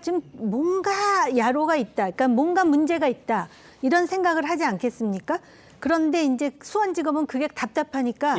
야로가 있다. 그러니까 뭔가 문제가 있다. 이런 생각을 하지 않겠습니까? 그런데 이제 수원지검은 그게 답답하니까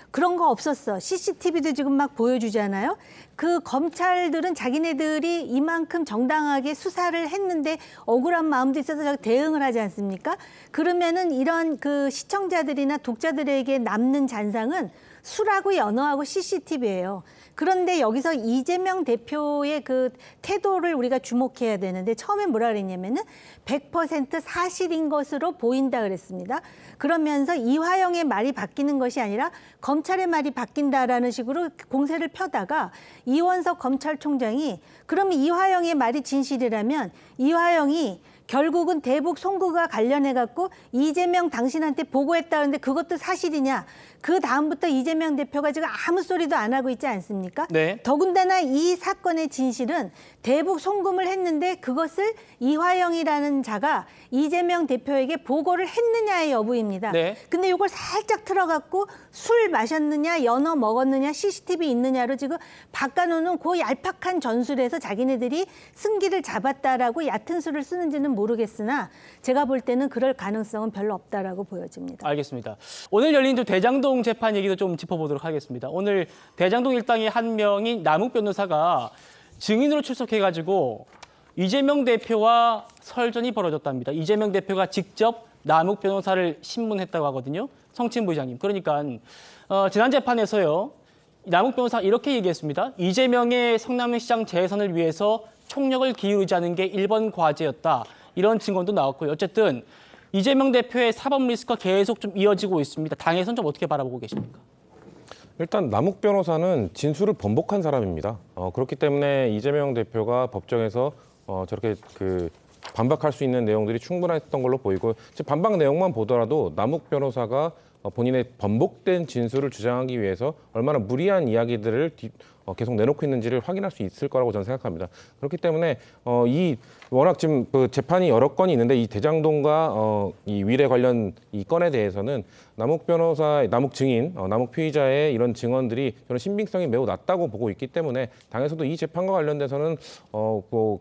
그런 거 없었어. CCTV도 지금 막 보여주잖아요. 그 검찰들은 자기네들이 이만큼 정당하게 수사를 했는데 억울한 마음도 있어서 대응을 하지 않습니까? 그러면은 이런 그 시청자들이나 독자들에게 남는 잔상은 술하고 연어하고 CCTV예요. 그런데 여기서 이재명 대표의 그 태도를 우리가 주목해야 되는데 처음에 뭐라 그랬냐면은 100% 사실인 것으로 보인다 그랬습니다. 그러면서 이화영의 말이 바뀌는 것이 아니라 검찰의 말이 바뀐다라는 식으로 공세를 펴다가 이원석 검찰총장이 그러면 이화영의 말이 진실이라면 이화영이 결국은 대북 송구가 관련해갖고 이재명 당신한테 보고했다는데 그것도 사실이냐. 그 다음부터 이재명 대표가 지금 아무 소리도 안 하고 있지 않습니까? 네. 더군다나 이 사건의 진실은 대북 송금을 했는데 그것을 이화영이라는 자가 이재명 대표에게 보고를 했느냐의 여부입니다. 네. 근데 이걸 살짝 틀어갖고 술 마셨느냐, 연어 먹었느냐, CCTV 있느냐로 지금 바꿔놓는 그 얄팍한 전술에서 자기네들이 승기를 잡았다라고 얕은 수를 쓰는지는 모르겠으나 제가 볼 때는 그럴 가능성은 별로 없다라고 보여집니다. 알겠습니다. 오늘 열린 또 대장동 재판 얘기도 좀 짚어보도록 하겠습니다. 오늘 대장동 일당의 한 명인 남욱 변호사가 증인으로 출석해가지고 이재명 대표와 설전이 벌어졌답니다. 이재명 대표가 직접 남욱 변호사를 신문했다고 하거든요. 성친 부장님. 그러니까 지난 재판에서요. 남욱 변호사 이렇게 얘기했습니다. 이재명의 성남시장 재선을 위해서 총력을 기울이자는 게 1번 과제였다. 이런 증언도 나왔고요. 어쨌든 이재명 대표의 사법 리스크가 계속 좀 이어지고 있습니다. 당에서는 좀 어떻게 바라보고 계십니까? 일단 남욱 변호사는 진술을 번복한 사람입니다. 그렇기 때문에 이재명 대표가 법정에서 저렇게 반박할 수 있는 내용들이 충분했던 걸로 보이고 반박 내용만 보더라도 남욱 변호사가 본인의 번복된 진술을 주장하기 위해서 얼마나 무리한 이야기들을 계속 내놓고 있는지를 확인할 수 있을 거라고 저는 생각합니다. 그렇기 때문에 워낙 지금 그 재판이 여러 건이 있는데 이 대장동과 이 위례 관련 이 건에 대해서는 남욱 변호사, 남욱 증인, 남욱 피의자의 이런 증언들이 저는 신빙성이 매우 낮다고 보고 있기 때문에 당에서도 이 재판과 관련돼서는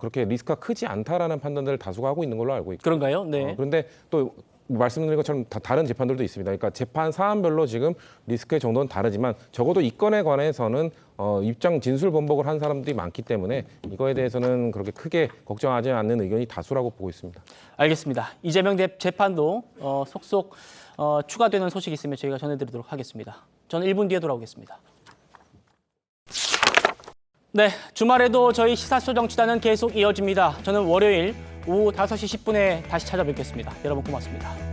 그렇게 리스크가 크지 않다라는 판단들을 다수가 하고 있는 걸로 알고 있고. 그런가요? 네. 그런데 또 말씀드린 것처럼 다른 재판들도 있습니다. 그러니까 재판 사안별로 지금 리스크의 정도는 다르지만 적어도 이 건에 관해서는 입장 진술 번복을 한 사람들이 많기 때문에 이거에 대해서는 그렇게 크게 걱정하지 않는 의견이 다수라고 보고 있습니다. 알겠습니다. 이재명 재판도 속속 추가되는 소식이 있으면 저희가 전해드리도록 하겠습니다. 저는 1분 뒤에 돌아오겠습니다. 네, 주말에도 저희 시사쇼 정치단은 계속 이어집니다. 저는 월요일 오후 5시 10분에 다시 찾아뵙겠습니다. 여러분 고맙습니다.